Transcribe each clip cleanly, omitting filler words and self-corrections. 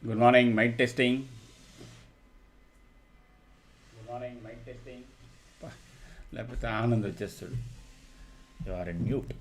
Good morning mic testing. Good morning mic testing. లేకపోతే ఆనంద్ వచ్చేస్తాడు. You are in mute.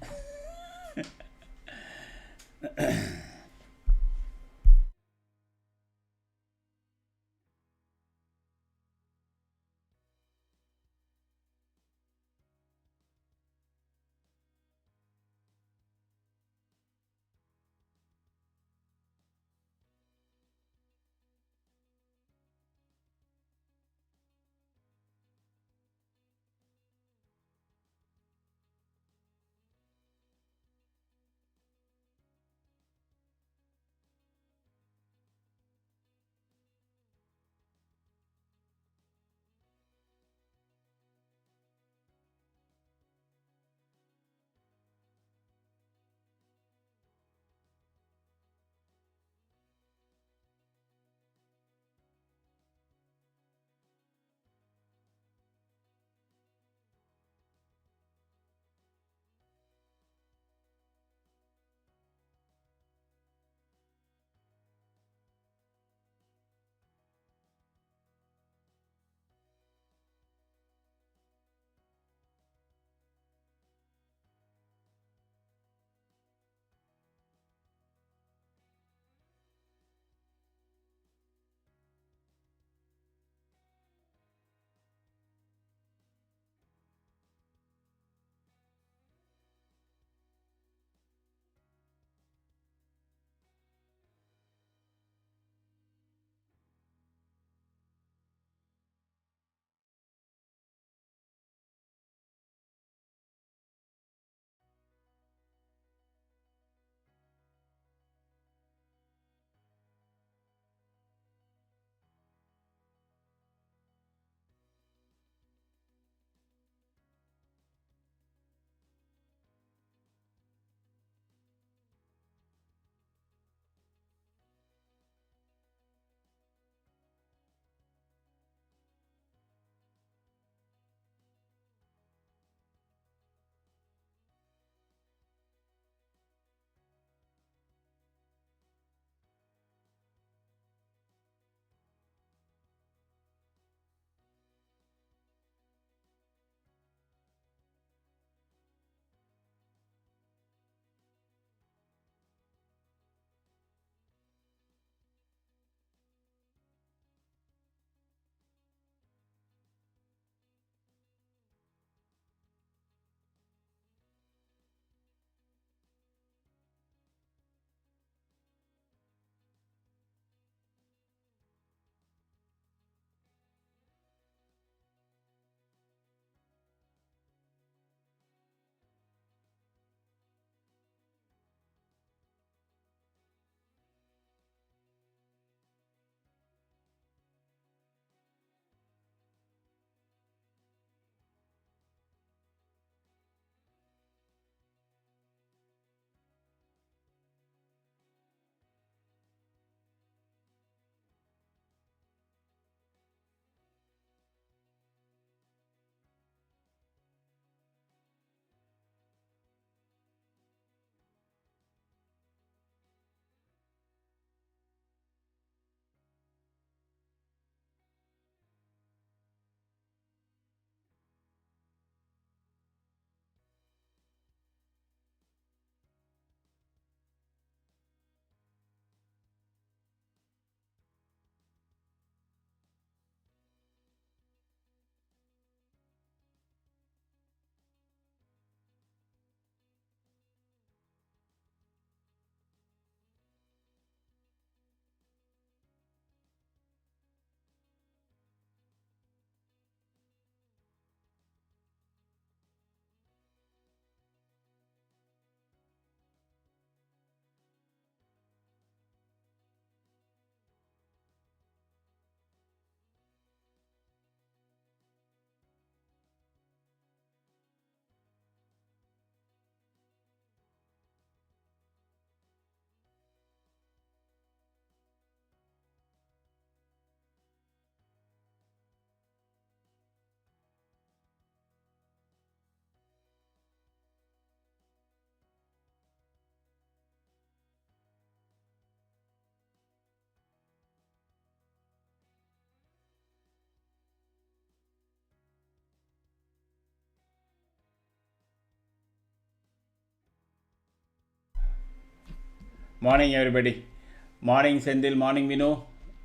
Morning, everybody. Morning, Sendil. Morning, Vinu.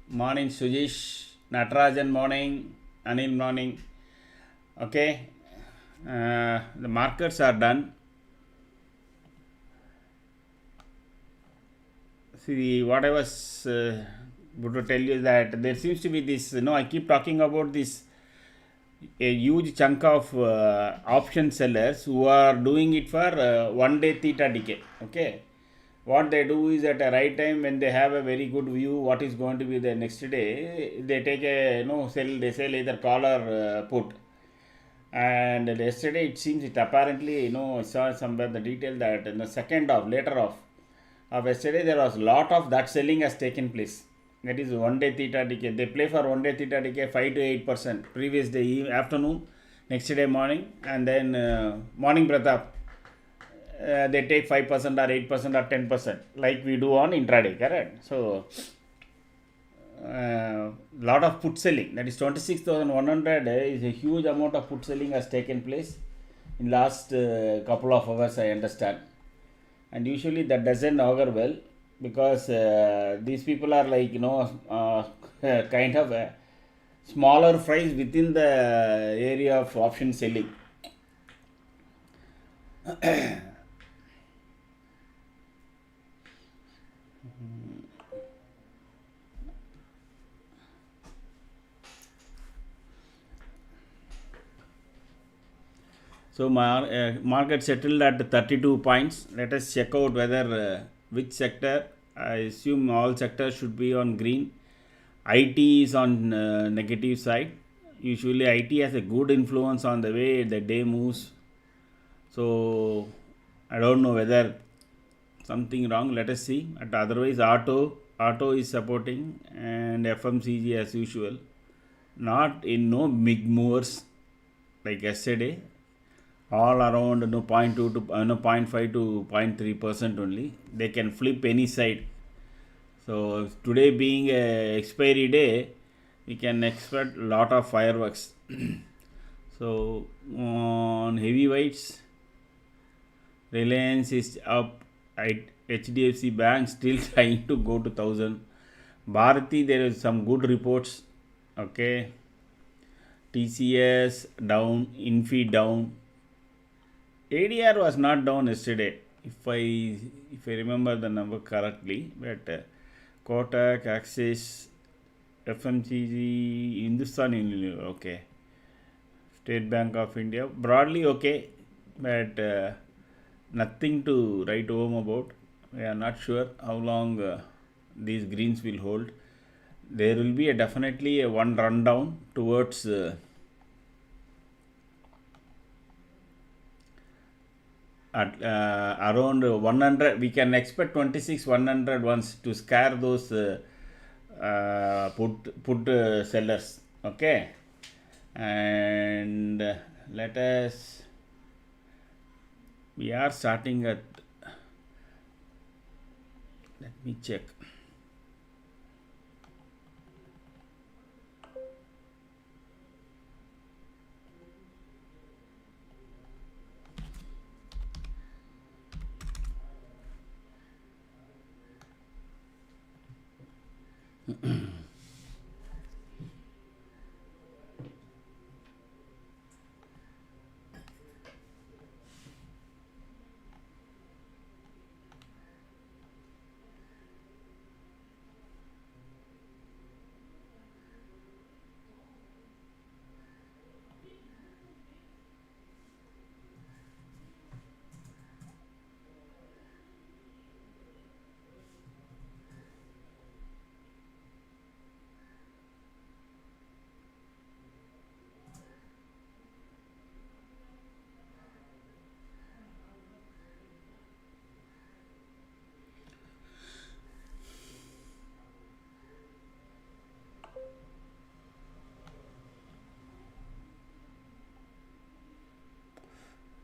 Morning, Sujish. Natarajan. Morning. Anil. Morning. Okay. The markets are done. See, what I was going to tell you is that there seems to be this, I keep talking about this, a huge chunk of option sellers who are doing it for one day theta decay. Okay. What they do is at a right time when they have a very good view what is going to be the next day, they take a sell either call or put. And yesterday it seems it apparently I saw somewhere the detail that in the second of later of yesterday there was lot of that selling has taken place. That is one day theta decay. They play for one day theta decay 5 to 8%. Previous day afternoon, next day morning, and then morning Pratap. They take 5% or 8% or 10% like we do on intraday, correct? So lot of put selling, that is 26,100 is a huge amount of put selling has taken place in last couple of hours, I understand. And usually that doesn't augur well because these people are like kind of smaller fries within the area of option selling. So market settled at 32 points. Let us check out whether which sector. I assume all sectors should be on green. IT is on negative side. Usually IT has a good influence on the way the day moves. So I don't know whether something wrong. Let us see. But otherwise auto is supporting, and FMCG as usual. Not in no big movers like yesterday. All around 0.2 to 0.5 to 0.3% only. They can flip any side. So today being a expiry day, we can expect lot of fireworks. So on heavyweights, Reliance is up. HDFC Bank still trying to go to 1000. Bharati, there is some good reports. Okay. TCS down, Infi down. ADR was not down yesterday, if I remember the number correctly. But Kotak, Axis, FMCG, Hindustan Unilever, okay. State Bank of India, broadly okay, but nothing to write home about. We are not sure how long these greens will hold. There will be definitely a one rundown towards at around 100. We can expect 26,100 once to scare those put sellers. Okay, and let us. We are starting at. Let me check.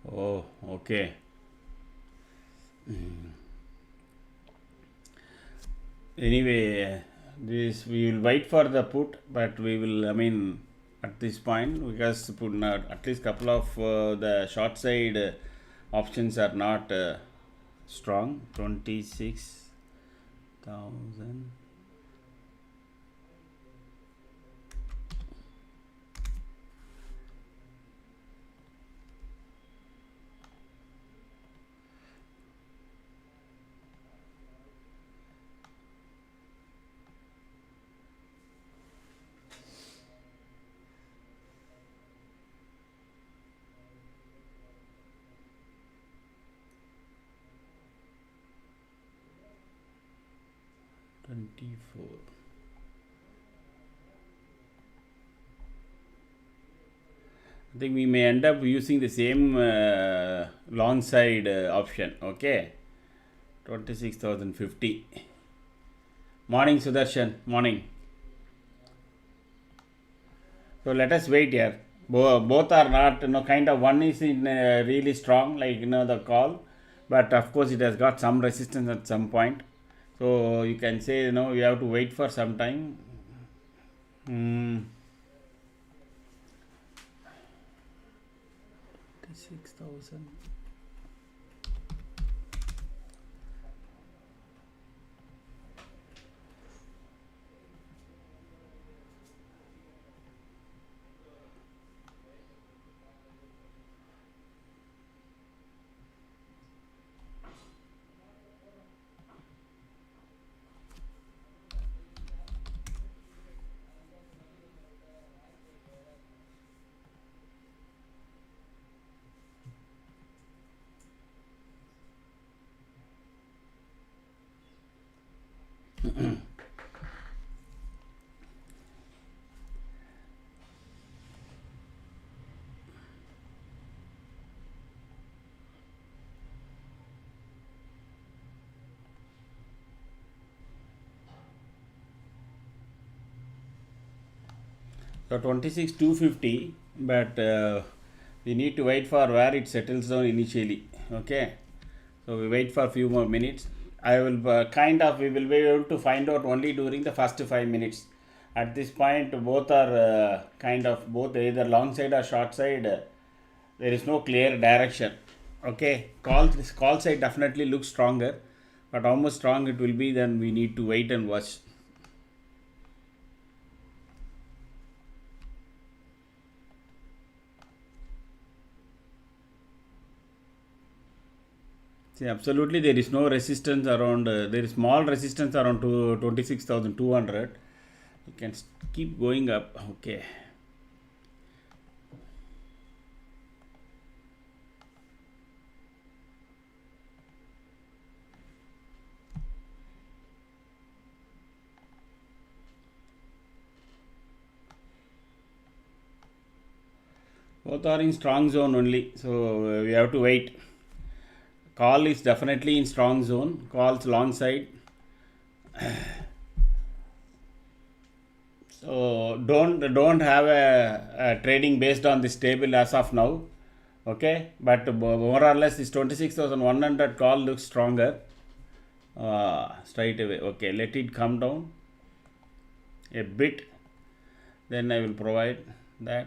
Oh, okay. Anyway, this we will wait for the put, but we will. I mean, at this point, because put not at least couple of the short side options are not strong. 26. 1000. I think we may end up using the same long side option. Okay, 26,050. Morning, Sudarshan. Morning. So let us wait here. Both are not, kind of, one is in really strong, like, the call, but of course it has got some resistance at some point. So you can say, you have to wait for some time. 6,000. So 26,250, but we need to wait for where it settles down initially. Okay, so we wait for a few more minutes. I will we will be able to find out only during the first 5 minutes. At this point, both are both either long side or short side. There is no clear direction. Okay, call side definitely looks stronger, but how much strong it will be, then we need to wait and watch. See, absolutely, there is no resistance around, there is small resistance around 26,200. You can keep going up. Okay. Both are in strong zone only, so we have to wait. Call is definitely in strong zone. Calls long side. So don't have a trading based on this table as of now. Okay, but more or less this 26,100 call looks stronger. Straight away. Okay, let it come down a bit. Then I will provide that.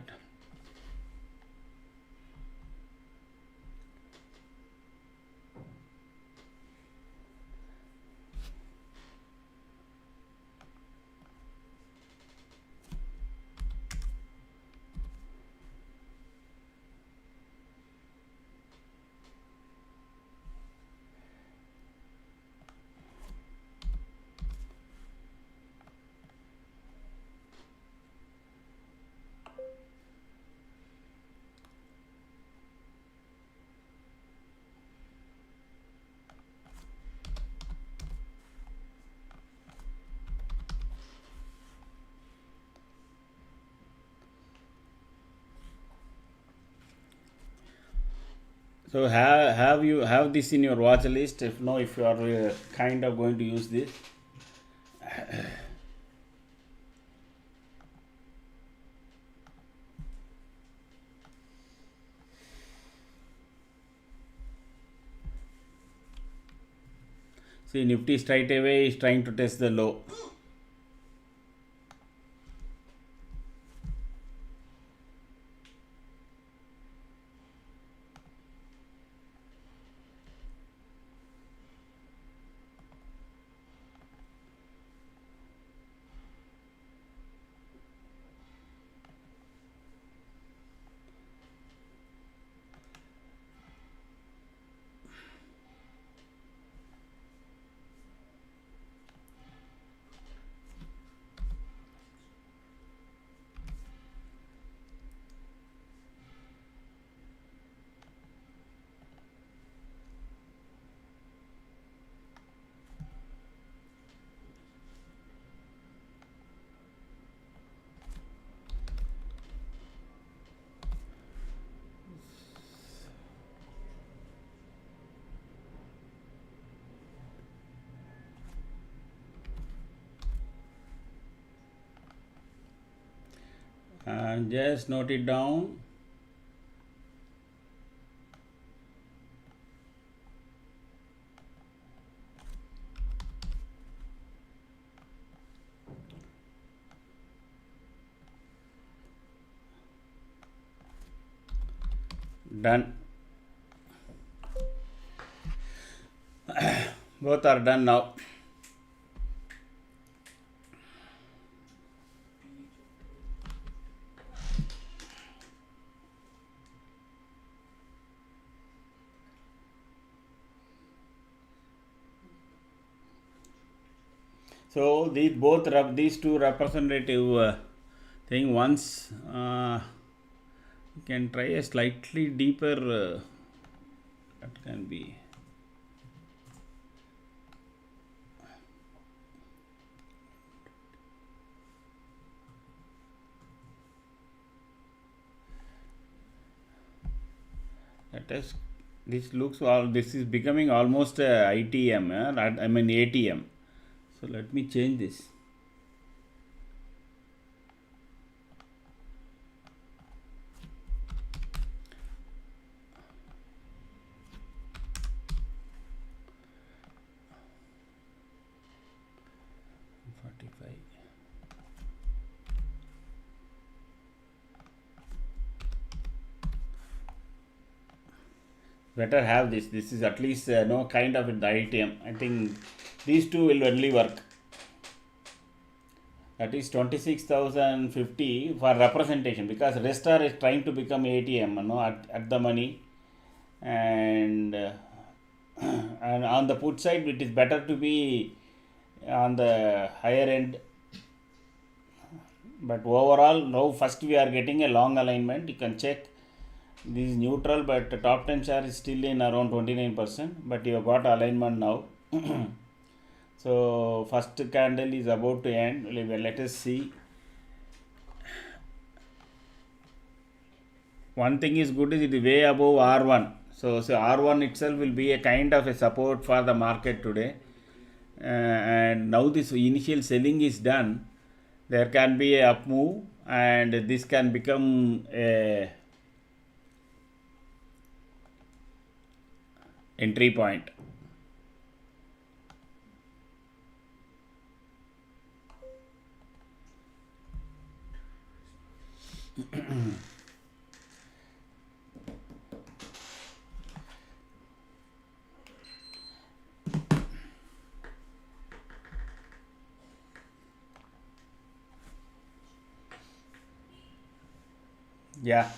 So have you have this in your watch list? If no, if you are going to use this. See, Nifty straight away is trying to test the low. and just note it down. Done. Both are done now. So these two representative thing, once you can try a slightly deeper that can be. That is, this is becoming almost a ITM, I mean ATM. So let me change this. Better have this. This is at least no kind of the item. I think these two will only work. That is 26,050 for representation, because rest are is trying to become ATM, at the money, and and on the put side it is better to be on the higher end. But overall, now first we are getting a long alignment. You can check. This is neutral, but the top 10 share is still in around 29%, but you have got alignment now. So first candle is about to end. Let us see. One thing is good, is it is way above R1. So R1 itself will be a kind of a support for the market today. And now this initial selling is done. There can be a up move, and this can become a entry point. Yeah.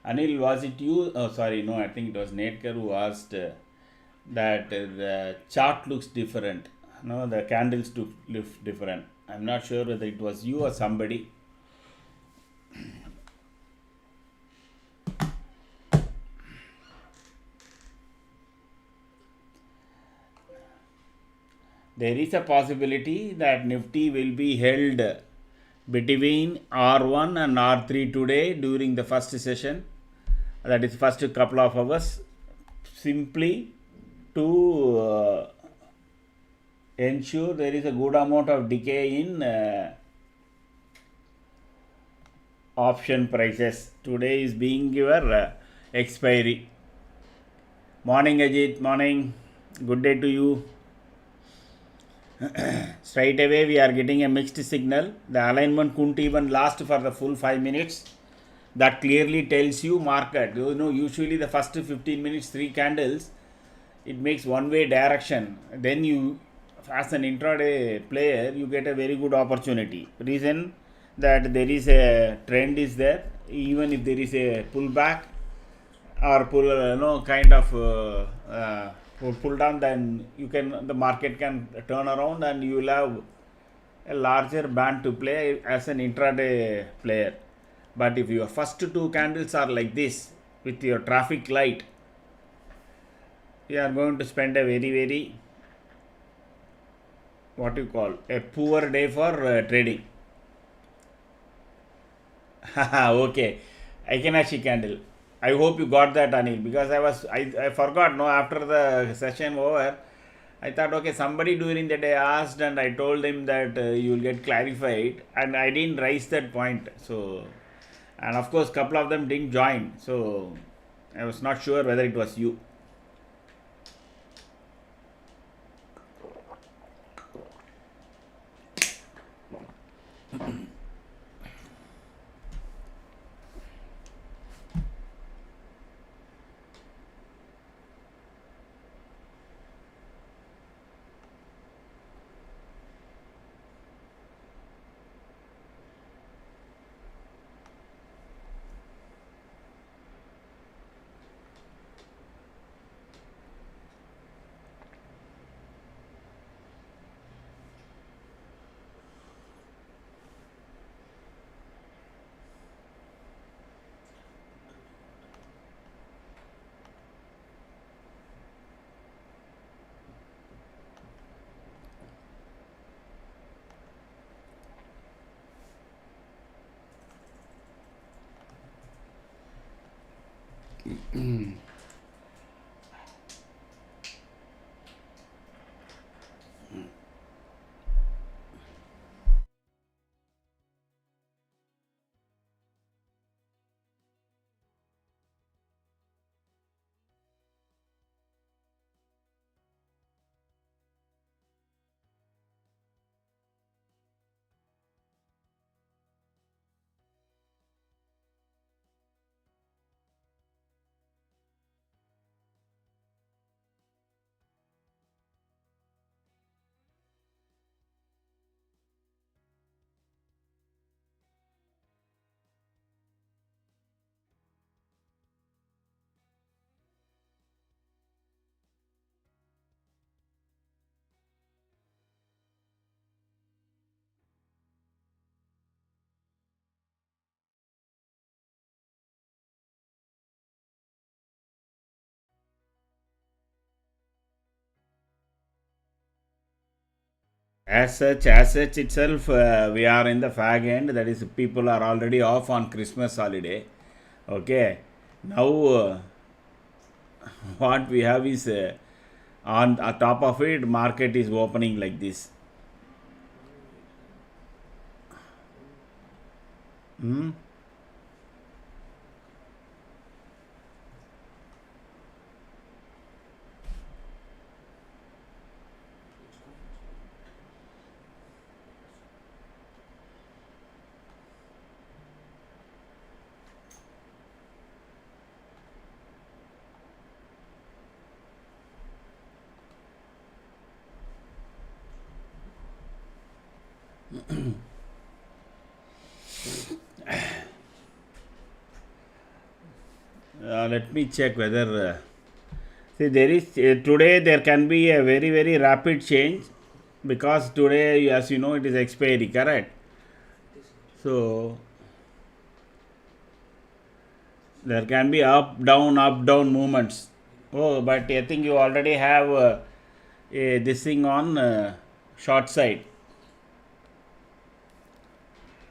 Anil, was it you? Oh, sorry, no, I think it was Netker who asked that the chart looks different. No, the candles look different. I'm not sure whether it was you or somebody. There is a possibility that Nifty will be held between R1 and R3 today during the first session. That is first couple of hours, simply to ensure there is a good amount of decay in option prices. Today is being your expiry. Morning Ajit, morning, good day to you. Straight away we are getting a mixed signal. The alignment couldn't even last for the full 5 minutes. That clearly tells you market. Usually the first 15 minutes, 3 candles, it makes one-way direction. Then you, as an intraday player, you get a very good opportunity. Reason that there is a trend is there. Even if there is a pullback or pull down, then the market can turn around and you will have a larger band to play as an intraday player. But if your first 2 candles are like this with your traffic light, you are going to spend a very a poor day for trading. Okay, Aikanashi candle. I hope you got that, Anil, because I forgot. No, after the session over, I thought, okay, somebody during the day asked, and I told him that you will get clarified, and I didn't raise that point. So, and of course, couple of them didn't join. So, I was not sure whether it was you. As such itself, we are in the fag end. That is, people are already off on Christmas holiday. Okay, now what we have is on top of it, market is opening like this. Hmm? Let me check whether. See, there is today there can be a very rapid change because today, as you know, it is expiry, correct? So there can be up down movements. Oh, but I think you already have this thing on short side.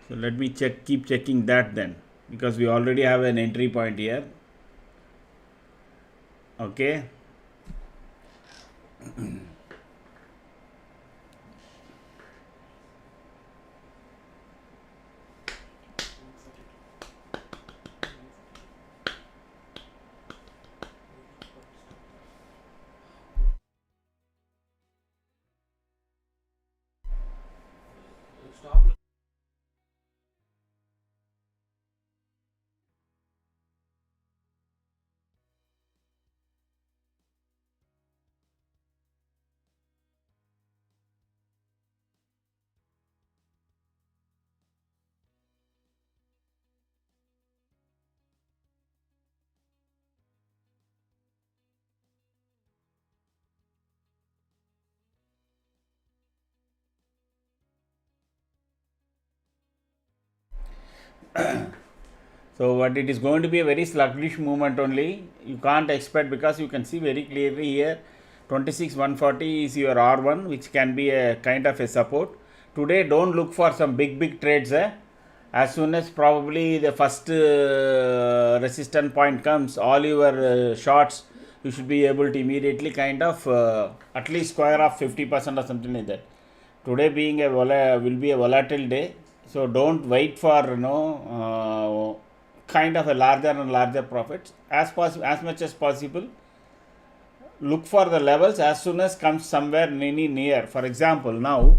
So let me keep checking that then, because we already have an entry point here. Okay. So what it is going to be a very sluggish movement only. You can't expect, because you can see very clearly here 26,140 is your R1, which can be a kind of a support. Today don't look for some big trades. as soon as probably the first resistance point comes, all your shorts you should be able to immediately kind of at least square off 50% or something like that. Today being will be a volatile day, so don't wait for kind of a larger and larger profits. As much as possible, look for the levels as soon as comes somewhere near. For example, now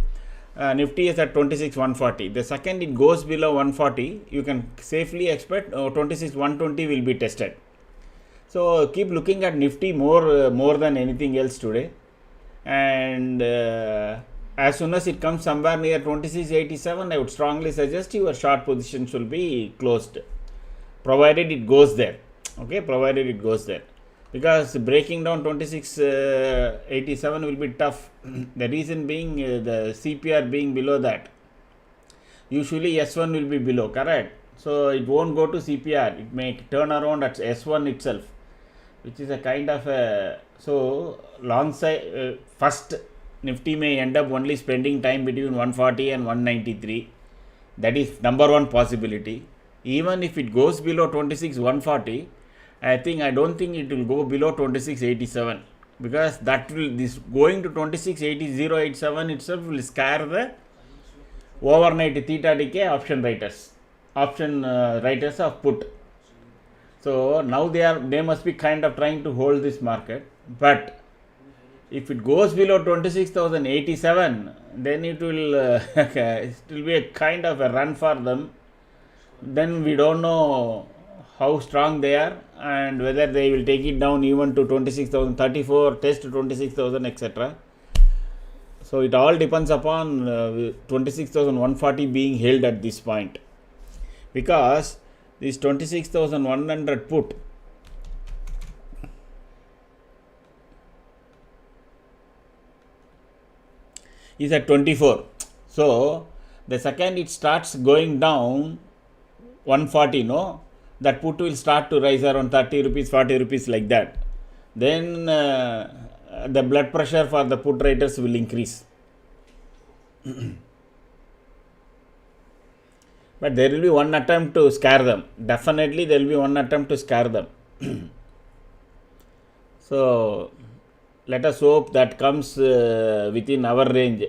Nifty is at 26,140. The second it goes below 140, you can safely expect 26,120 will be tested. So keep looking at Nifty more than anything else today, and as soon as it comes somewhere near 2687, I would strongly suggest your short position should be closed, provided it goes there. Okay, provided it goes there, because breaking down 2687 will be tough. The reason being the CPR being below that. Usually S1 will be below, correct? So it won't go to CPR. It may turn around at S1 itself, which is a kind of a, so long side first Nifty may end up only spending time between 140 and 193. That is number one possibility. Even if it goes below 26,140, I don't think it will go below 2687, because that will, this going to 26,087 itself will scare the overnight theta decay option writers of put. So now they must be kind of trying to hold this market, but if it goes below 26,087, then it will be a kind of a run for them. Then we don't know how strong they are and whether they will take it down even to 26,034, test 26,000, etc. So it all depends upon 26,140 being held at this point, because this 26,100 put is at 24. So the second it starts going down 140, that put will start to rise around 30 rupees, 40 rupees like that. Then the blood pressure for the put writers will increase. But there will be one attempt to scare them. Definitely there will be one attempt to scare them. So let us hope that comes within our range.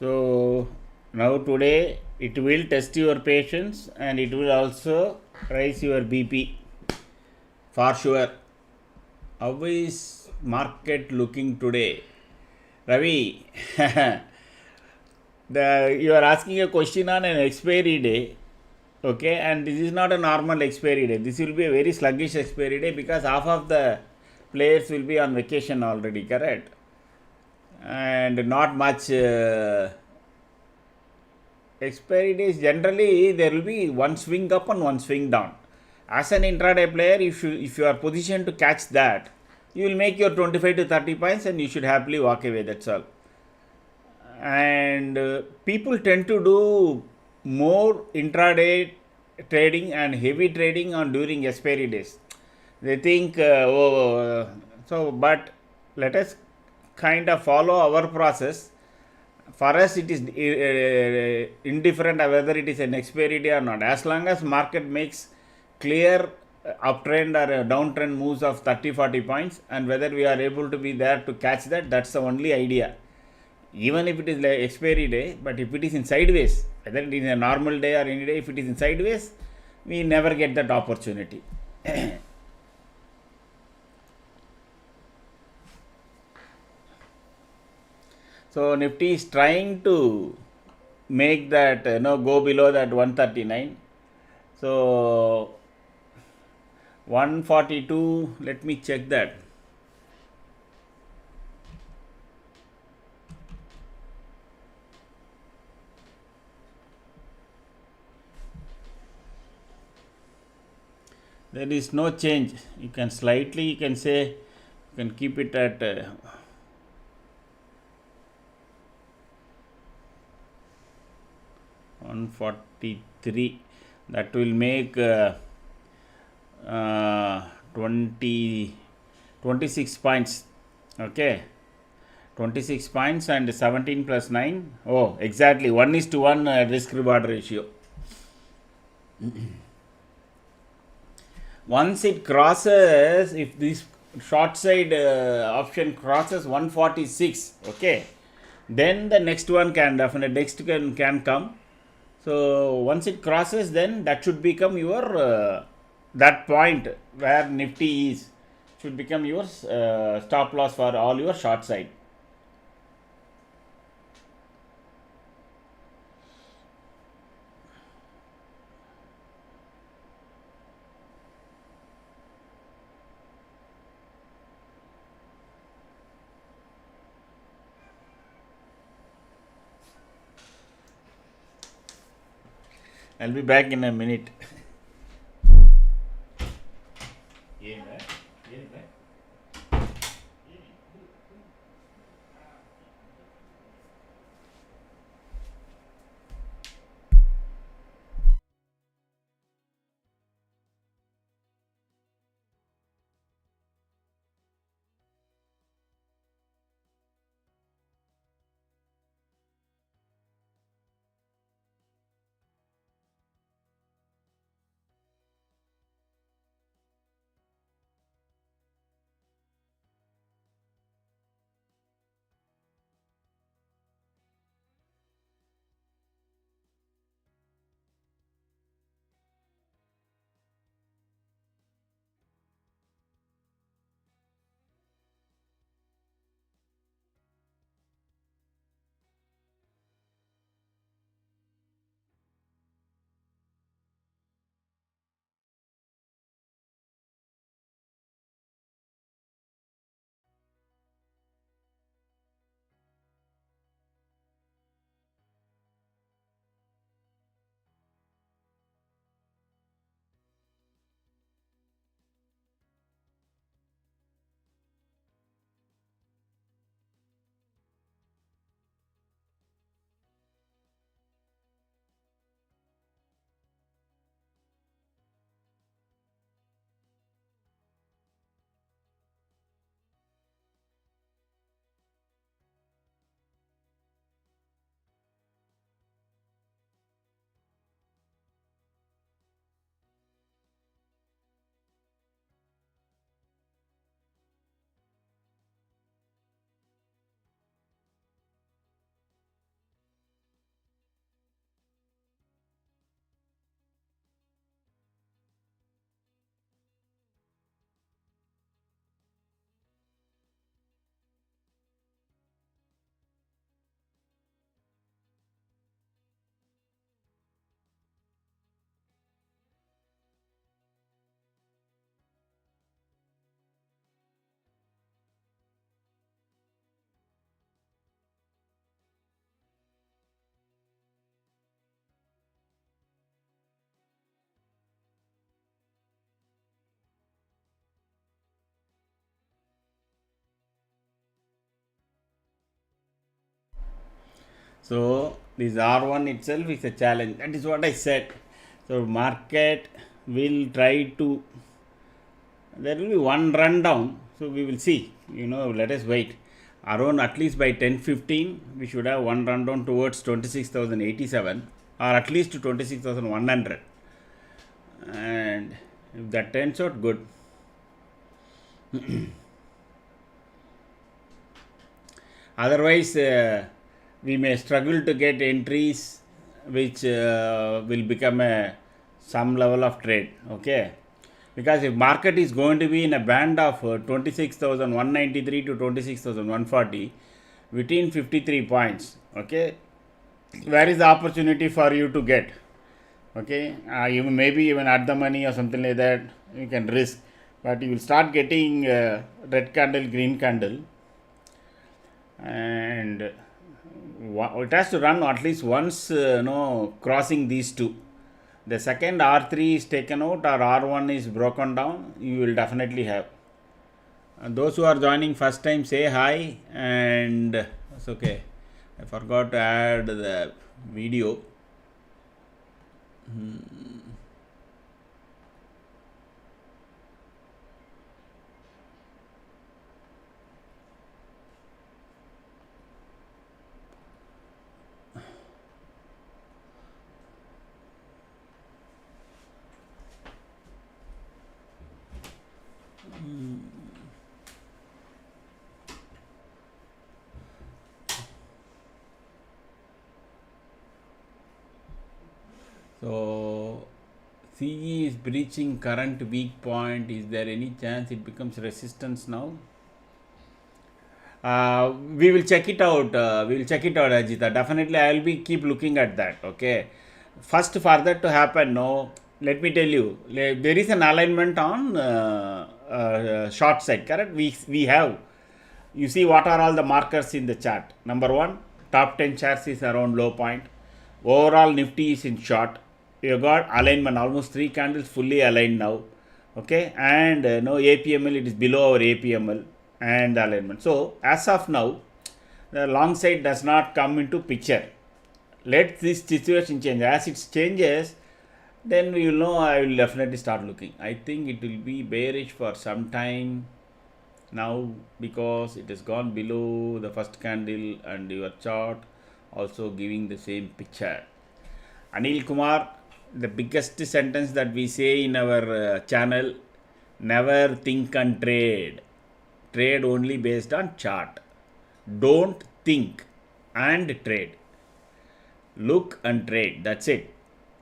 So now today it will test your patience and it will also raise your BP for sure. How is market looking today? Ravi, you are asking a question on an expiry day, okay, and this is not a normal expiry day. This will be a very sluggish expiry day because half of the players will be on vacation already, correct? And not much expiry days. Generally there will be one swing up and one swing down. As an intraday player, if you are positioned to catch that, you will make your 25 to 30 points and you should happily walk away, that's all. And people tend to do more intraday trading and heavy trading on during expiry days. They think but let us kind of follow our process. For us it is indifferent whether it is an expiry day or not, as long as market makes clear uptrend or a downtrend moves of 30-40 points, and whether we are able to be there to catch that, that's the only idea. Even if it is like expiry day, but if it is in sideways, whether it is a normal day or any day, if it is in sideways, we never get that opportunity. So Nifty is trying to make that go below that 139. So 142, let me check that. There is no change. You can slightly, you can say, you can keep it at 143. That will make 26 points. Okay, 26 points and 17 plus 9. Oh, exactly 1:1 risk reward ratio. Once it crosses, if this short side option crosses 146, okay, then the next one can definitely can come. So once it crosses, then that should become your that point where Nifty is should become your stop loss for all your short side. I'll be back in a minute. So this R1 itself is a challenge. That is what I said. So market will try to, there will be one run down. So we will see, let us wait. Around at least by 10:15, we should have one run down towards 26,087 or at least to 26,100. And If that turns out, good. Otherwise, we may struggle to get entries which will become some level of trade. Okay, because if market is going to be in a band of 26,193 to 26,140 between 53 points, okay, where is the opportunity for you to get? Okay, you maybe even at the money or something like that you can risk, but you will start getting red candle, green candle, and it has to run at least once, crossing these two. The second R3 is taken out or R1 is broken down, you will definitely have. And those who are joining first time, say hi. And it's okay, I forgot to add the video. So CE is breaching current weak point. Is there any chance it becomes resistance now? We will check it out. Ajita. Definitely, I will be keep looking at that. Okay. First, for that to happen, no. Let me tell you, there is an alignment on short side. Correct. We have. You see what are all the markers in the chart. Number one, top 10 charts is around low point. Overall Nifty is in short. You got alignment, almost 3 candles fully aligned now. Okay, and no APML, it is below our APML and alignment. So as of now, the long side does not come into picture. Let this situation change. As it changes, then you will know. I will definitely start looking. I think it will be bearish for some time now, because it has gone below the first candle and your chart also giving the same picture. Anil Kumar, the biggest sentence that we say in our channel: never think and trade. Trade only based on chart. Don't think and trade. Look and trade. That's it.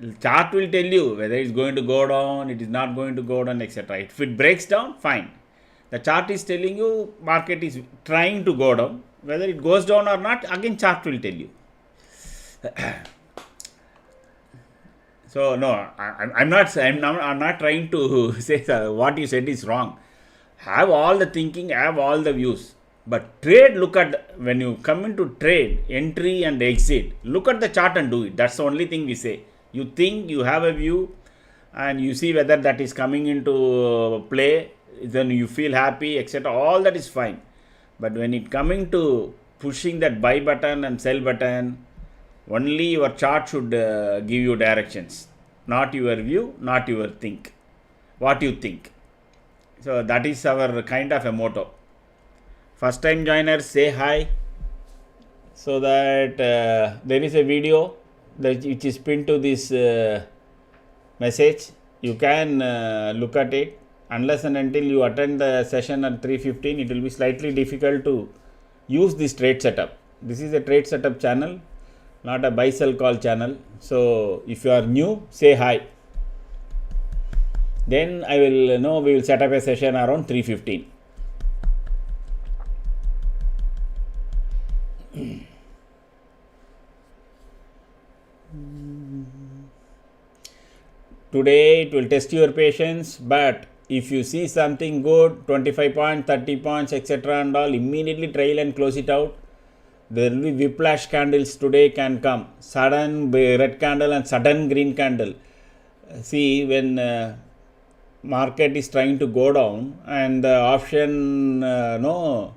The chart will tell you whether it's going to go down, it is not going to go down, etc. If it breaks down, fine. The chart is telling you market is trying to go down. Whether it goes down or not, again chart will tell you. So no, I'm not trying to say what you said is wrong. Have all the thinking, have all the views, but trade. Look at, when you come into trade, entry and exit, look at the chart and do it. That's the only thing we say. You think, you have a view, and you see whether that is coming into play. Then you feel happy, etc. All that is fine. But when it coming to pushing that buy button and sell button, only your chart should give you directions, not your view, not your think, what you think. So that is our kind of a motto. First time joiners, say hi, so that there is a video which is pinned to this message. You can look at it. Unless and until you attend the session at 3:15, it will be slightly difficult to use this trade setup. This is a trade setup channel, not a buy sell call channel. So if you are new, say hi. Then I will know, we will set up a session around 3:15. Today it will test your patience, but if you see something good, 25 points, 30 points, etc. and all, immediately trail and close it out. There will be whiplash candles today can come. Sudden red candle and sudden green candle. See, when market is trying to go down and the option, the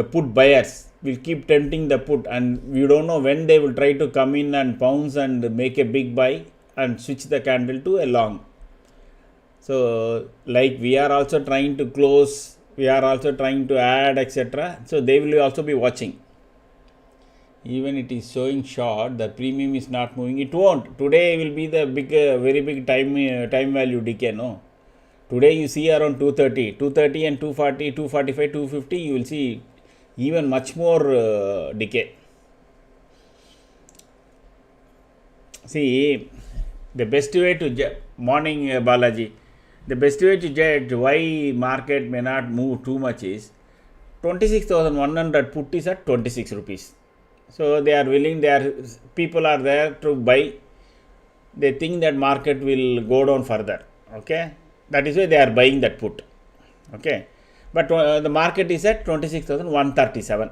put buyers will keep tempting the put, and we don't know when they will try to come in and pounce and make a big buy and switch the candle to a long. So like we are also trying to close, we are also trying to add, etc. So they will also be watching. Even it is showing short, the premium is not moving. It won't. Today will be the big, very big time value decay. No. Today you see around 230 and 240, 245, 250. You will see even much more decay. See, the best way to morning Balaji, the best way to judge why market may not move too much is 26,100 put is at 26 rupees. So they are willing, people are there to buy. They think that market will go down further. Okay, that is why they are buying that put. Okay, but the market is at 26,137.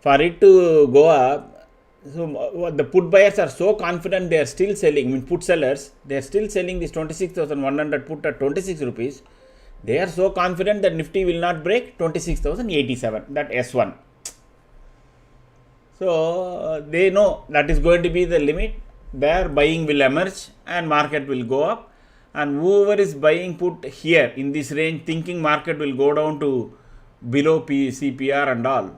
For it to go up, so the put buyers are so confident, they are still selling. I mean, put sellers, they are still selling this 26,100 put at 26 rupees. They are so confident that Nifty will not break 26,087, that S1. So they know that is going to be the limit. Their buying will emerge and market will go up. And whoever is buying put here in this range, thinking market will go down to below CPR and all,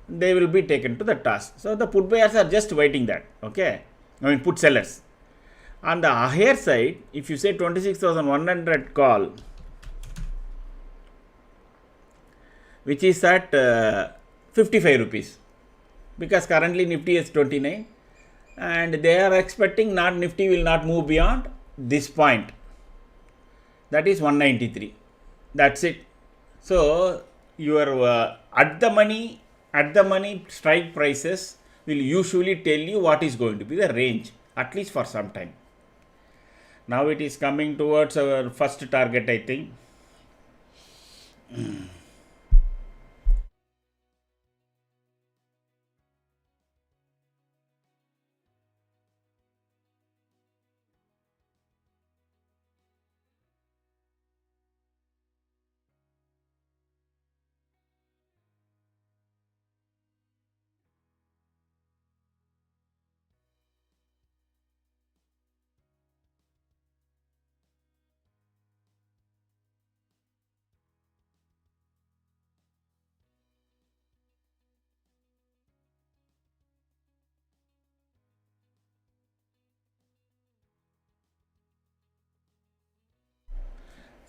they will be taken to the task. So the put buyers are just waiting that. Okay, I mean put sellers. On the higher side, if you say 26,100 call, which is at 55 rupees, because currently Nifty is 29 and they are expecting not Nifty will not move beyond this point, that is 193. That's it. So your at the money strike prices will usually tell you what is going to be the range, at least for some time. Now it is coming towards our first target, I think.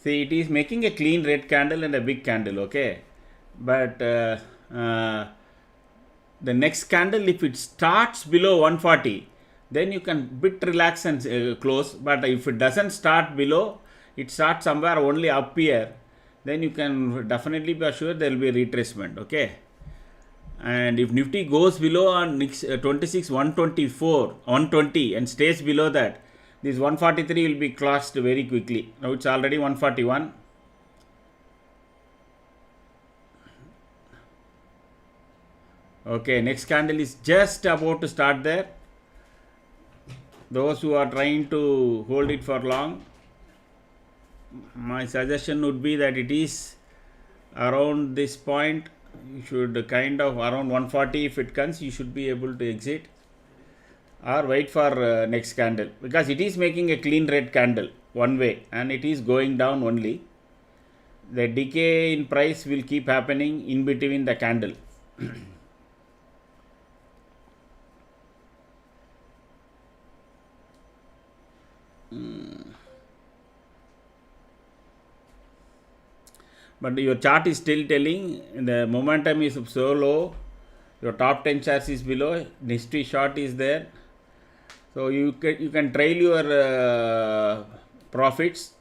See, it is making a clean red candle and a big candle, okay? But the next candle, if it starts below 140, then you can bit relax and close. But if it doesn't start below, it starts somewhere only up here, then you can definitely be assured there will be a retracement, okay? And if Nifty goes below on 26 124 120 and stays below that, this 143 will be crossed very quickly. Now it's already 141. Okay, next candle is just about to start there. Those who are trying to hold it for long, my suggestion would be that it is around this point. You should kind of around 140, if it comes, you should be able to exit or wait for next candle, because it is making a clean red candle one way and it is going down only. The decay in price will keep happening in between the candle. But your chart is still telling the momentum is so low, your top 10 shares is below, Nifty short is there. So you can trail your profits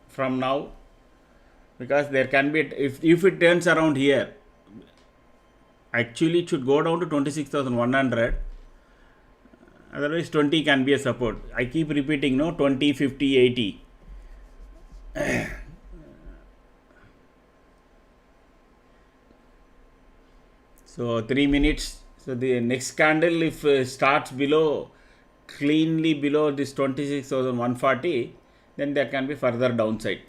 from now, because there can be, if it turns around here, actually it should go down to 26,100. Otherwise 20 can be a support. I keep repeating, no, 20, 50, 80. So 3 minutes. So the next candle, if starts below, cleanly below this 26,140, then there can be further downside.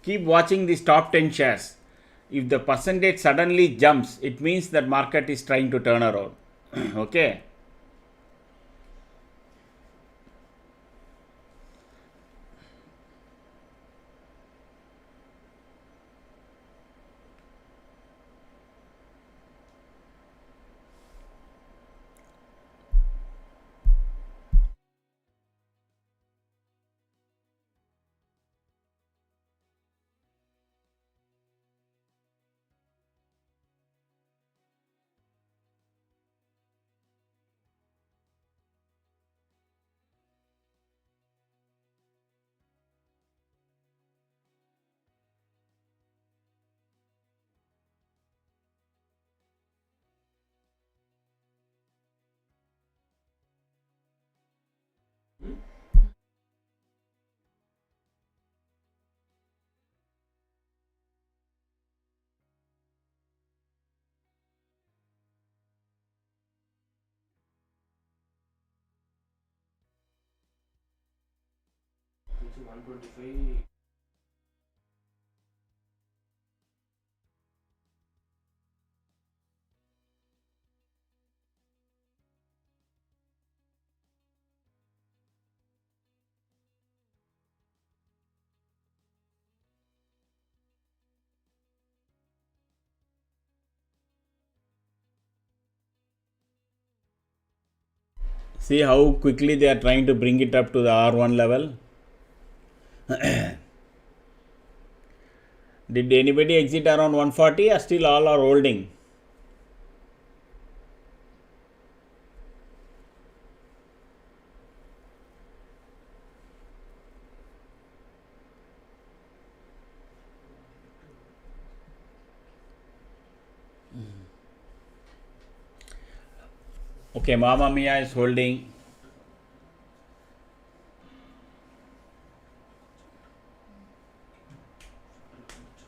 Keep watching these top 10 shares. If the percentage suddenly jumps, it means that market is trying to turn around. Okay. See how quickly they are trying to bring it up to the R1 level. Did anybody exit around 140 or still all are holding? Okay, Mama Mia is holding.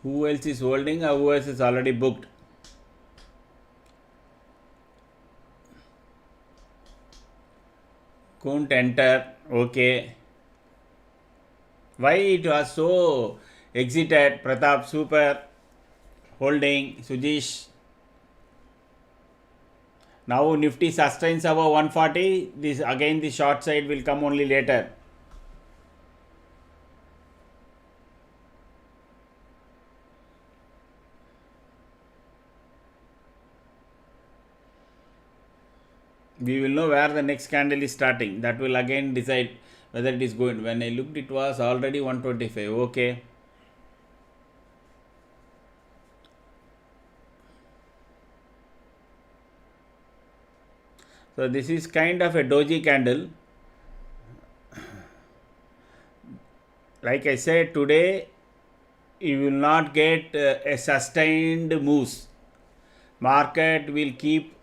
Who else is holding or who else is already booked? Couldn't enter. Okay. Why it was so exited? Pratap, super. Holding. Sujish. Now Nifty sustains above 140. This again the short side will come only later. We will know where the next candle is starting. That will again decide whether it is going. When I looked, it was already 125. Okay. So this is kind of a doji candle. Like I said, today you will not get a sustained moves. Market will keep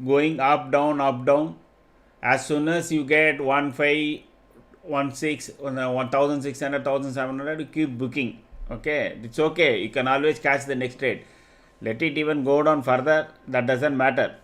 going up down up down. As soon as you get 1600 1700, you keep booking. Okay, it's okay, you can always catch the next trade. Let it even go down further, that doesn't matter.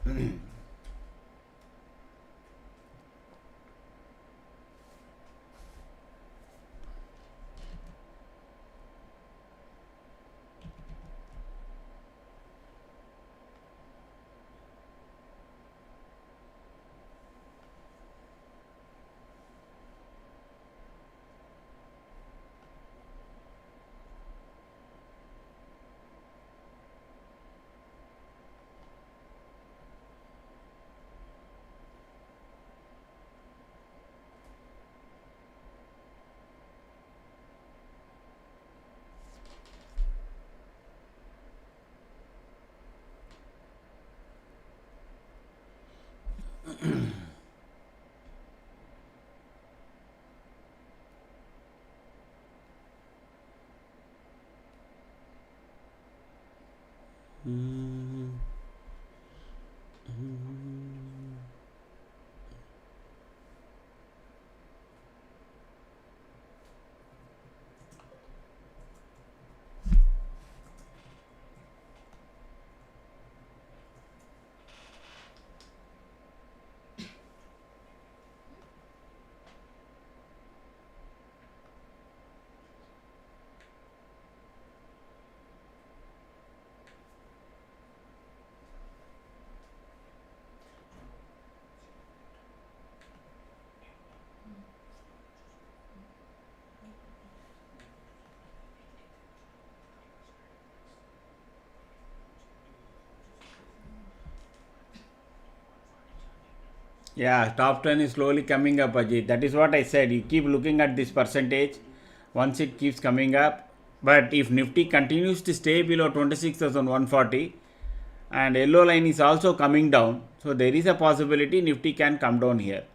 Yeah, top 10 is slowly coming up, Ajit. That is what I said. You keep looking at this percentage once it keeps coming up. But if Nifty continues to stay below 26,140 and yellow line is also coming down, so there is a possibility Nifty can come down here.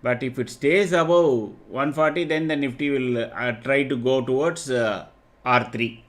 But if it stays above 140, then the Nifty will try to go towards R3.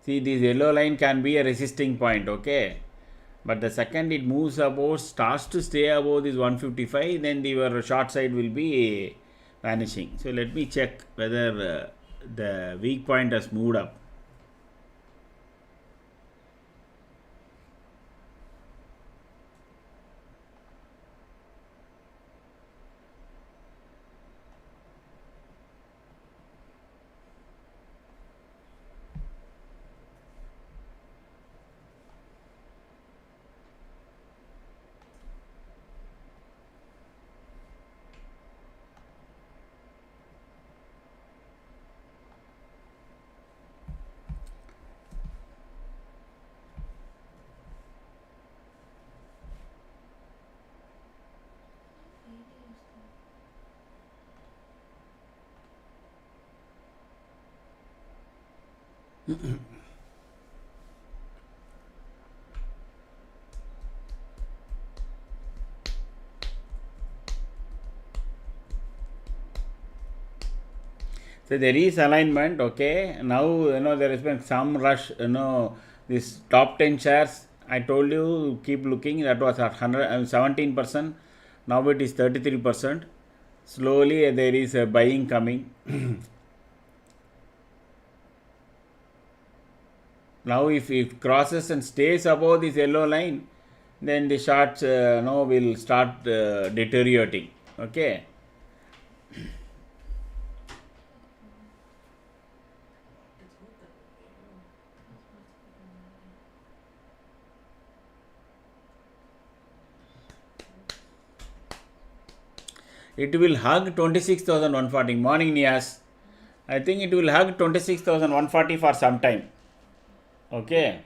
See, this yellow line can be a resisting point, okay? But the second it moves above, starts to stay above this 155, then your short side will be vanishing. So let me check whether the weak point has moved up. So there is alignment, okay. Now there has been some rush, this top 10 shares. I told you keep looking. That was at 17%. Now it is 33%. Slowly there is a buying coming. Now if it crosses and stays above this yellow line, then the shorts will start deteriorating, okay. It will hug 26,140 morning, Nias. I think it will hug 26,140 for some time, okay.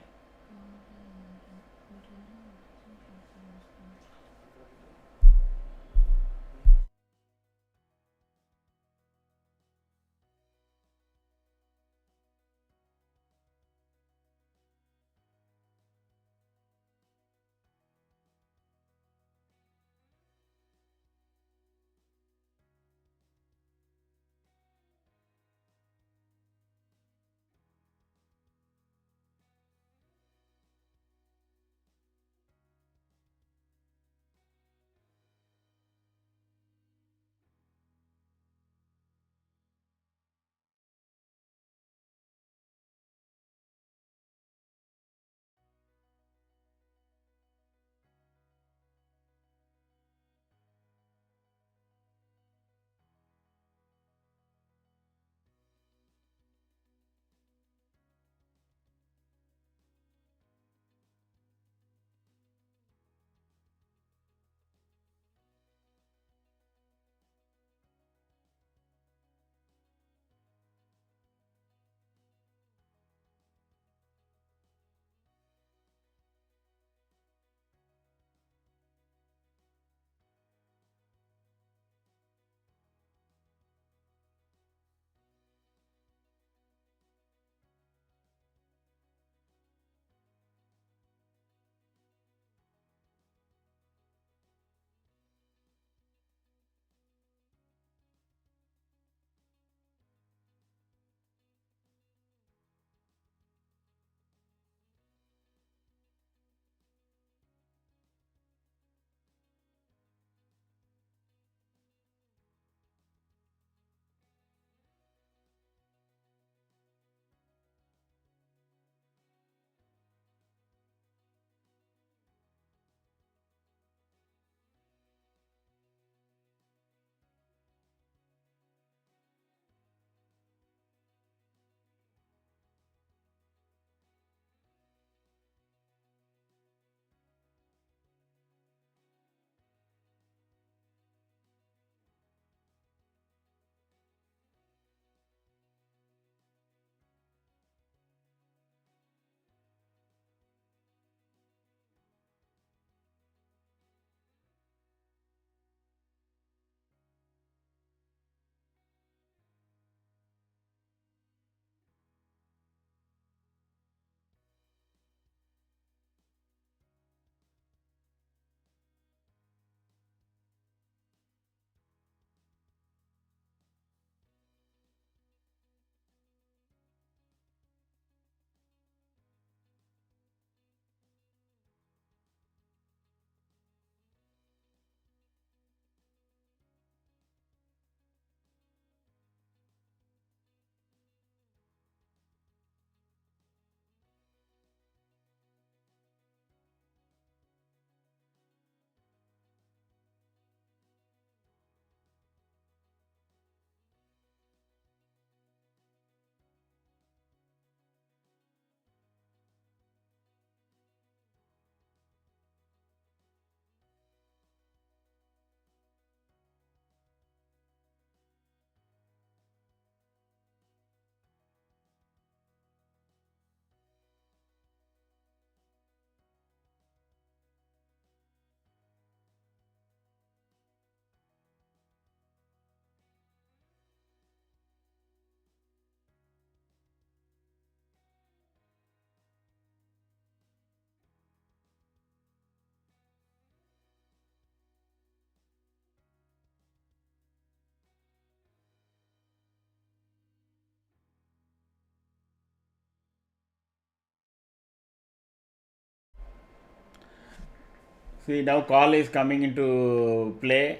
See, now call is coming into play.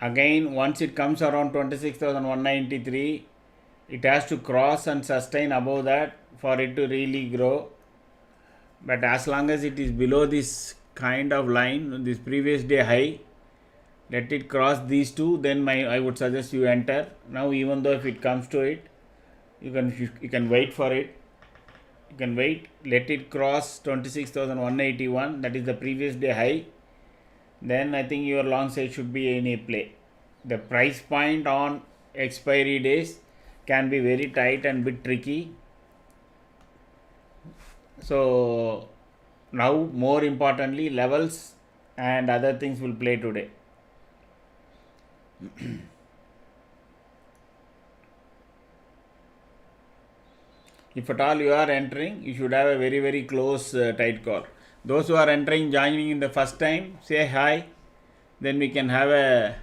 Again, once it comes around 26,193, it has to cross and sustain above that for it to really grow. But as long as it is below this kind of line, this previous day high, let it cross these two, then I would suggest you enter. Now, even though if it comes to it, you can wait for it. You can wait, let it cross 26,181, that is the previous day high. Then I think your long side should be in a play. The price point on expiry days can be very tight and bit tricky. So now more importantly, levels and other things will play today. If at all you are entering, you should have a very, very close tight call. Those who are entering, joining in the first time, say hi. Then we can have a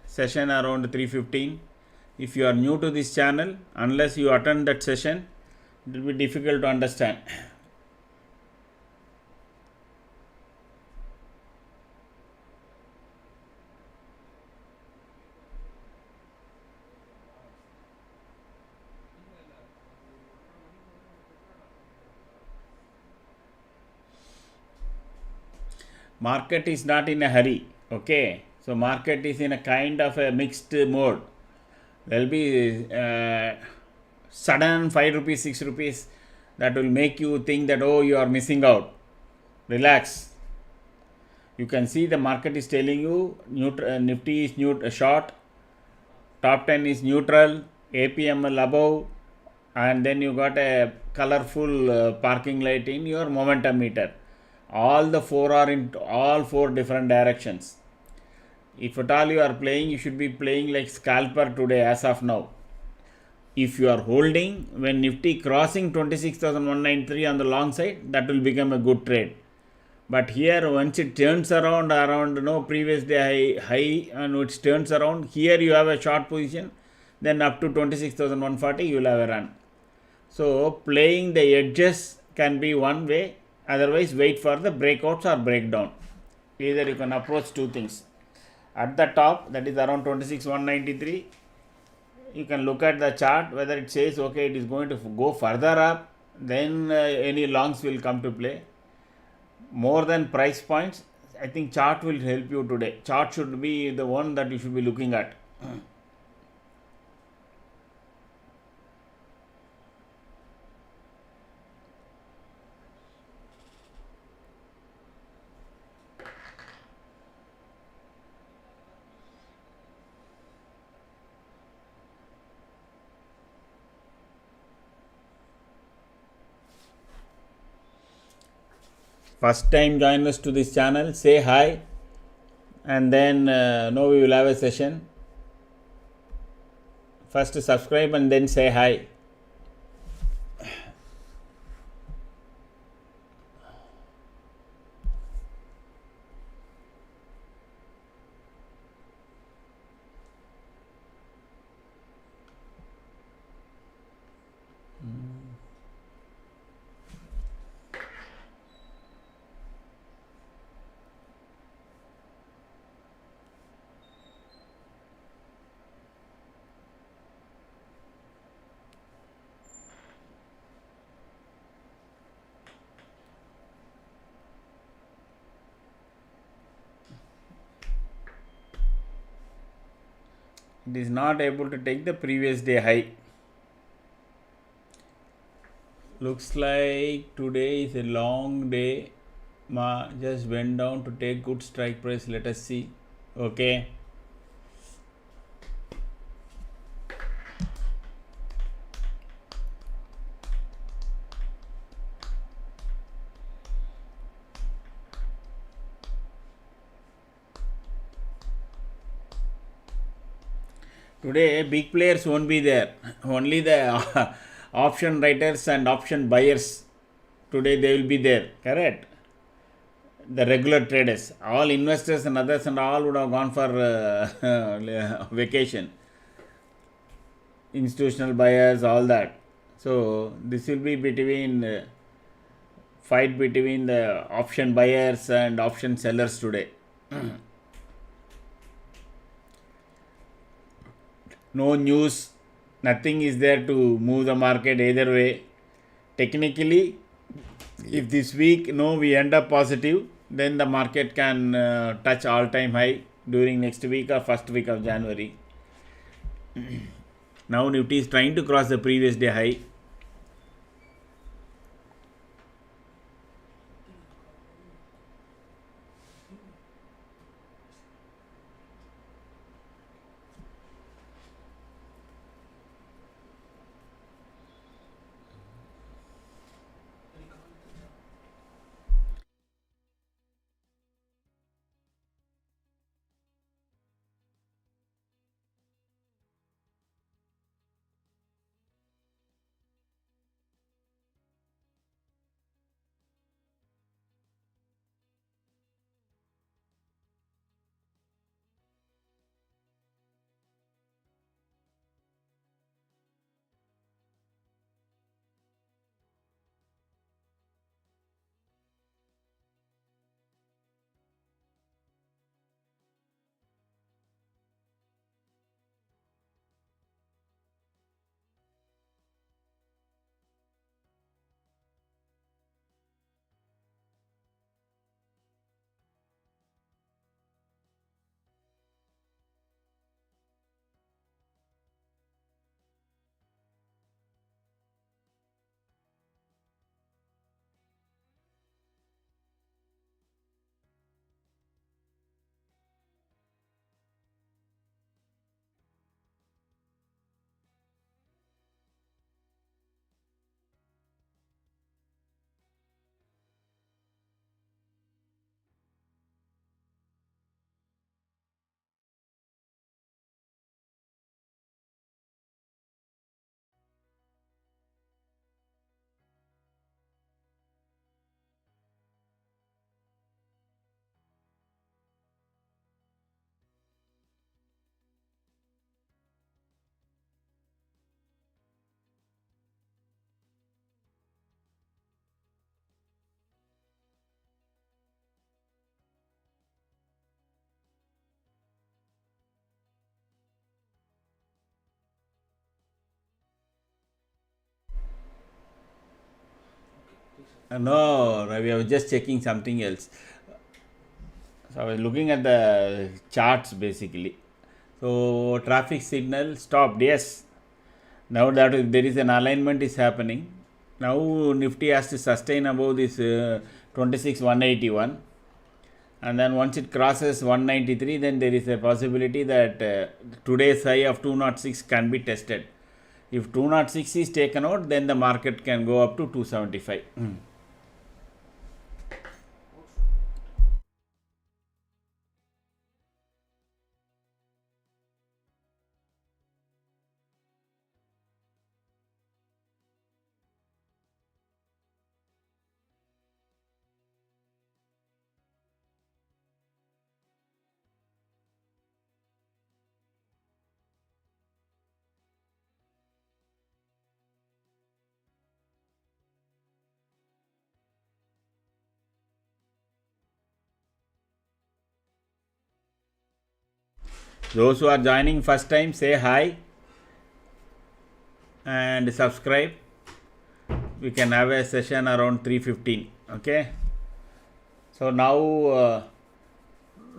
session around 3:15. If you are new to this channel, unless you attend that session, it will be difficult to understand. Market is not in a hurry. Okay, so market is in a kind of a mixed mode. There will be sudden 5 rupees, 6 rupees that will make you think that, oh, you are missing out. Relax. You can see the market is telling you Nifty is short, top 10 is neutral, APML above, and then you got a colorful parking light in your momentum meter. All the four are in all four different directions. If at all you are playing, you should be playing like scalper today as of now. If you are holding, when Nifty crossing 26,193 on the long side, that will become a good trade. But here, once it turns around previous day high and it turns around, here you have a short position, then up to 26,140 you will have a run. So playing the edges can be one way. Otherwise, wait for the breakouts or breakdown. Either you can approach two things. At the top, that is around 26,193, you can look at the chart whether it says okay, it is going to go further up, then any longs will come to play. More than price points, I think chart will help you today. Chart should be the one that you should be looking at. First time joiners to this channel, say hi, and then now we will have a session. First subscribe and then say hi. It is not able to take the previous day high. Looks like today is a long day. Just went down to take good strike price. Let us see. Okay. Today big players won't be there. Only the option writers and option buyers today they will be there. Correct? The regular traders, all investors and others and all would have gone for vacation. Institutional buyers, all that. So this will be between fight between the option buyers and option sellers today. No news, nothing is there to move the market either way. Technically, if this week we end up positive, then the market can touch all-time high during next week or first week of January. Now Nifty is trying to cross the previous day high. No, Ravi, I was just checking something else. So I was looking at the charts basically. So traffic signal stopped. Yes. Now that there is an alignment is happening. Now Nifty has to sustain above this 26,181, and then once it crosses 193, then there is a possibility that today's high of 206 can be tested. If 206 is taken out, then the market can go up to 275. Those who are joining first time, say hi and subscribe. We can have a session around 3:15. Okay. So now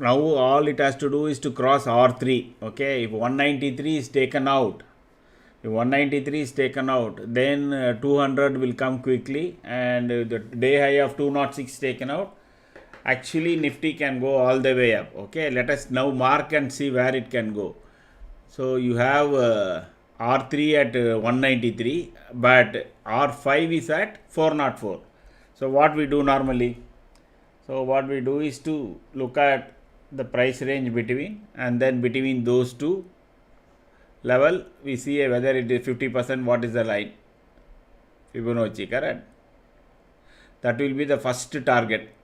all it has to do is to cross R3. Okay. If 193 is taken out, then 200 will come quickly, and the day high of 206 taken out. Actually, Nifty can go all the way up. Okay, let us now mark and see where it can go. So you have R3 at 193, but R5 is at 404. So what we do normally? So what we do is to look at the price range between, and then between those two level we see whether it is 50%, what is the line, Fibonacci, correct? That will be the first target.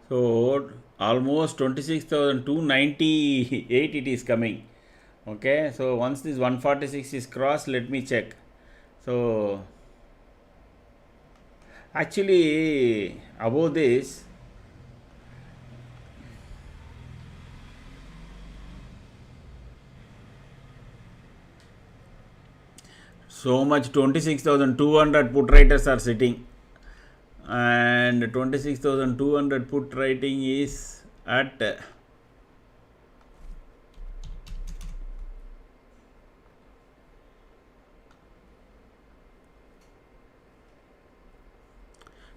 So almost 26,298 it is coming. Okay, so once this 146 is crossed, let me check. So actually above this, so much 26,200 put writers are sitting, and 26,200 put writing is at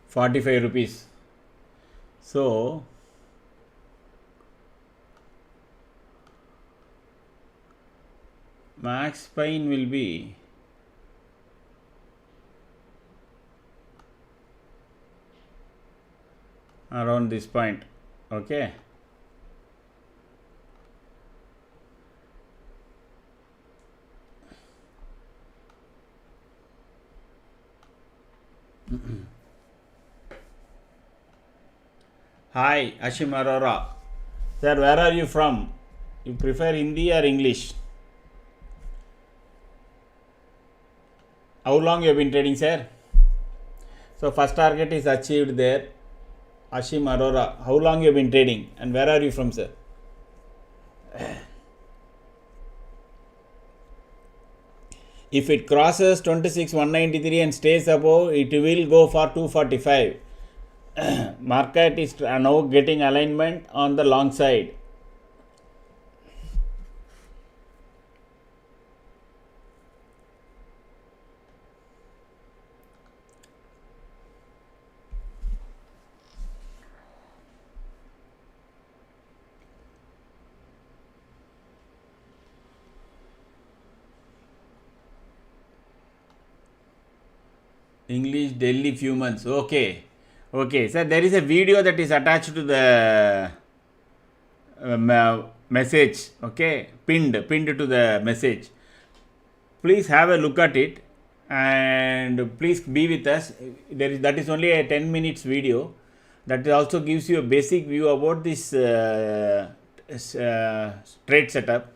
45 rupees. So max fine will be around this point. Okay, hi Ashim Arora. Sir, where are you from? You prefer Hindi or English? How long you have been trading, sir? So first target is achieved there. Ashim Arora, how long you have been trading and where are you from, sir? If it crosses 26,193 and stays above, it will go for 245. Market is now getting alignment on the long side. English Delhi few months. Okay. Okay. So there is a video that is attached to the message. Okay. Pinned to the message. Please have a look at it and please be with us. That is only a 10 minutes video. That also gives you a basic view about this trade setup.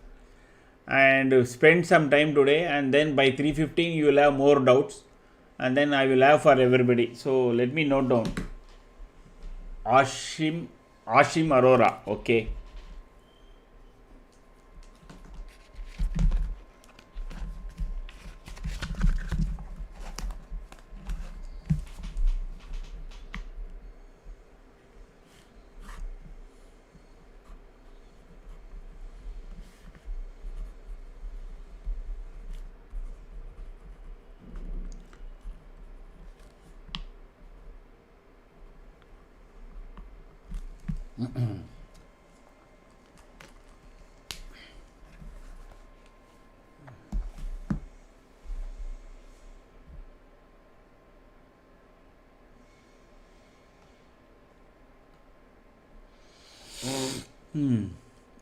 And spend some time today, and then by 3:15 you will have more doubts, and then I will have for everybody. So let me note down. Ashim Arora. Okay.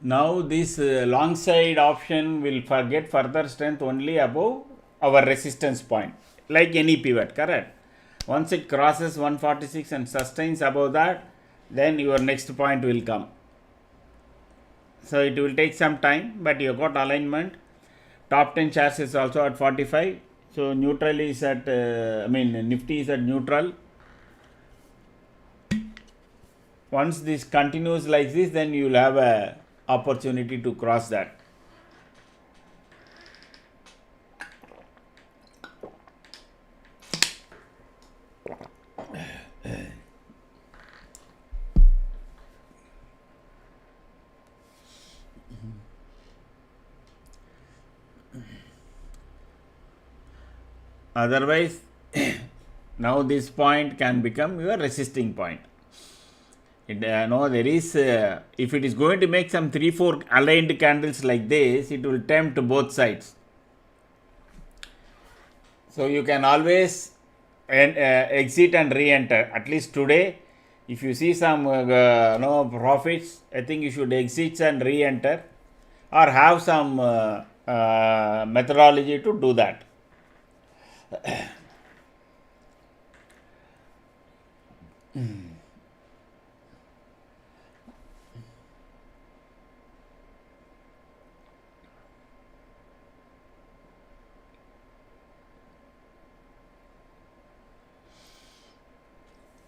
Now this long side option will get further strength only above our resistance point, like any pivot, correct? Once it crosses 146 and sustains above that, then your next point will come. So it will take some time, but you got alignment. Top 10 shares is also at 45. So neutral is at, Nifty is at neutral. Once this continues like this, then you will have a opportunity to cross that. Otherwise, now this point can become your resisting point. There is, if it is going to make some 3-4 aligned candles like this, it will tempt both sides. So you can always exit and re-enter. At least today, if you see some profits, I think you should exit and re-enter, or have some methodology to do that.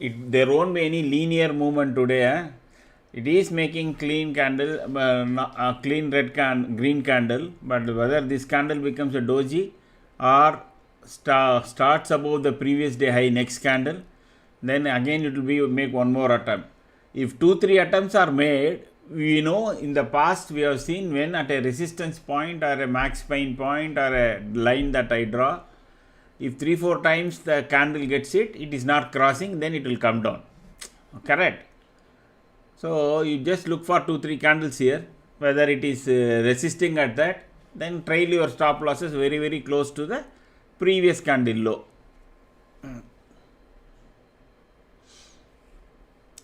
there won't be any linear movement today. It is making clean candle, clean green candle, but whether this candle becomes a doji or starts above the previous day high next candle, then again it will be make one more attempt. If 2-3 attempts are made, we know in the past we have seen when at a resistance point or a max pain point or a line that I draw, if 3-4 times the candle gets it, it is not crossing, then it will come down. Correct? So you just look for 2-3 candles here, whether it is resisting at that, then trail your stop losses very, very close to the previous candle low.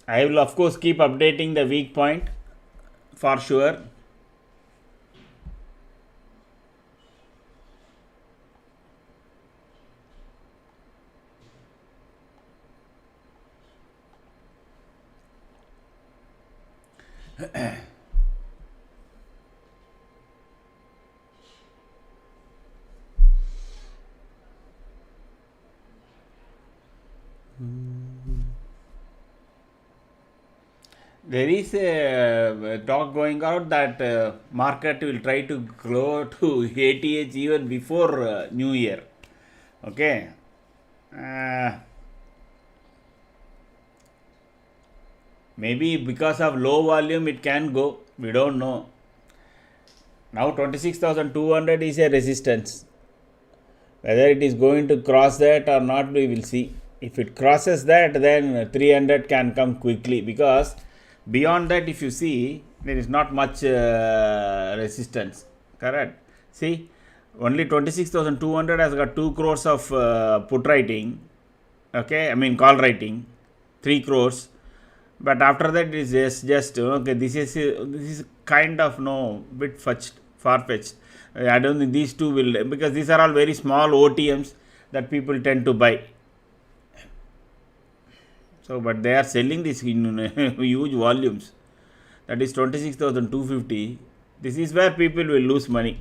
I will of course keep updating the weak point for sure. There is a talk going out that market will try to grow to 80H even before New Year. Okay. Maybe because of low volume it can go. We don't know. Now 26,200 is a resistance. Whether it is going to cross that or not, we will see. If it crosses that, then 300 can come quickly, because beyond that, if you see, there is not much resistance. Correct? See, only 26,200 has got 2 crores of put writing. Okay, I mean call writing, 3 crores. But after that, it is just okay. This is kind of bit far fetched. I don't think these two will, because these are all very small OTMs that people tend to buy. So, but they are selling this in huge volumes. That is 26,250. This is where people will lose money.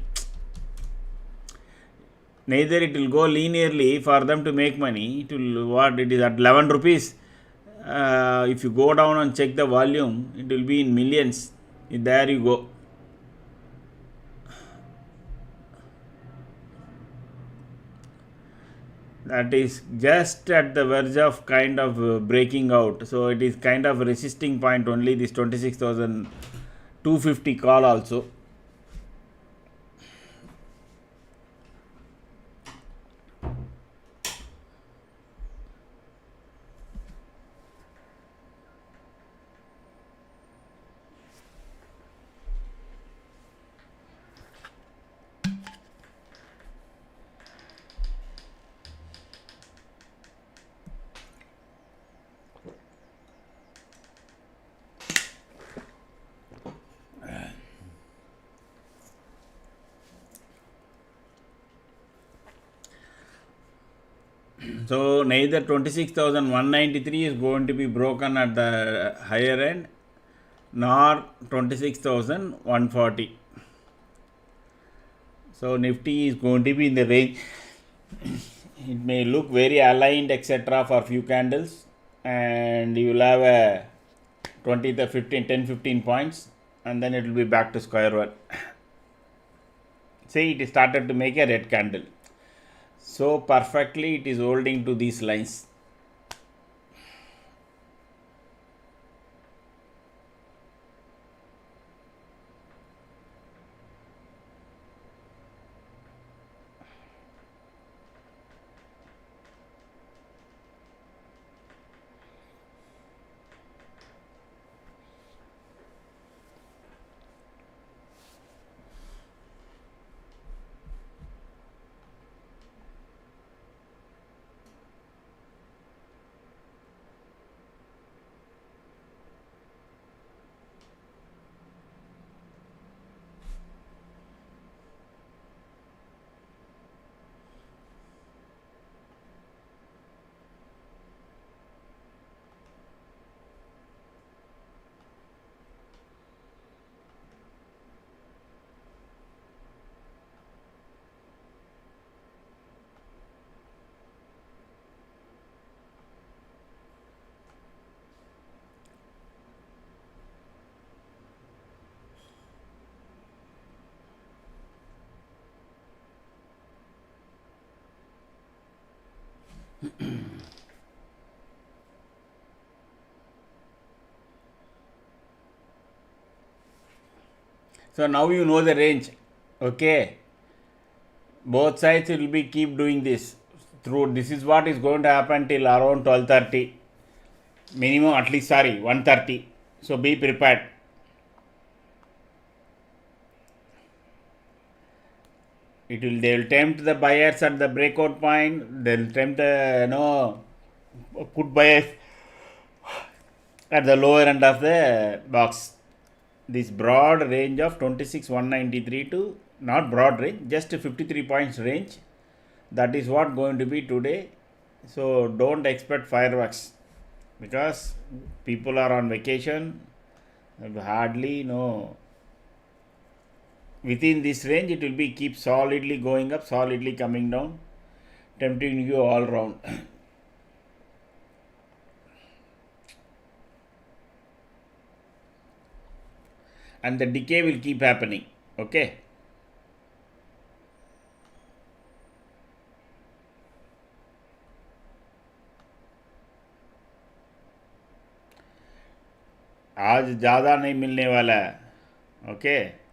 Neither it will go linearly for them to make money. It will, what it is at 11 rupees. If you go down and check the volume, it will be in millions. There you go. That is just at the verge of kind of breaking out. So it is kind of resisting point only, this 26,250 call also. So neither 26,193 is going to be broken at the higher end, nor 26,140. So Nifty is going to be in the range. It may look very aligned, etc. for few candles, and you will have a 20 to 15, 10, 15 points, and then it will be back to square one. See, it started to make a red candle. So perfectly it is holding to these lines. So now you know the range. Okay, both sides will be keep doing this through. This is what is going to happen till around 12:30 minimum, at least, sorry, 1:30. So be prepared. They will tempt the buyers at the breakout point. They'll tempt the put buyers at the lower end of the box. This broad range of 26,193 to, not broad range, just 53 points range. That is what going to be today. So don't expect fireworks because people are on vacation. Hardly no. Within this range, it will be keep solidly going up, solidly coming down, tempting you all round. And the decay will keep happening. Okay. आज ज़्यादा नहीं मिलने वाला है. Okay.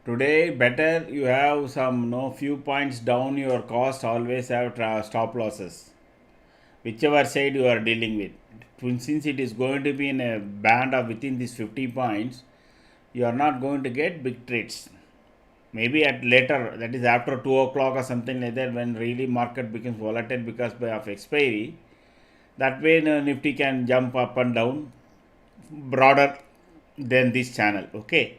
Today better you have some few points down your cost. Always have stop losses, whichever side you are dealing with. Since it is going to be in a band of within these 50 points, you are not going to get big trades. Maybe at later, that is after 2 o'clock or something like that, when really market becomes volatile because of expiry. That way Nifty can jump up and down broader than this channel. Okay.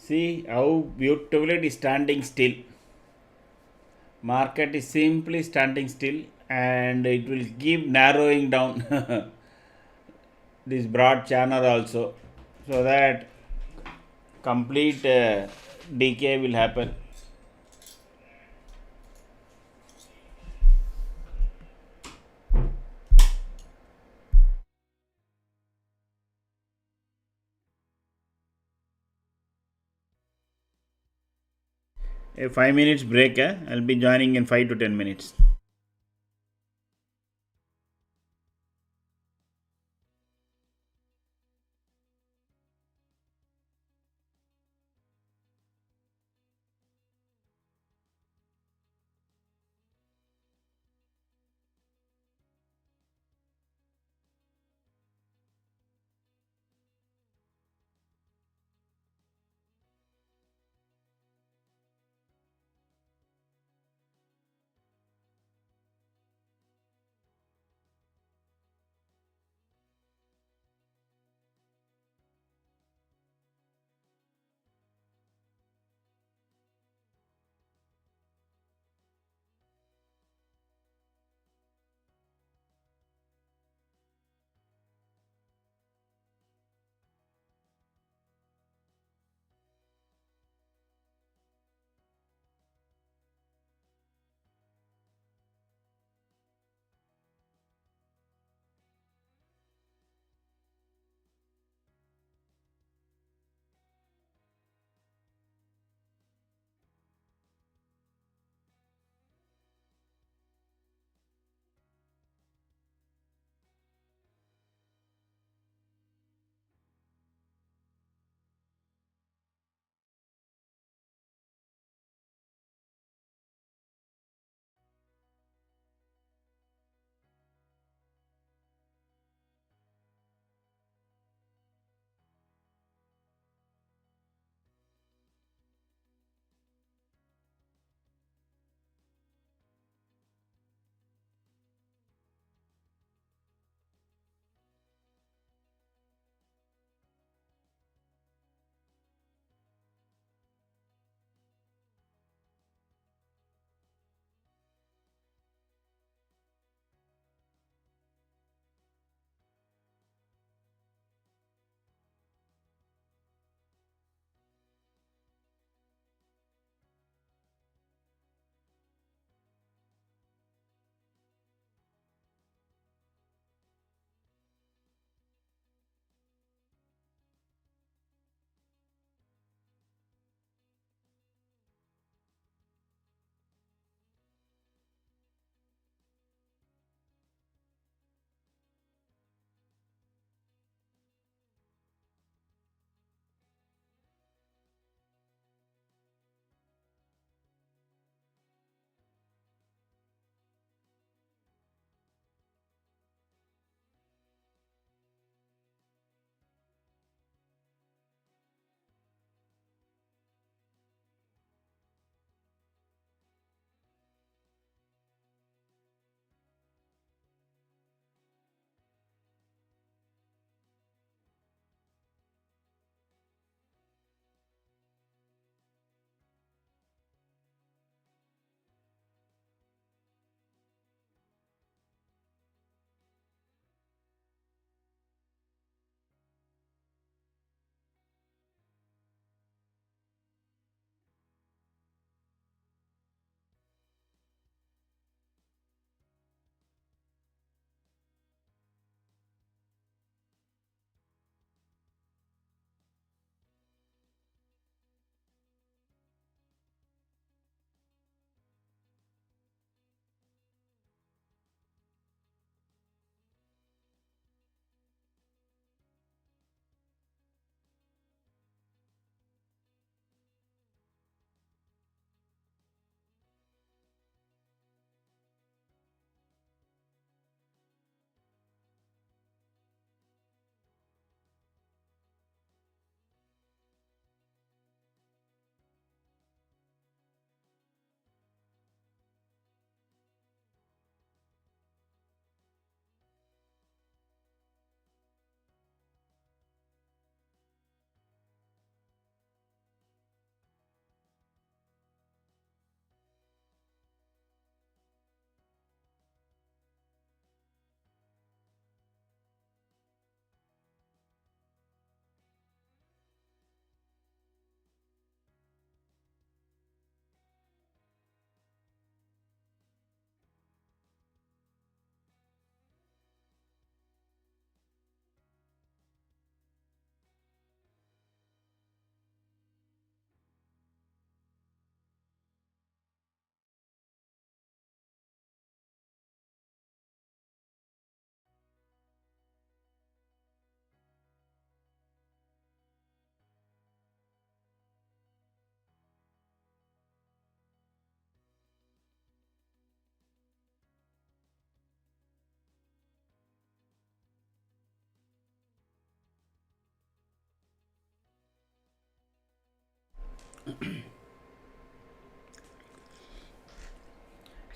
See how beautifully it is standing still. Market is simply standing still and it will keep narrowing down this broad channel also, so that complete decay will happen. A 5 minutes break. I'll be joining in 5 to 10 minutes.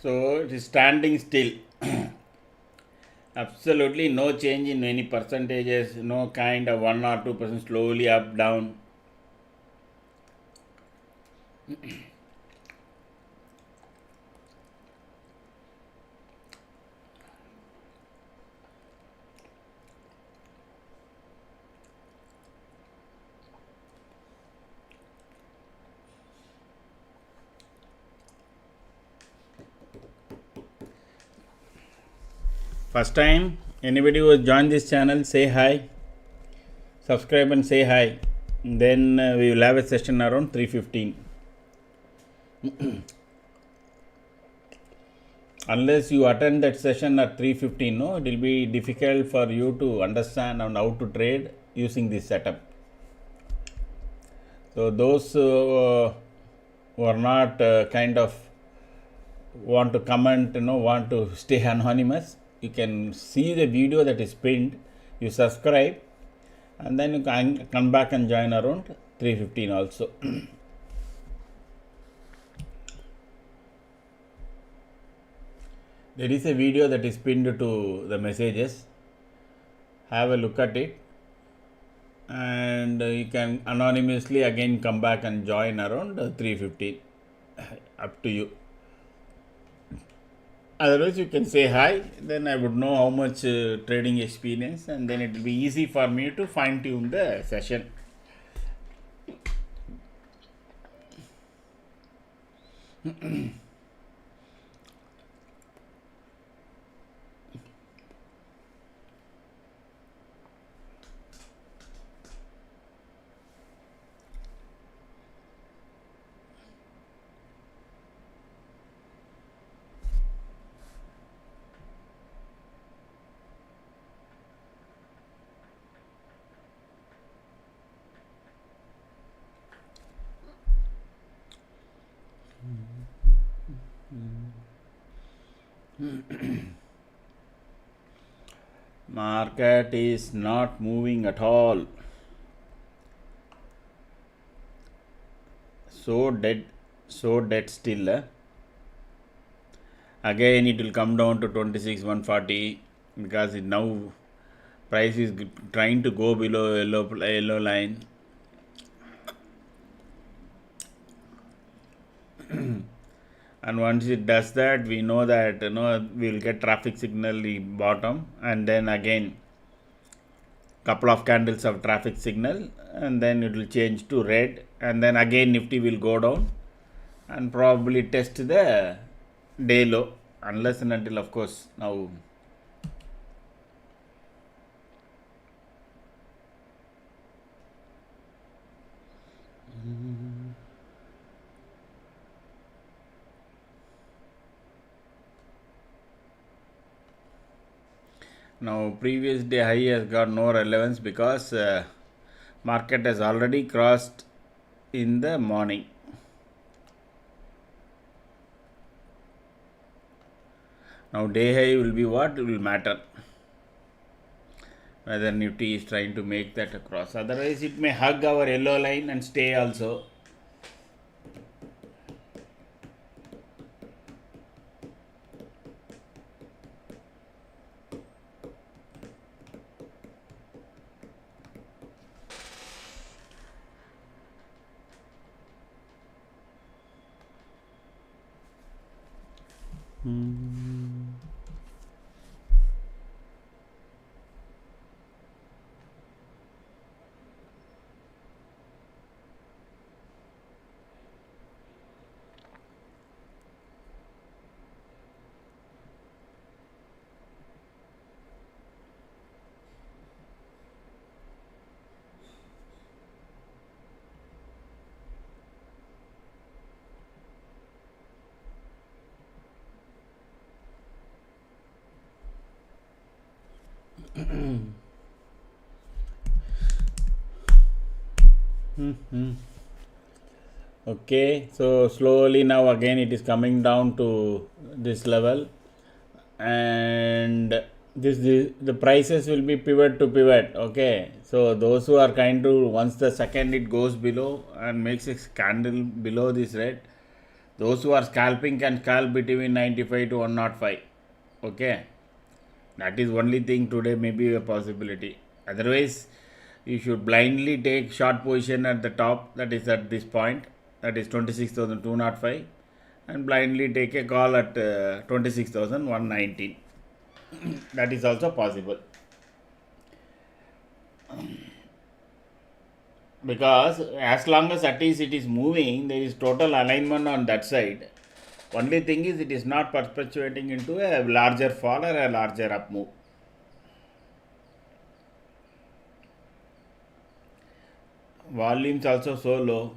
So it is standing still. Absolutely no change in any percentages, no kind of 1 or 2% slowly up down. First time anybody who has joined this channel, say hi, subscribe and say hi. Then we will have a session around 3:15. Unless you attend that session at 3:15, no, it will be difficult for you to understand and how to trade using this setup. So those who are not kind of want to comment, want to stay anonymous, you can see the video that is pinned, you subscribe, and then you can come back and join around 3:15 also. There is a video that is pinned to the messages. Have a look at it, and you can anonymously again come back and join around 3:15. Up to you. Otherwise, you can say hi, then I would know how much trading experience, and then it will be easy for me to fine tune the session. Market is not moving at all. So dead still. Again it will come down to 26,140 because it now price is trying to go below yellow line. And once it does that, we know that we will get traffic signal the bottom, and then again couple of candles of traffic signal, and then it will change to red, and then again Nifty will go down and probably test the day low, unless and until, of course, now previous day high has got no relevance because market has already crossed in the morning. Now day high will be what will matter, whether Nifty is trying to make that across. Otherwise it may hug our yellow line and stay also. Okay, so slowly now again it is coming down to this level, and the prices will be pivot to pivot. Okay, so those who are kind to, once the second it goes below and makes a candle below this red, those who are scalping can scalp between 95 to 105. Okay, that is only thing today may be a possibility. Otherwise, you should blindly take short position at the top, that is at this point, that is 26,205, and blindly take a call at 26,119. That is also possible, because as long as at least it is moving, there is total alignment on that side. Only thing is it is not perpetuating into a larger fall or a larger up move. Volumes also so low.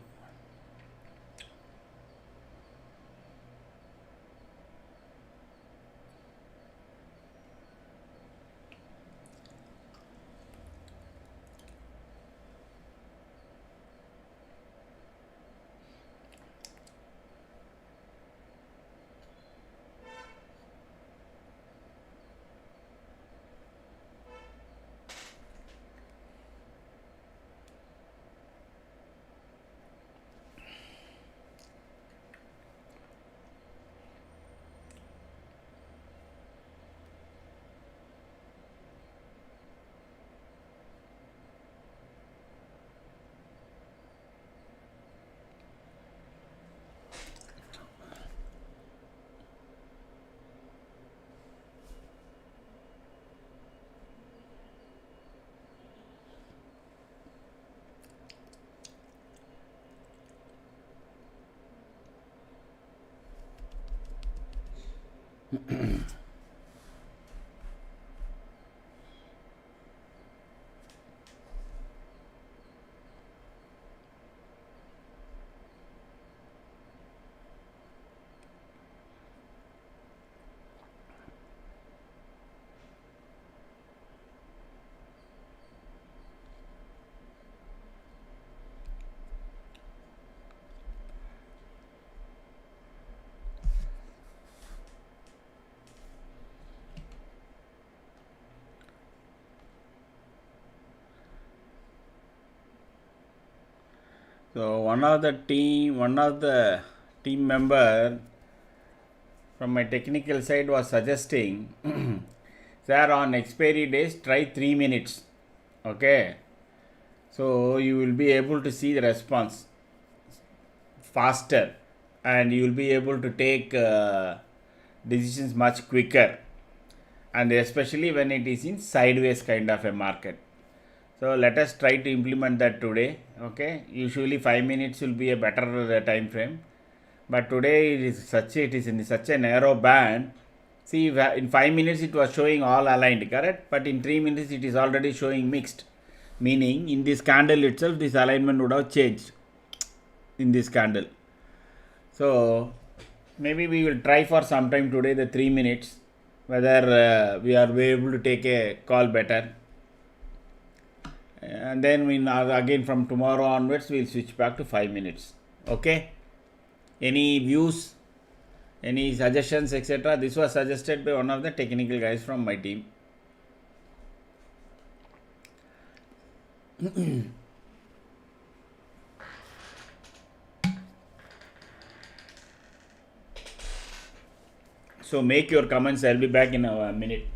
So one of the team member from my technical side was suggesting, sir, on expiry days try 3 minutes. Okay, so you will be able to see the response faster, and you will be able to take decisions much quicker, and especially when it is in sideways kind of a market. So let us try to implement that today. Okay, usually 5 minutes will be a better time frame, but today it is in such a narrow band. See, in 5 minutes it was showing all aligned, correct, but in 3 minutes it is already showing mixed, meaning in this candle itself this alignment would have changed in this candle. So maybe we will try for some time today the 3 minutes, whether we are able to take a call better, and then we again from tomorrow onwards we'll switch back to 5 minutes. Okay, any views, any suggestions, etc.? This was suggested by one of the technical guys from my team. So make your comments. I'll be back in a minute.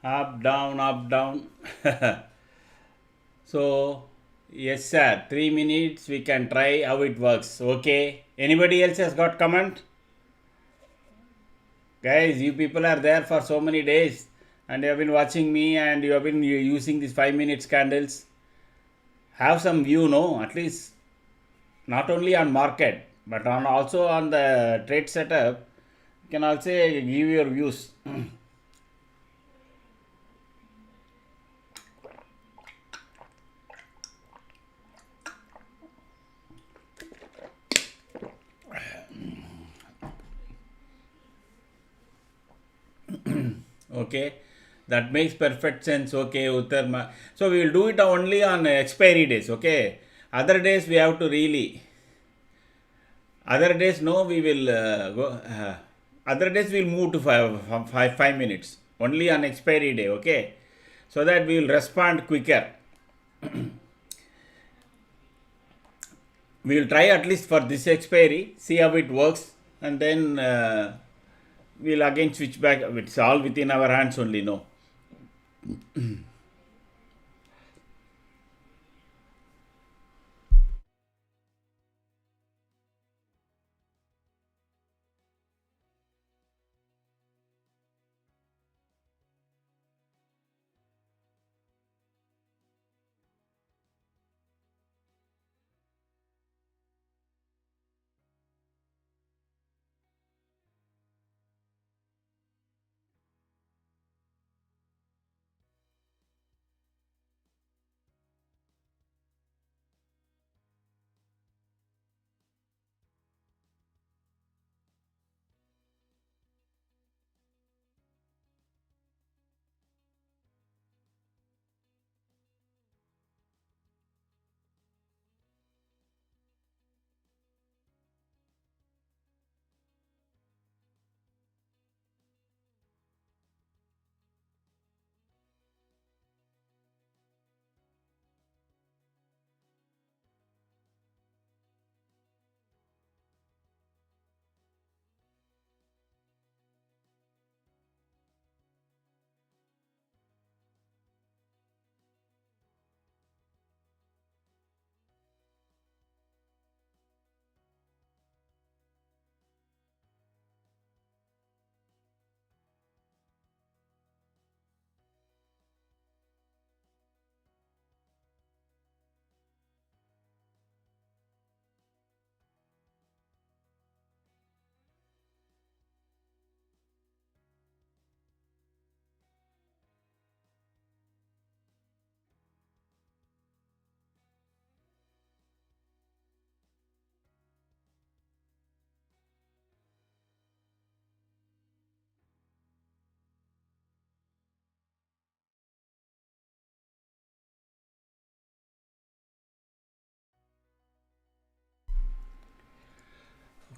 Up, down, up, down. So, yes, sir. 3 minutes. We can try how it works. Okay. Anybody else has got comment? Guys, you people are there for so many days and you have been watching me and you have been using these 5 minutes candles. Have some view, no? At least not only on market but on also on the trade setup. You can also give your views. Okay, that makes perfect sense. Okay, Uttar. So we will do it only on expiry days. Okay, other days we have to really. Other days no, we will go. Other days we'll move to 5 minutes only on expiry day. Okay, so that we will respond quicker. We will try at least for this expiry, see how it works, and then we'll again switch back. It's all within our hands only. No.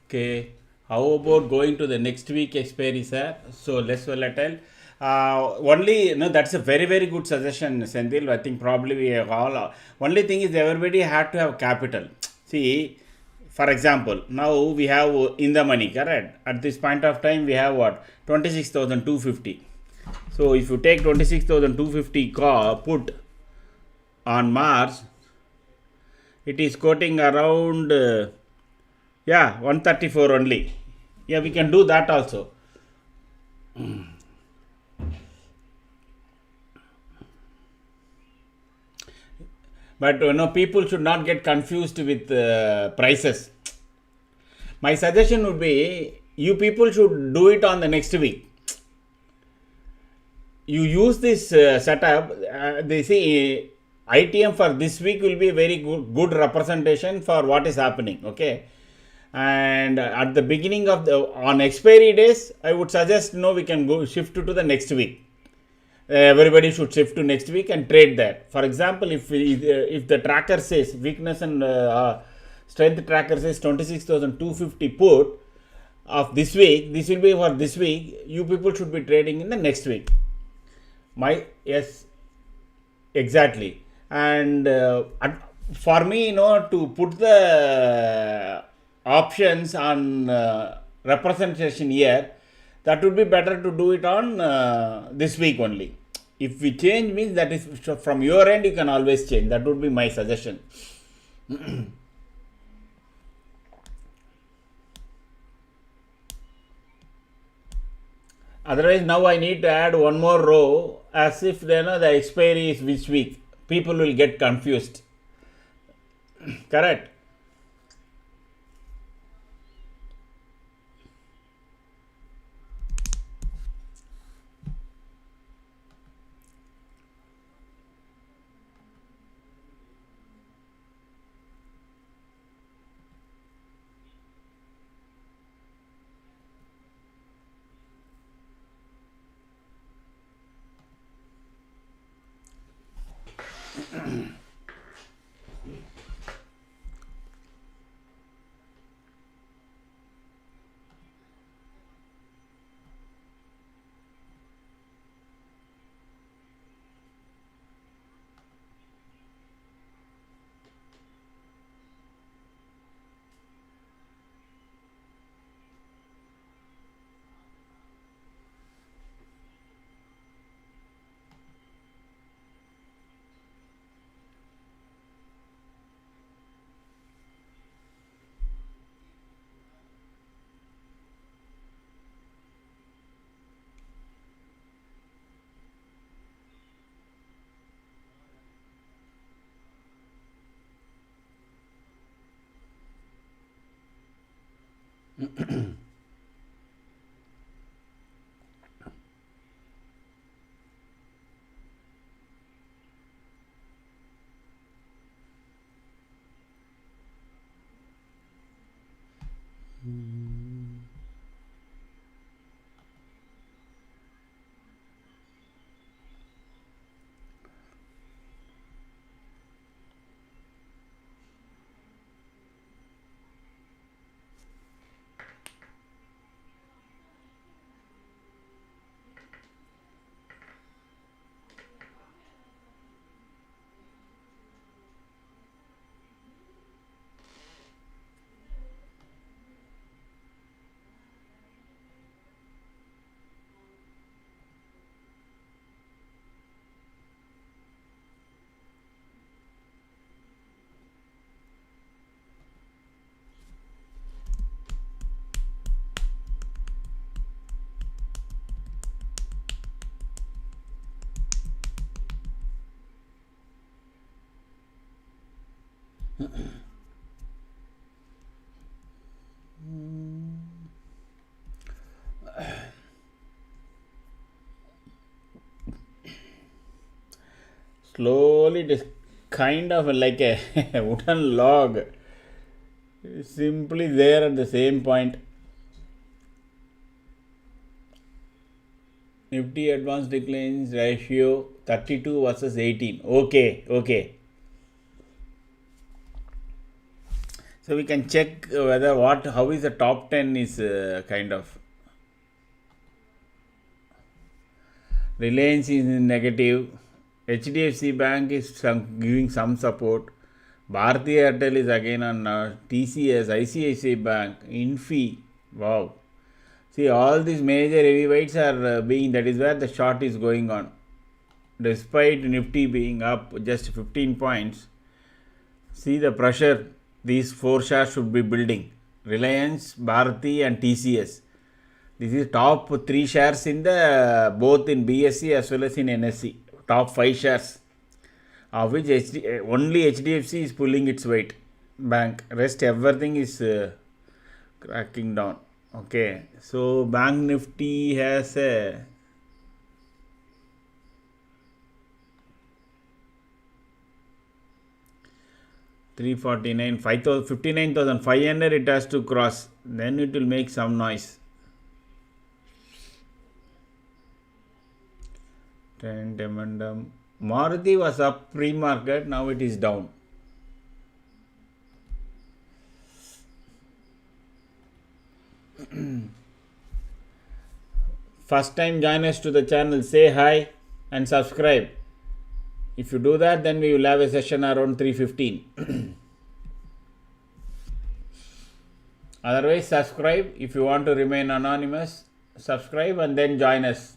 Okay, how about going to the next week expiry, sir? So less volatile. Only that's a very good suggestion, Senthil. I think probably we have all. Only thing is everybody had to have capital. See, for example, now we have in the money, correct? At this point of time, we have what 26,250. So if you take 26,250 put on March, it is quoting around. Yeah, 134 only. Yeah, we can do that also. But people should not get confused with prices. My suggestion would be you people should do it on the next week. You use this setup. They say ITM for this week will be a very good representation for what is happening. Okay. And at the beginning of on expiry days, I would suggest we can go shift to the next week. Everybody should shift to next week and trade that. For example, if the tracker says weakness and strength tracker says 26,250 put, of this week. This will be for this week. You people should be trading in the next week. Yes, exactly. And for me, to put the options on representation here, that would be better to do it on this week only. If we change means that is from your end, you can always change. That would be my suggestion. Otherwise, now I need to add one more row as if the expiry is which week. People will get confused. Correct. Slowly, it is kind of like a wooden log, simply there at the same point. Nifty advanced declines ratio 32 versus 18. Okay. So we can check whether how is the top 10 is kind of. Reliance is in negative. HDFC Bank is giving some support. Bharti Airtel is again on TCS, ICICI Bank, Infi. Wow. See, all these major heavyweights are that is where the short is going on. Despite Nifty being up just 15 points, see the pressure these four shares should be building. Reliance, Bharti and TCS. This is top 3 shares in both in BSE as well as in NSE. Top 5 shares, of which only HDFC is pulling its weight. Bank, rest everything is cracking down. Okay, so Bank Nifty has a 349, 59,500 it has to cross. Then it will make some noise. Trend momentum. Maruti was up pre-market, now it is down. First time joiners to the channel, say hi and subscribe. If you do that, then we will have a session around 3:15. Otherwise, subscribe. If you want to remain anonymous, subscribe and then join us.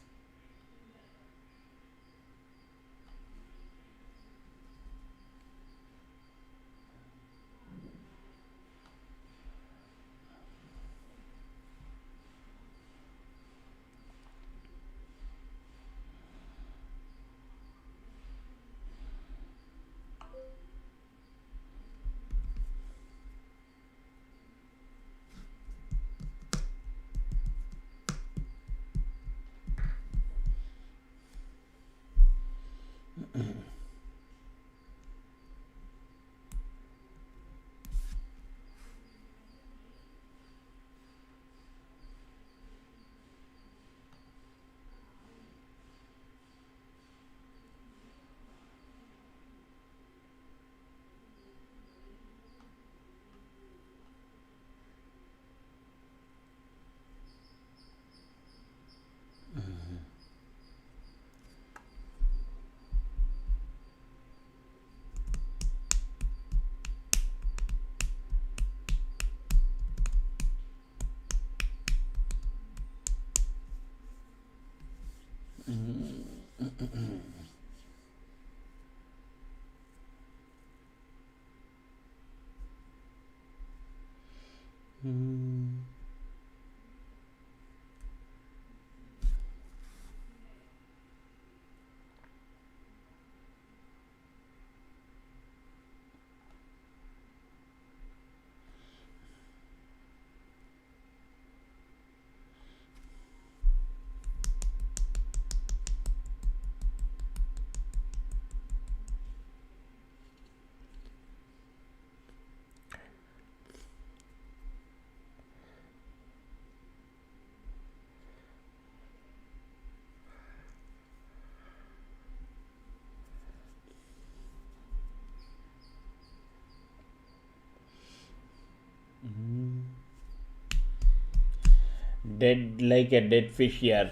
Dead like a dead fish here.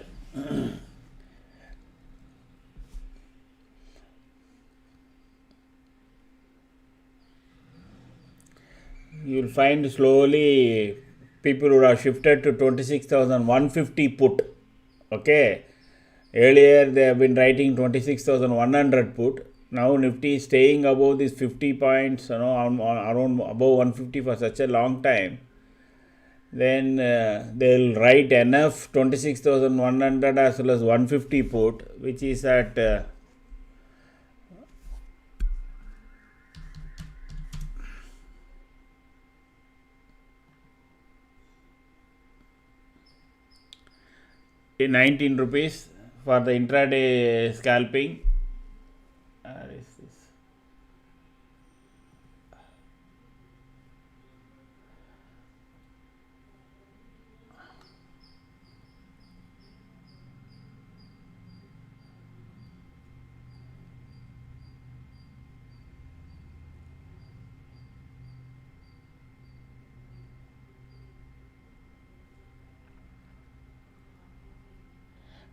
You will find slowly people would have shifted to 26,150 put. Okay. Earlier they have been writing 26,100 put. Now Nifty is staying above these 50 points, around above 150 for such a long time. Then they'll write enough 26,100 as well as 150 put, which is at ₹19 for the intraday scalping. Where is this?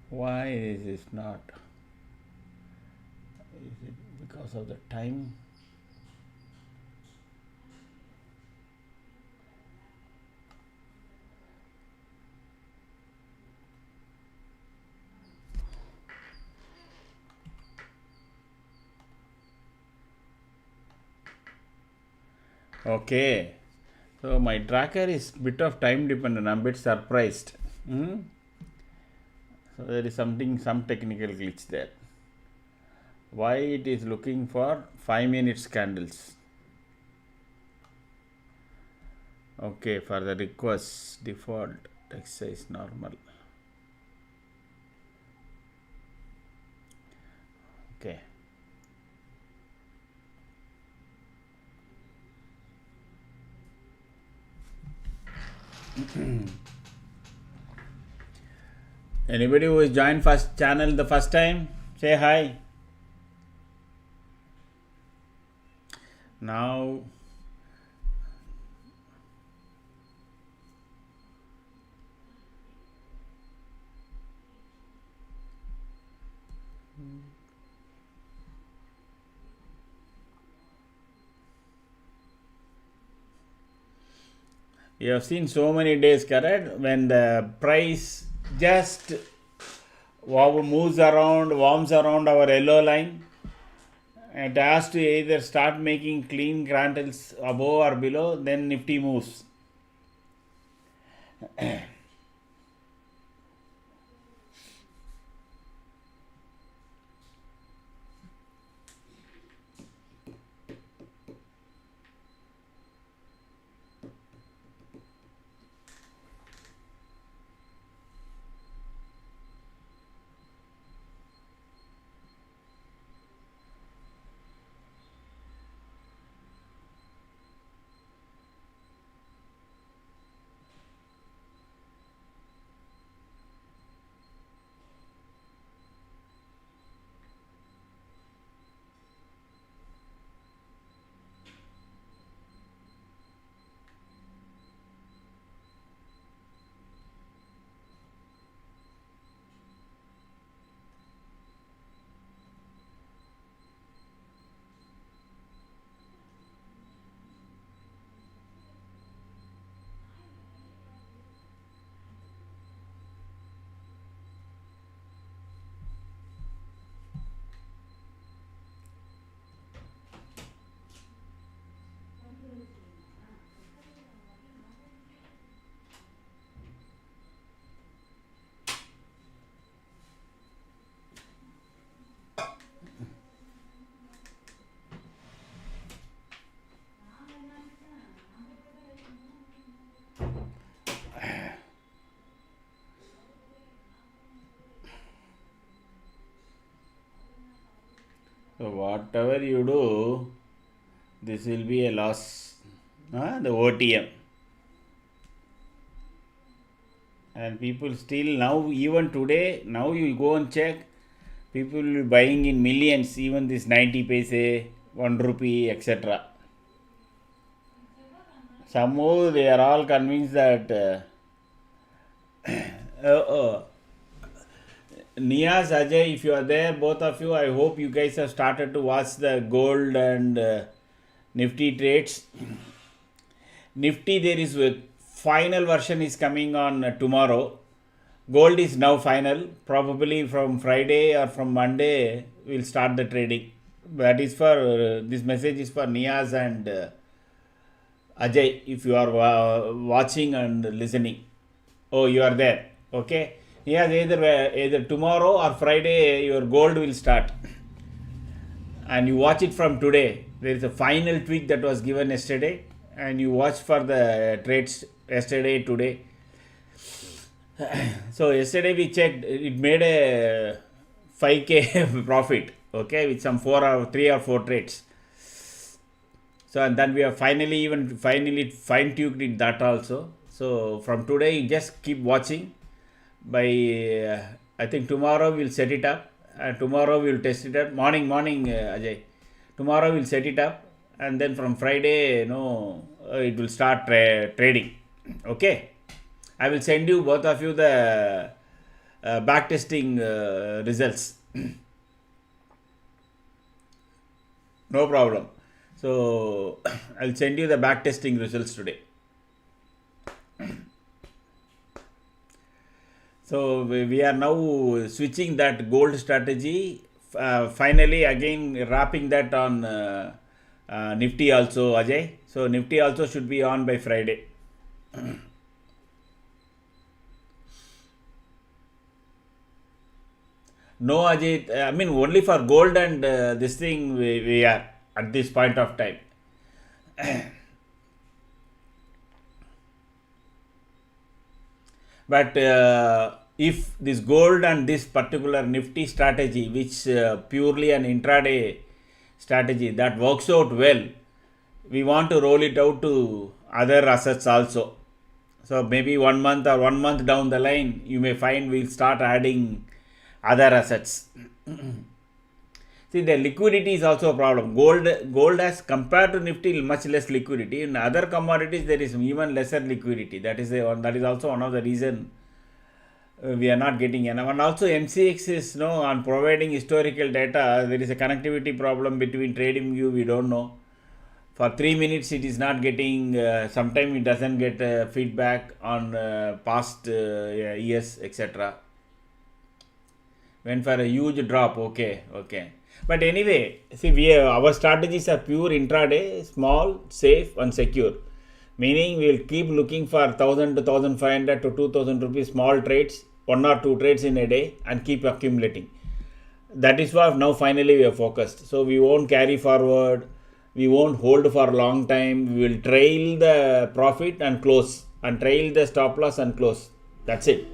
Why is this not? Is it because of the time? Okay, so my tracker is bit of time dependent. I'm a bit surprised. So there is some technical glitch there. Why it is looking for 5 minutes candles? Okay, for the request default text size normal. Okay. Anybody who has joined first channel the first time, say hi. Now You have seen so many days, correct? When the price just moves around, warms around our yellow line, it has to either start making clean candles above or below, then Nifty moves. So whatever you do, this will be a loss. The OTM. And people still now, even today, now you go and check, people will be buying in millions, even this 90 paise, 1 rupee, etc. Somehow they are all convinced that Niyaz, Ajay, if you are there, both of you, I hope you guys have started to watch the gold and Nifty trades. Nifty, there is a final version is coming on tomorrow. Gold is now final. Probably from Friday or from Monday, we'll start the trading. That is for, this message is for Niyaz and Ajay, if you are watching and listening. Oh, you are there. Okay. Yes, either tomorrow or Friday your gold will start, and you watch it from today. There is a final tweak that was given yesterday, and you watch for the trades yesterday, today. So yesterday we checked, it made a 5k profit, okay, with some 3 or 4 trades. So and then we have finally fine tuned it that also. So from today you just keep watching. By I think tomorrow we'll set it up, and tomorrow we'll test it up. Morning, Ajay. Tomorrow we'll set it up, and then from Friday, it will start trading. Okay, I will send you, both of you, the back testing results. No problem. So I'll send you the back testing results today. So we are now switching that gold strategy. Finally, again wrapping that on Nifty also, Ajay. So Nifty also should be on by Friday. No, Ajay. I mean, only for gold and this thing we are at this point of time. But if this gold and this particular Nifty strategy, which purely an intraday strategy, that works out well, we want to roll it out to other assets also. So maybe 1 month or 1 month down the line, you may find we'll start adding other assets. See, the liquidity is also a problem. Gold as compared to Nifty, much less liquidity. In other commodities, there is even lesser liquidity. That is also one of the reason we are not getting enough. And also MCX is on providing historical data. There is a connectivity problem between TradingView. We don't know. For 3 minutes it is not getting, sometime it doesn't get feedback on past years, etc. Went for a huge drop. Okay. But anyway, see, our strategies are pure intraday, small, safe, and secure. Meaning, we will keep looking for 1000 to 1500 to 2000 rupees small trades, one or two trades in a day, and keep accumulating. That is what now finally we are focused. So we won't carry forward, we won't hold for a long time. We will trail the profit and close, and trail the stop loss and close. That's it.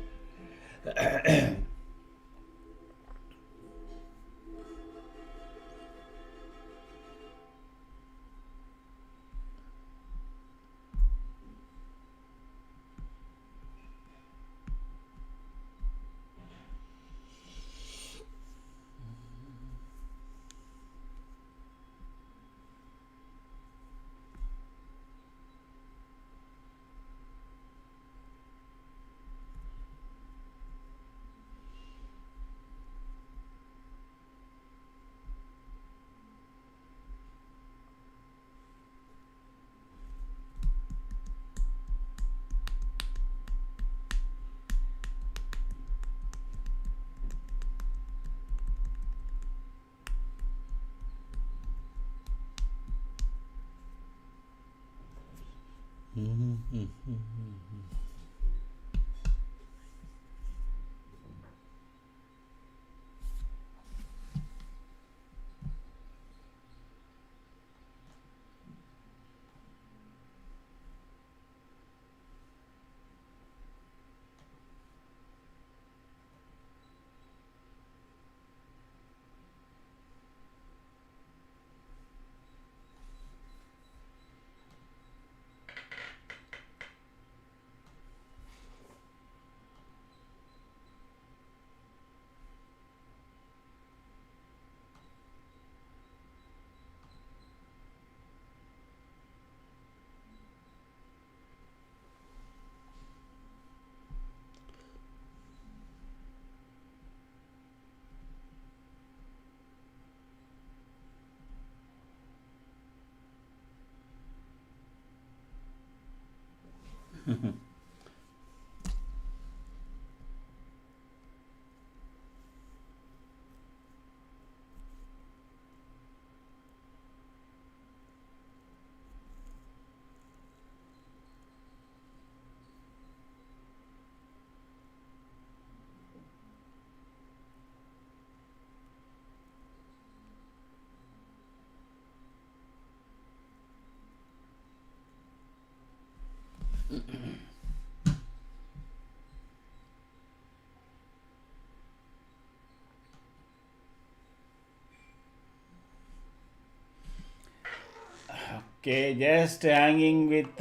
Okay, just hanging with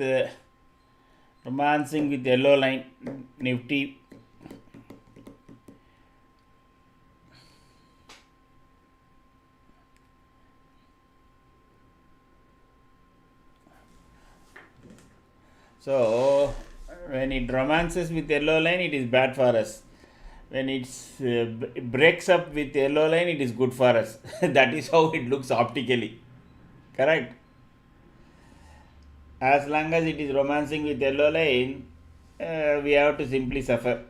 romancing with yellow line, Nifty. So when it romances with yellow line, it is bad for us. When it breaks up with yellow line, it is good for us. That is how it looks optically. Correct. As long as it is romancing with yellow line, we have to simply suffer.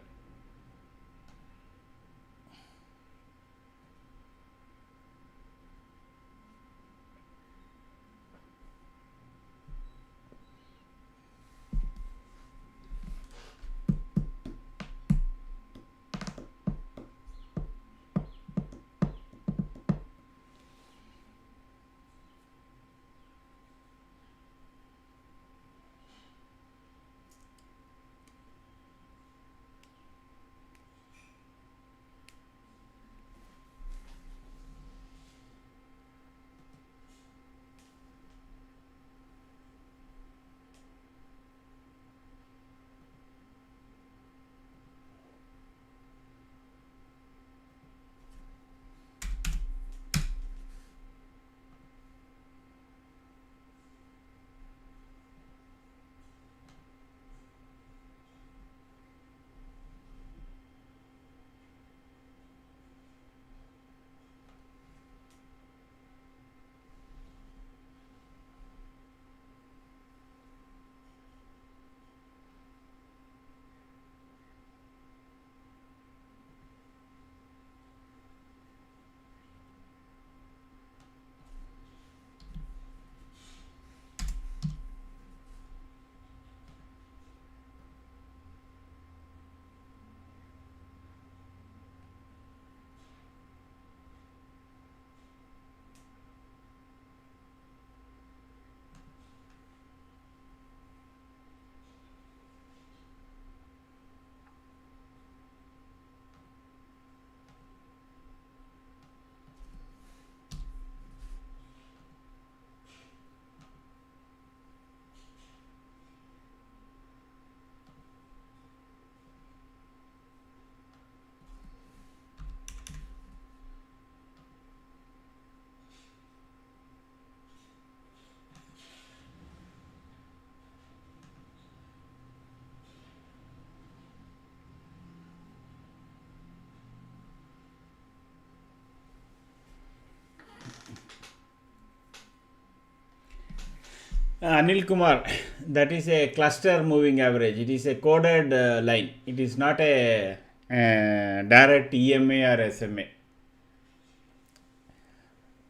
Anil Kumar, that is a cluster moving average. It is a coded line. It is not a direct EMA or SMA.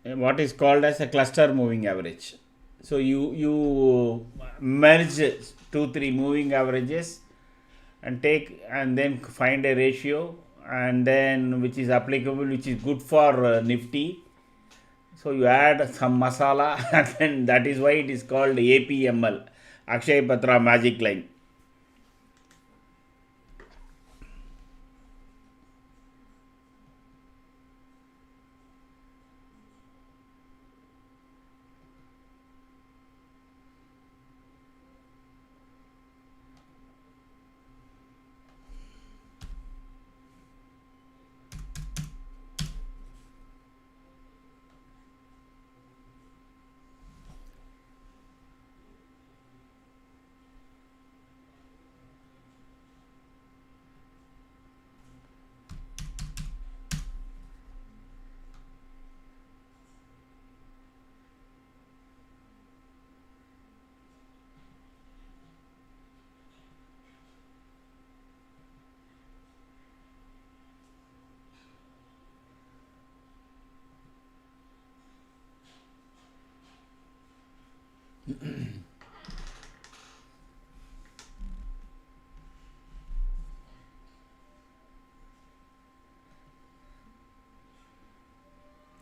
What is called as a cluster moving average. So you merge two three moving averages and take and then find a ratio and then which is applicable, which is good for Nifty. So you add some masala and then that is why it is called APML, Akshay Patra magic line.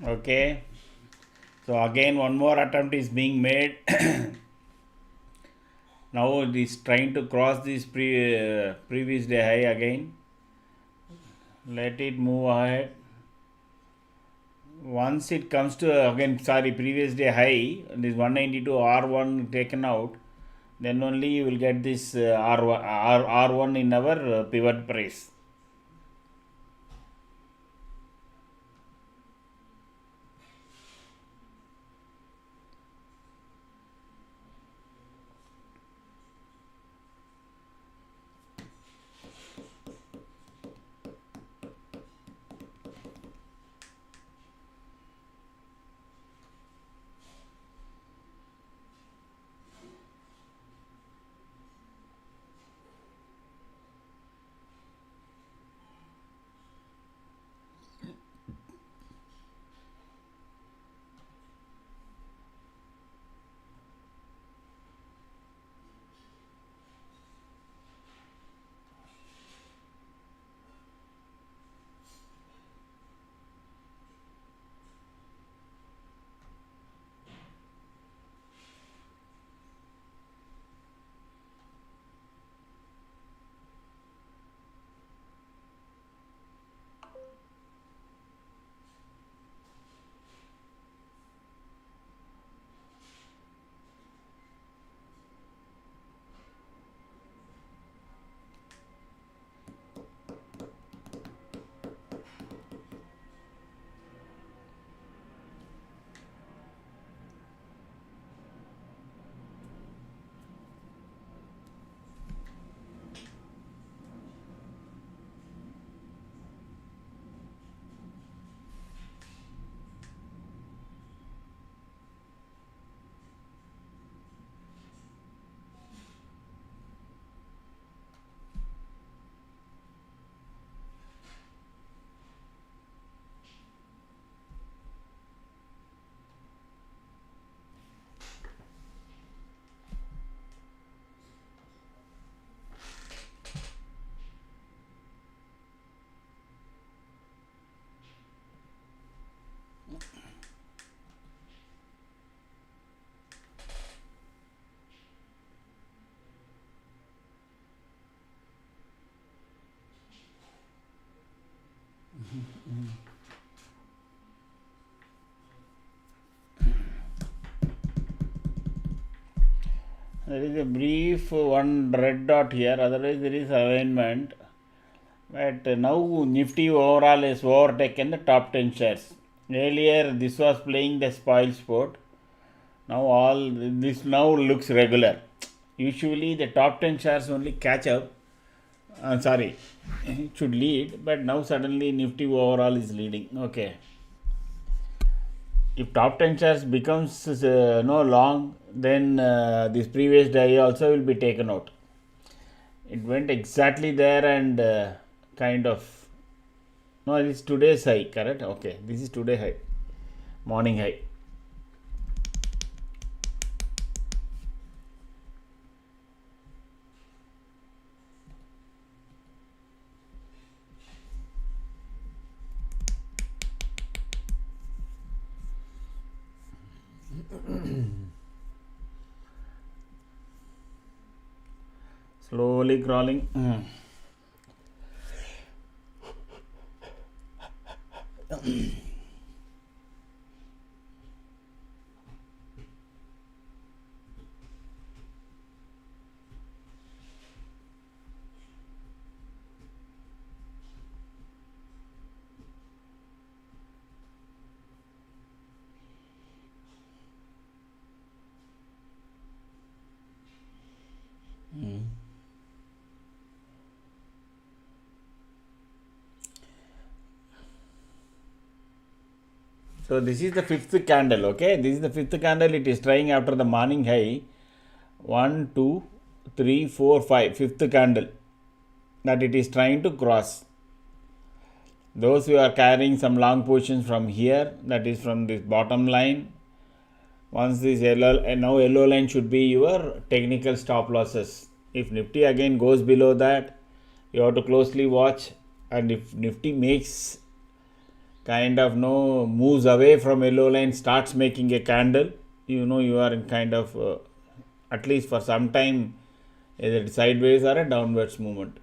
Okay. So again one more attempt is being made. Now it is trying to cross this previous day high again. Let it move ahead. Once it comes to previous day high, this 192 R1 taken out, then only you will get this R1 in our pivot price. There is a brief one red dot here, otherwise there is alignment. But now Nifty overall is overtaken the top 10 shares. Earlier this was playing the spoil sport. Now all this now looks regular. Usually the top 10 shares only catch up. It should lead, but now suddenly Nifty overall is leading. Okay. if top 10 shares becomes no long, then this previous day also will be taken out. It went exactly there and kind of, no, it's today's high, correct? Okay, this is today high, morning high. Slowly crawling. So this is the fifth candle, okay? This is the fifth candle. It is trying after the morning high. 1, 2, 3, 4, 5. Fifth candle that it is trying to cross. Those who are carrying some long positions from here, that is from this bottom line. Once this yellow, and now yellow line should be your technical stop losses. If Nifty again goes below that, you have to closely watch. And if Nifty makes kind of no moves away from yellow line, starts making a candle, you know you are in kind of at least for some time either sideways or a downwards movement.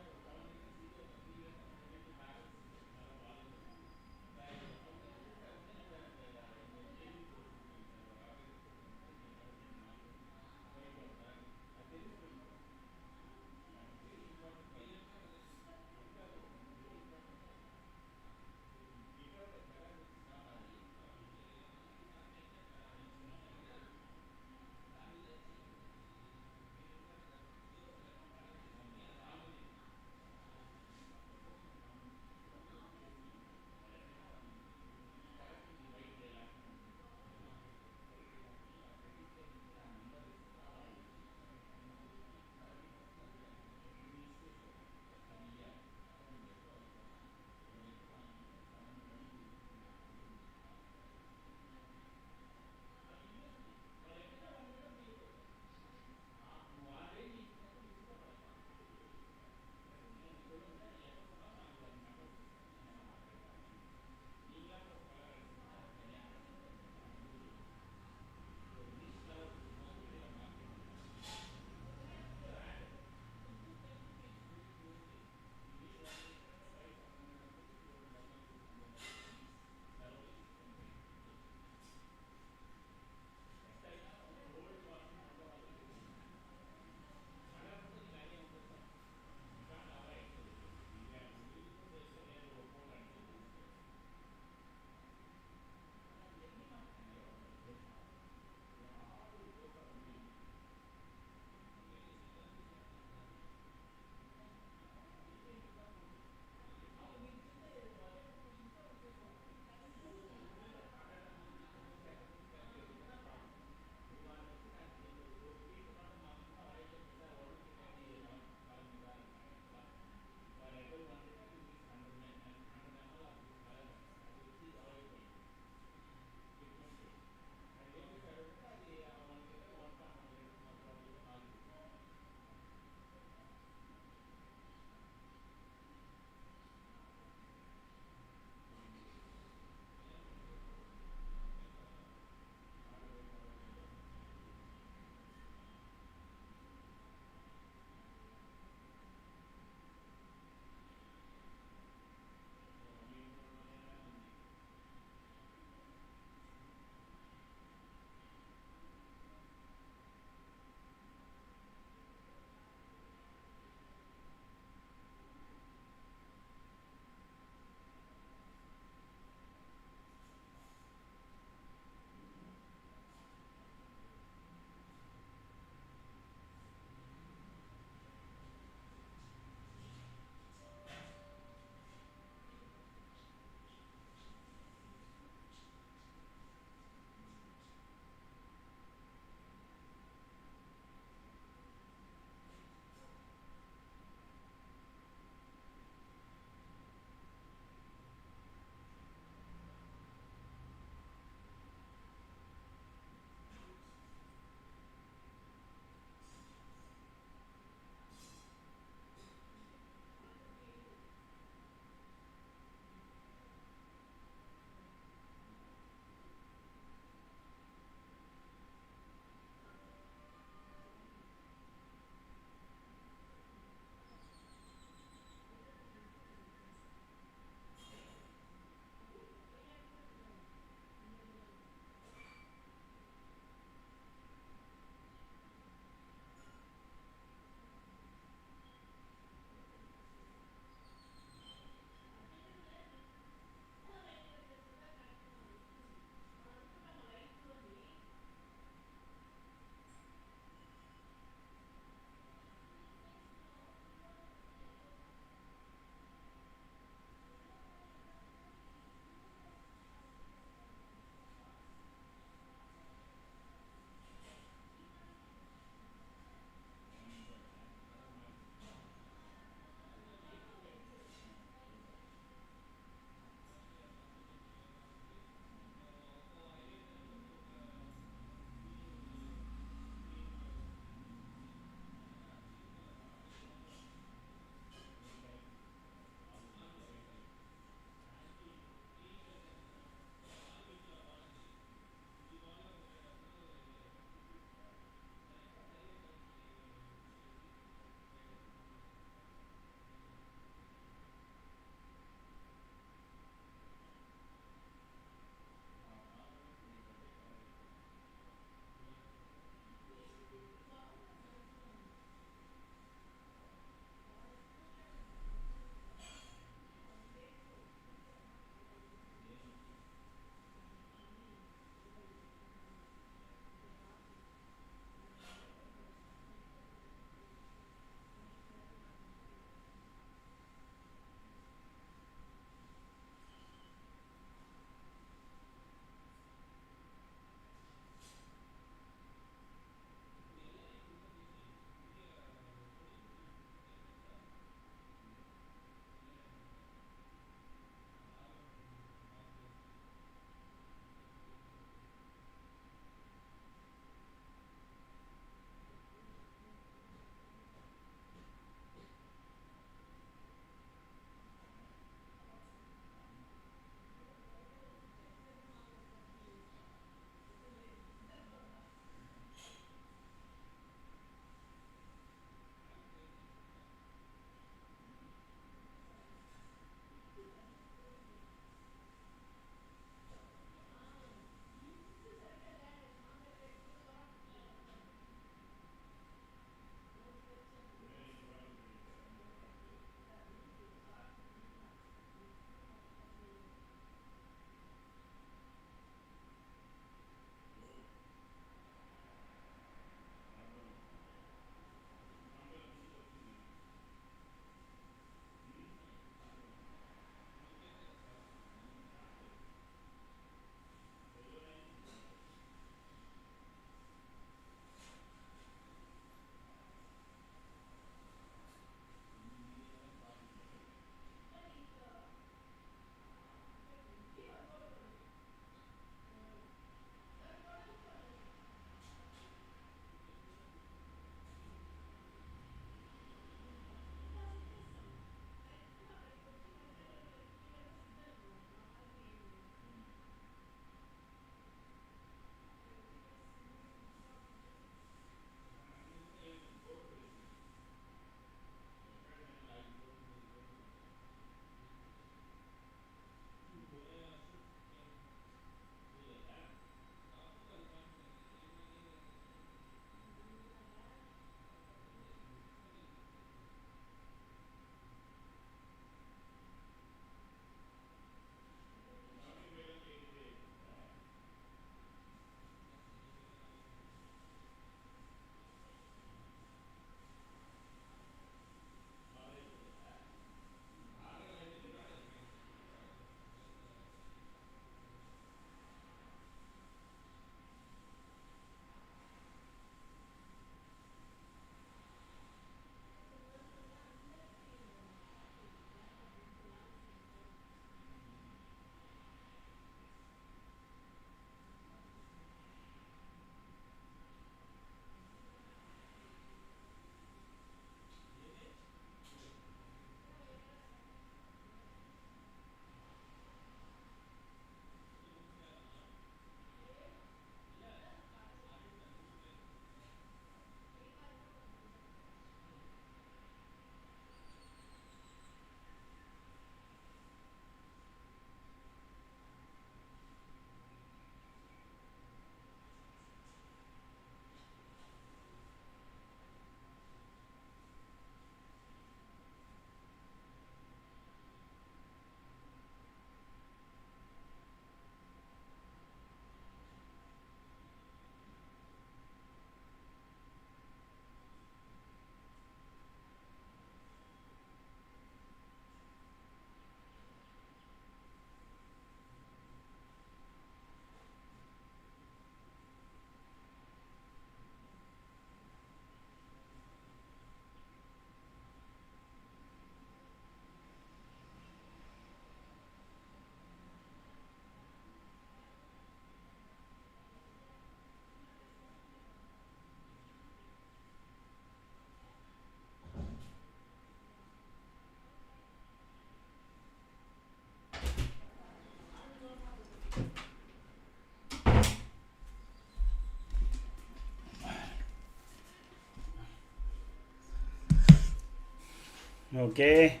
Okay.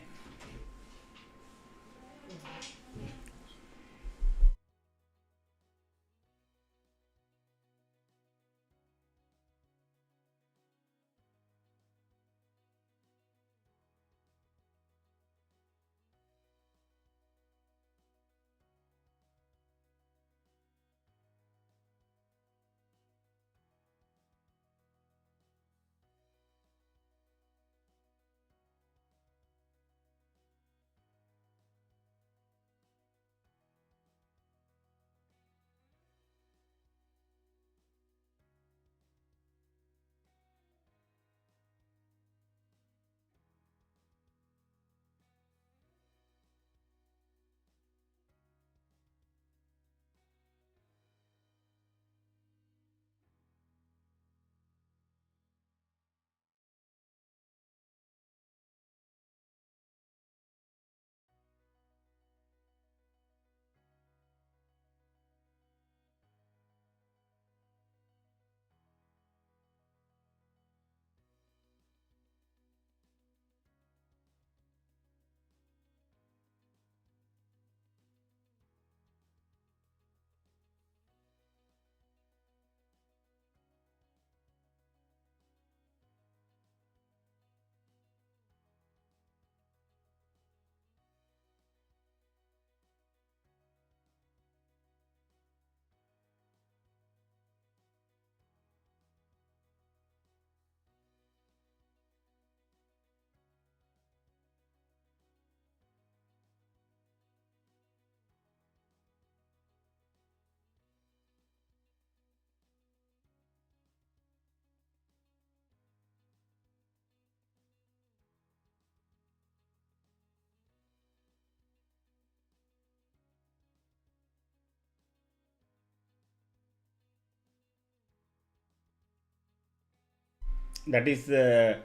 That is the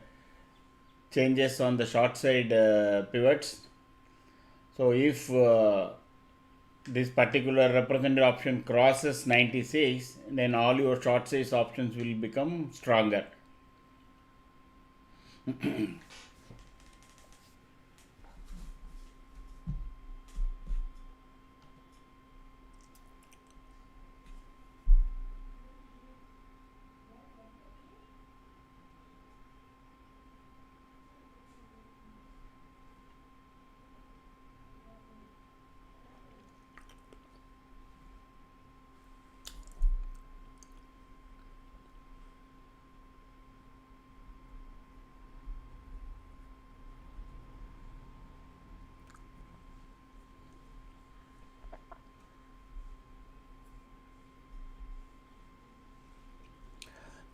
changes on the short side pivots. So if this particular represented option crosses 96, then all your short size options will become stronger.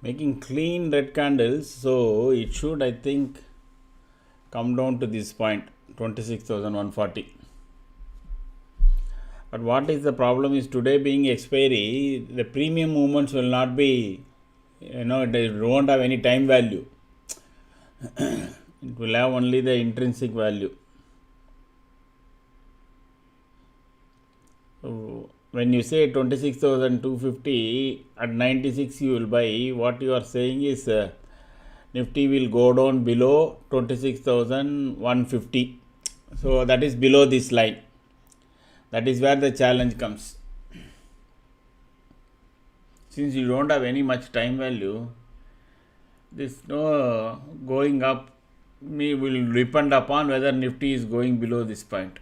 Making clean red candles, so it should, I think, come down to this point 26,140. But what is the problem is, today being expiry, the premium movements will not be, it won't have any time value. It will have only the intrinsic value. So when you say 26,250 at 96 you will buy, what you are saying is Nifty will go down below 26,150. So that is below this line. That is where the challenge comes. Since you don't have any much time value, this no going up will depend upon whether Nifty is going below this point.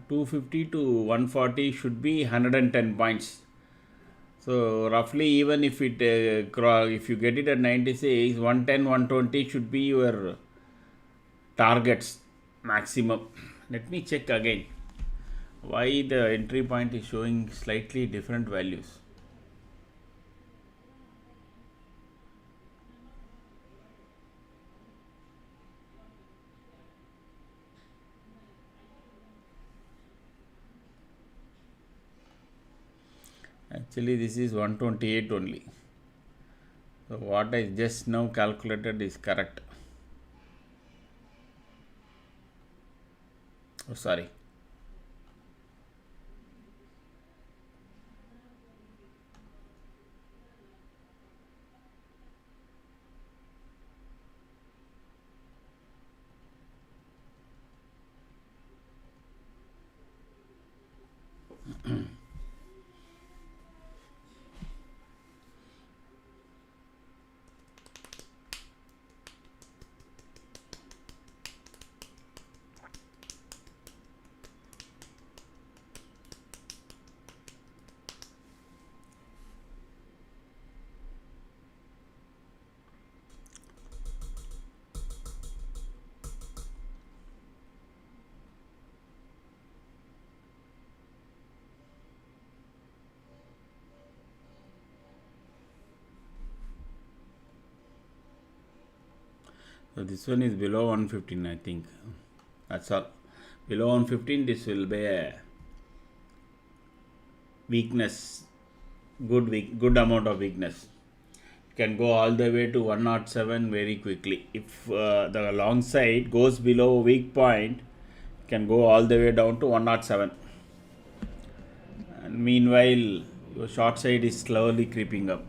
250 to 140 should be 110 points. So roughly, even if it if you get it at 96, 110, 120 should be your targets maximum. Let me check again why the entry point is showing slightly different values. Actually, this is 128 only. So what I just now calculated is correct. Oh, sorry. So this one is below 115, I think. That's all. Below 115, this will be a weakness, good amount of weakness. Can go all the way to 107 very quickly. If the long side goes below weak point, can go all the way down to 107. And meanwhile, your short side is slowly creeping up.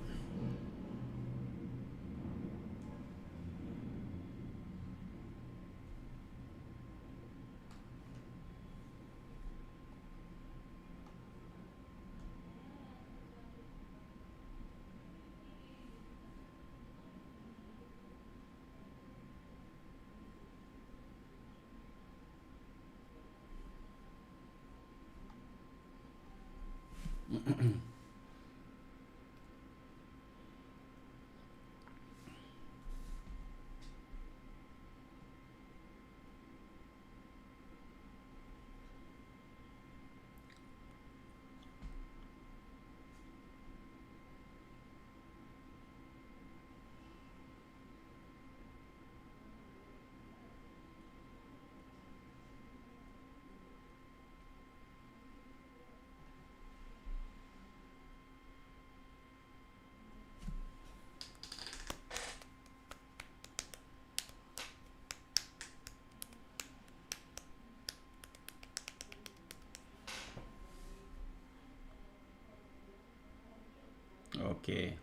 Okay.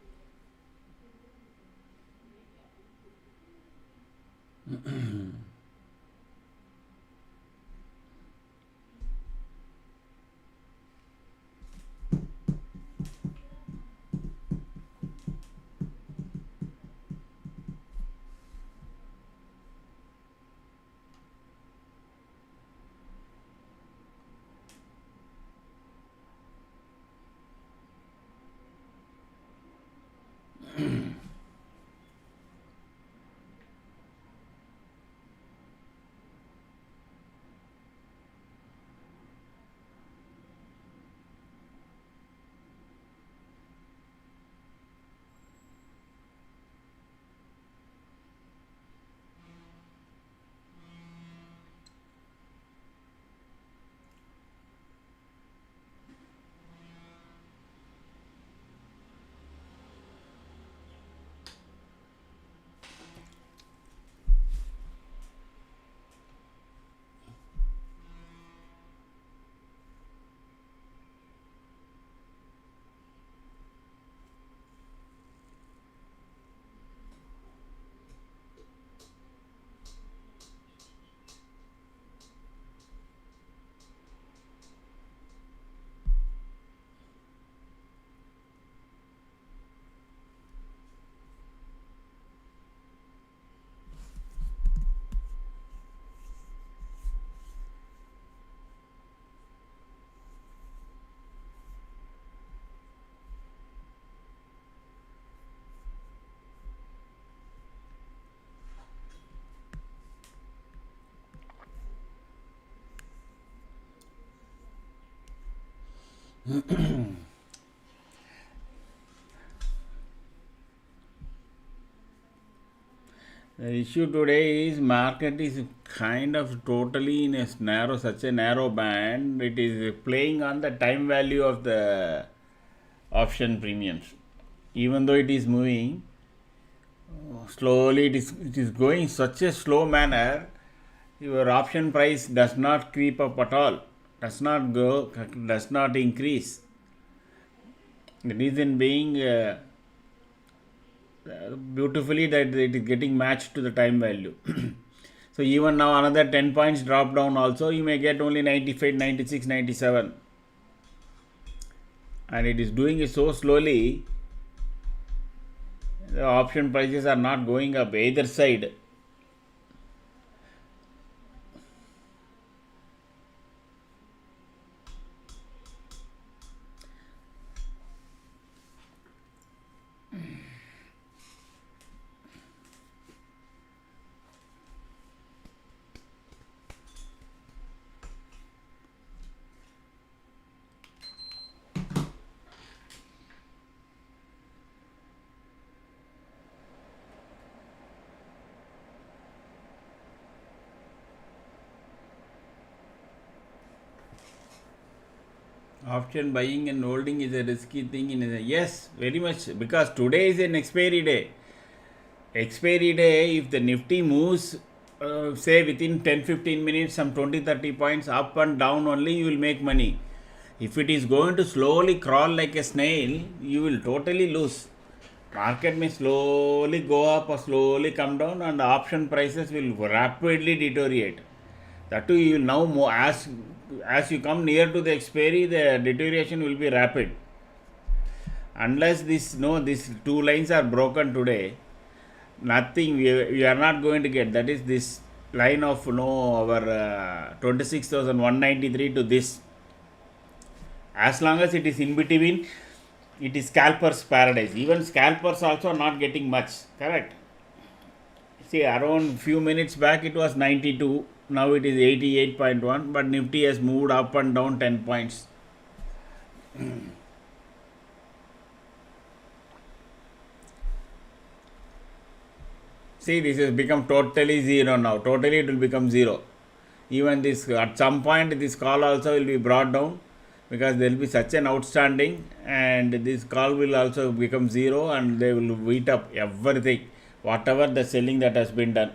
The issue today is market is kind of totally in a such a narrow band. It is playing on the time value of the option premiums. Even though it is moving slowly, it is going such a slow manner. Your option price does not creep up at all. Does not increase. The reason being beautifully that it is getting matched to the time value. So even now another 10 points drop down also, you may get only 95, 96, 97. And it is doing it so slowly, the option prices are not going up either side. Option buying and holding is a risky thing. Yes, very much, because today is an expiry day. Expiry day, if the Nifty moves, say within 10-15 minutes, some 20-30 points up and down only, you will make money. If it is going to slowly crawl like a snail, you will totally lose. Market may slowly go up or slowly come down, and the option prices will rapidly deteriorate. That too, you will now more as you come near to the expiry, the deterioration will be rapid. Unless these two lines are broken today, nothing we are not going to get. That is this line of our 26,193 to this. As long as it is in between, it is scalpers paradise. Even scalpers also are not getting much. Correct. See, around few minutes back it was 92. Now it is 88.1. But Nifty has moved up and down 10 points. See, this has become totally zero now. Totally it will become zero. Even this, at some point, this call also will be brought down, because there will be such an outstanding, and this call will also become zero, and they will beat up everything, whatever the selling that has been done.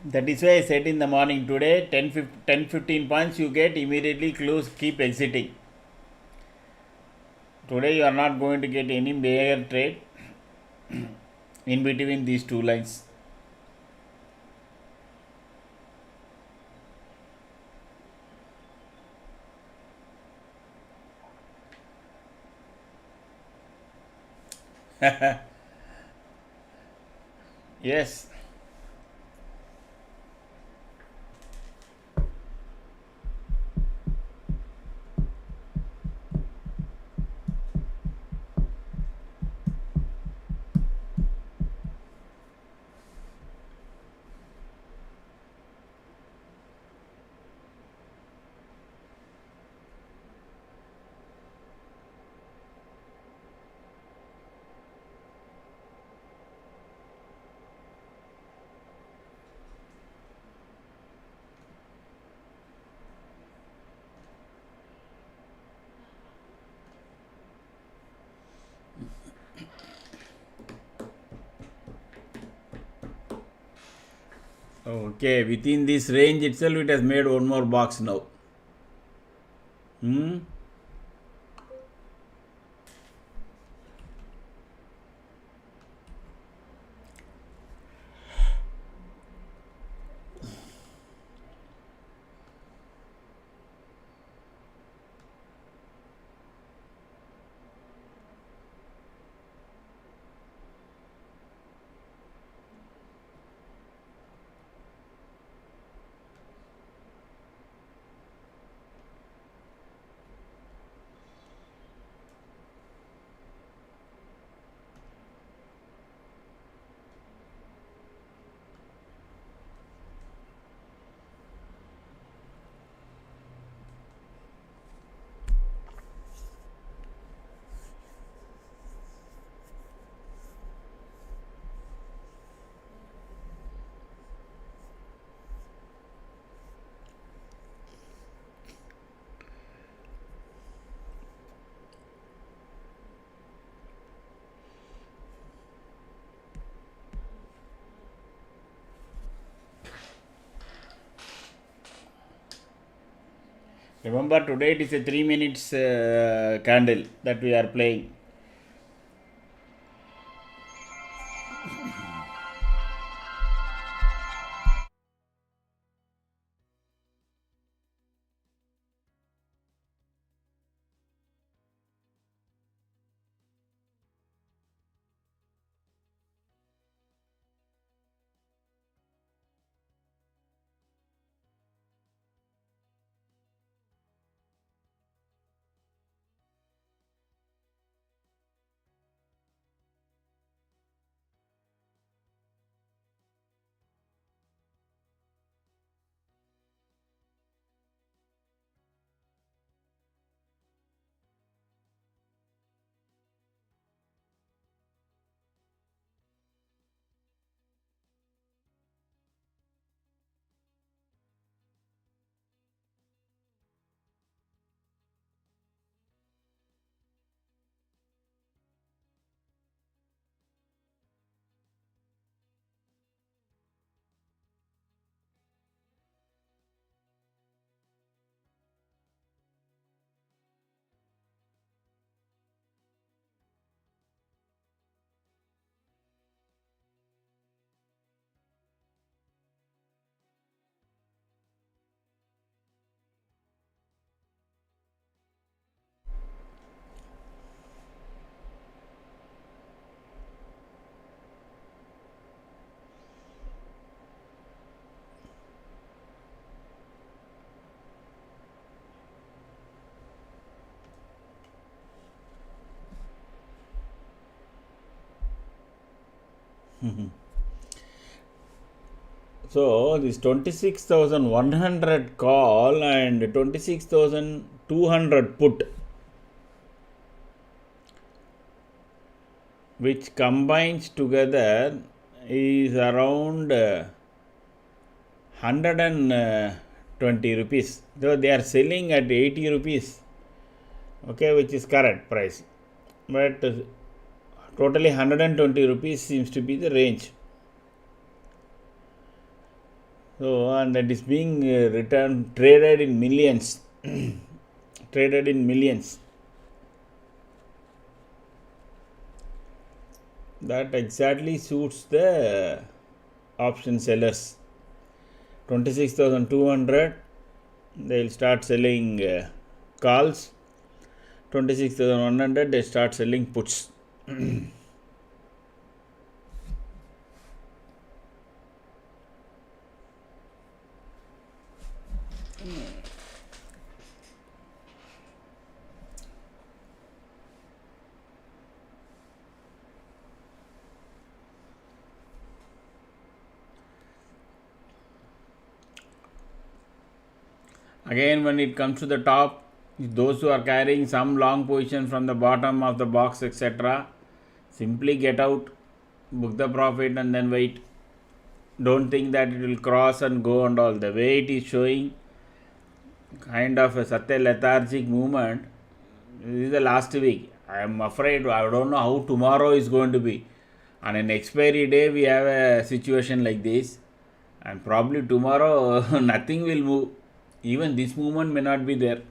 That is why I said in the morning today, 10-15 points you get, immediately close, keep exiting. Today you are not going to get any bigger trade in between these two lines. Yes. Okay, within this range itself, it has made one more box now. Hmm? Remember, today it is a 3 minutes candle that we are playing. So this 26,100 call and 26,200 put, which combines together is around 120 rupees. So they are selling at 80 rupees, okay, which is correct price, but totally 120 rupees seems to be the range. So, and that is being traded in millions. Traded in millions. That exactly suits the option sellers. 26,200, they will start selling calls. 26,100, they start selling puts. Again, when it comes to the top, those who are carrying some long position from the bottom of the box, etc., simply get out, book the profit, and then wait. Don't think that it will cross and go and all. The way it is showing, kind of such a lethargic movement. This is the last week. I am afraid, I don't know how tomorrow is going to be. On an expiry day, we have a situation like this, and probably tomorrow nothing will move. Even this movement may not be there.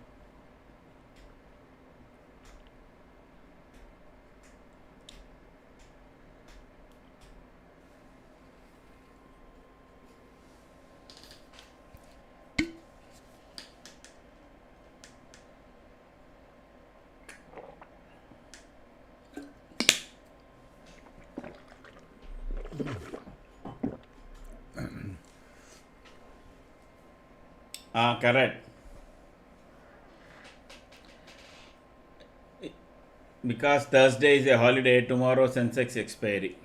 Correct. Because Thursday is a holiday, tomorrow Sensex expiry.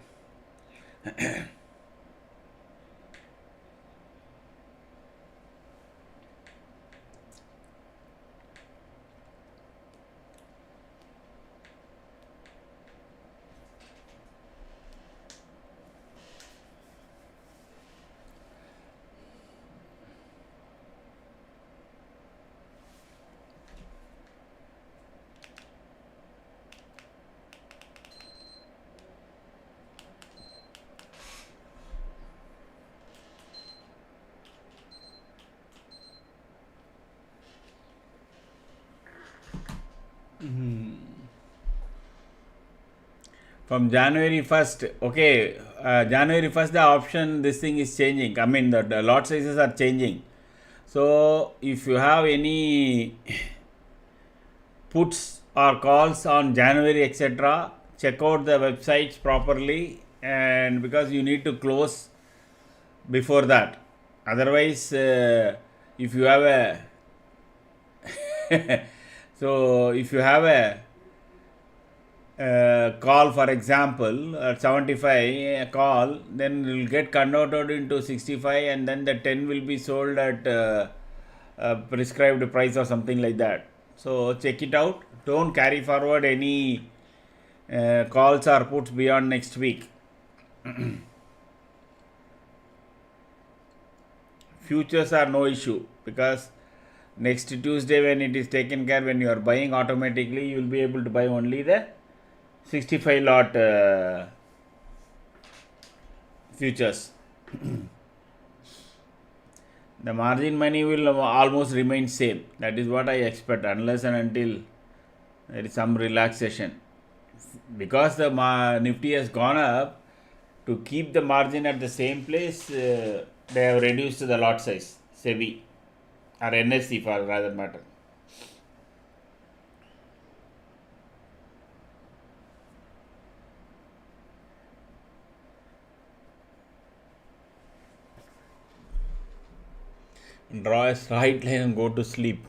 From January 1st, okay, January 1st, the option, this thing is changing. I mean, the lot sizes are changing. So, if you have any puts or calls on January, etc., check out the websites properly, and because you need to close before that. Otherwise, if you have a so if you have a call, for example, at 75 call, then it will get converted into 65, and then the 10 will be sold at prescribed price or something like that. So check it out. Don't carry forward any calls or puts beyond next week. Futures are no issue, because next Tuesday, when it is taken care, when you are buying, automatically you will be able to buy only the 65 lot futures. The margin money will almost remain same. That is what I expect, unless and until there is some relaxation. Because the Nifty has gone up, to keep the margin at the same place, they have reduced the lot size, SEBI or NSE for rather matter. Draw a straight line and go to sleep.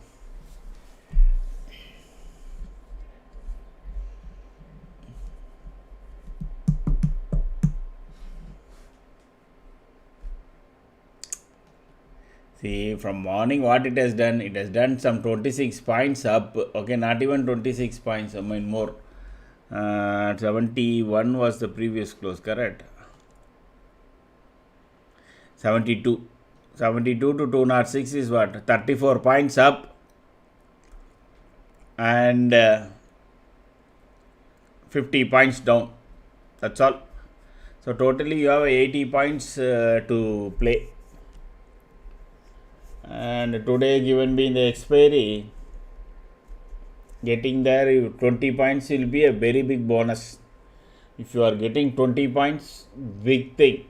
See, from morning what it has done some 26 points up. Okay, not even 26 points, I mean more. 71 was the previous close, correct? 72. 72 to 206 is what? 34 points up. And 50 points down. That's all. So totally you have 80 points to play. And today, given being the expiry, getting there 20 points will be a very big bonus. If you are getting 20 points, big thing.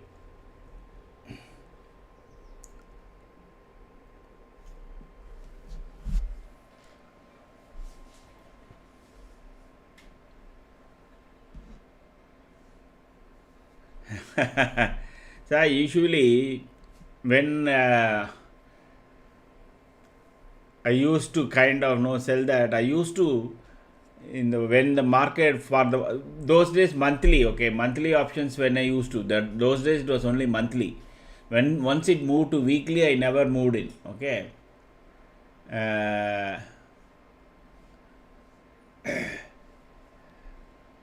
So usually when I used to kind of sell that, I used to when the market for those days monthly, okay, monthly options when I used to that, those days it was only monthly. When once it moved to weekly, I never moved in. Okay.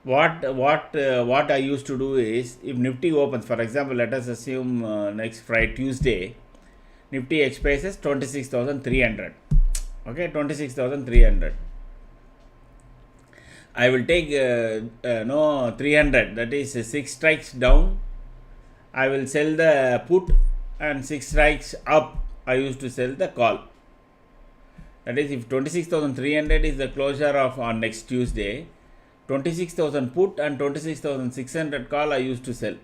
What I used to do is, if Nifty opens, for example, let us assume next Friday, Tuesday, Nifty expires as 26,300. Okay, 26,300. I will take 300, that is 6 strikes down. I will sell the put, and 6 strikes up, I used to sell the call. That is, if 26,300 is the closure of on next Tuesday, 26,000 put and 26,600 call I used to sell.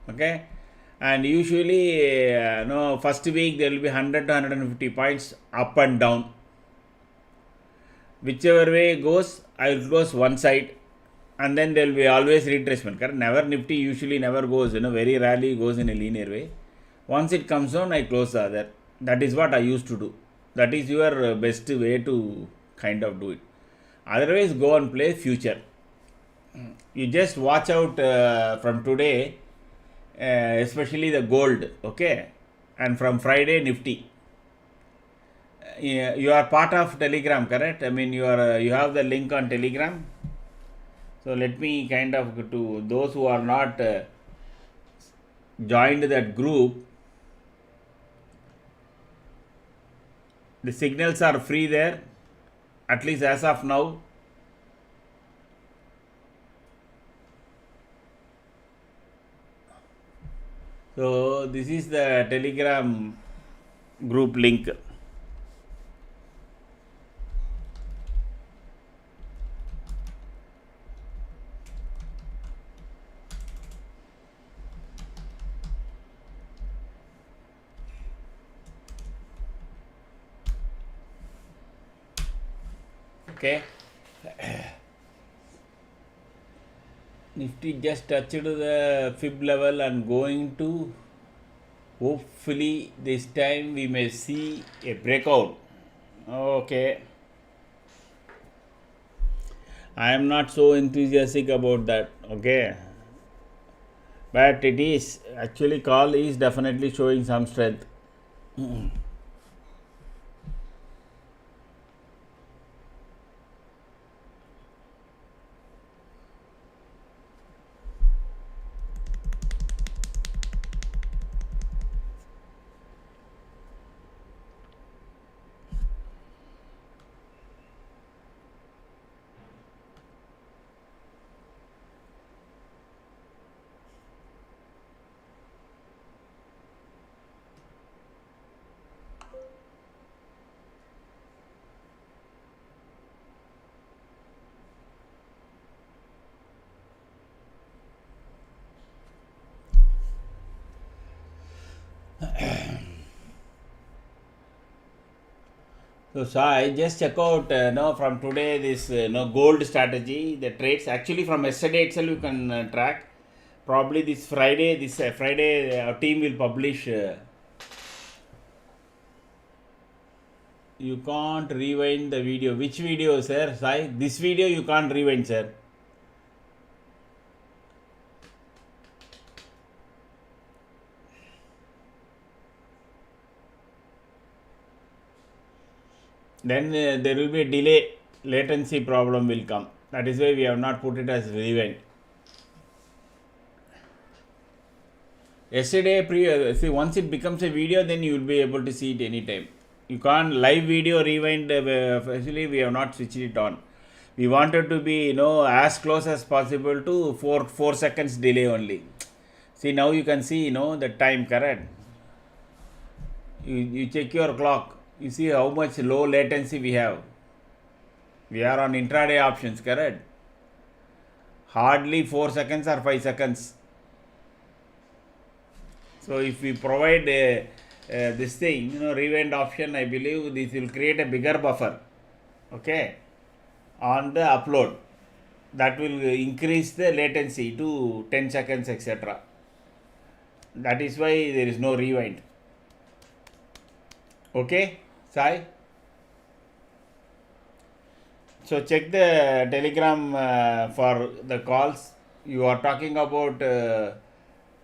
Okay, and usually first week there will be 100 to 150 points up and down. Whichever way it goes, I will close one side, and then there will be always retracement. Correct? Never Nifty usually never goes, very rarely goes in a linear way. Once it comes down, I close the other. That is what I used to do. That is your best way to kind of do it. Otherwise, go and play future. You just watch out from today, especially the gold, okay, and from Friday Nifty. You are part of Telegram, correct? I mean, you have the link on Telegram. So let me kind of, to those who are not joined that group, the signals are free there, at least as of now. So this is the Telegram group link. Okay. Nifty just touched the fib level and going to, hopefully this time we may see a breakout. Okay. I am not so enthusiastic about that. Okay. But it is actually, call is definitely showing some strength. So I just check out from today this gold strategy, the trades. Actually from yesterday itself you can track. Probably this Friday our team will publish. You can't rewind the video. Which video, sir? Sai, this video you can't rewind, sir. then there will be a delay, latency problem will come. That is why we have not put it as rewind. Yesterday, see, once it becomes a video, then you will be able to see it anytime. You can't live video rewind. Actually, we have not switched it on. We wanted to be, as close as possible to 4 seconds delay only. See, now you can see, the time, correct. You check your clock. You see how much low latency we have. We are on intraday options, correct. Hardly 4 seconds or 5 seconds. So if we provide this thing, rewind option, I believe this will create a bigger buffer, okay, on the upload. That will increase the latency to 10 seconds, etc. That is why there is no rewind. Okay, Sai? So check the Telegram for the calls. You are talking about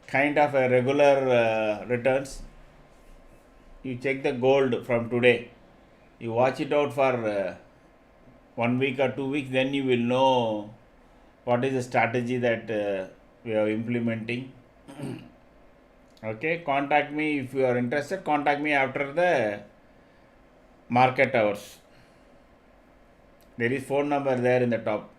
kind of a regular returns. You check the gold from today. You watch it out for 1 week or 2 weeks, then you will know what is the strategy that we are implementing. Okay, contact me if you are interested. Contact me after the market hours. There is phone number there in the top.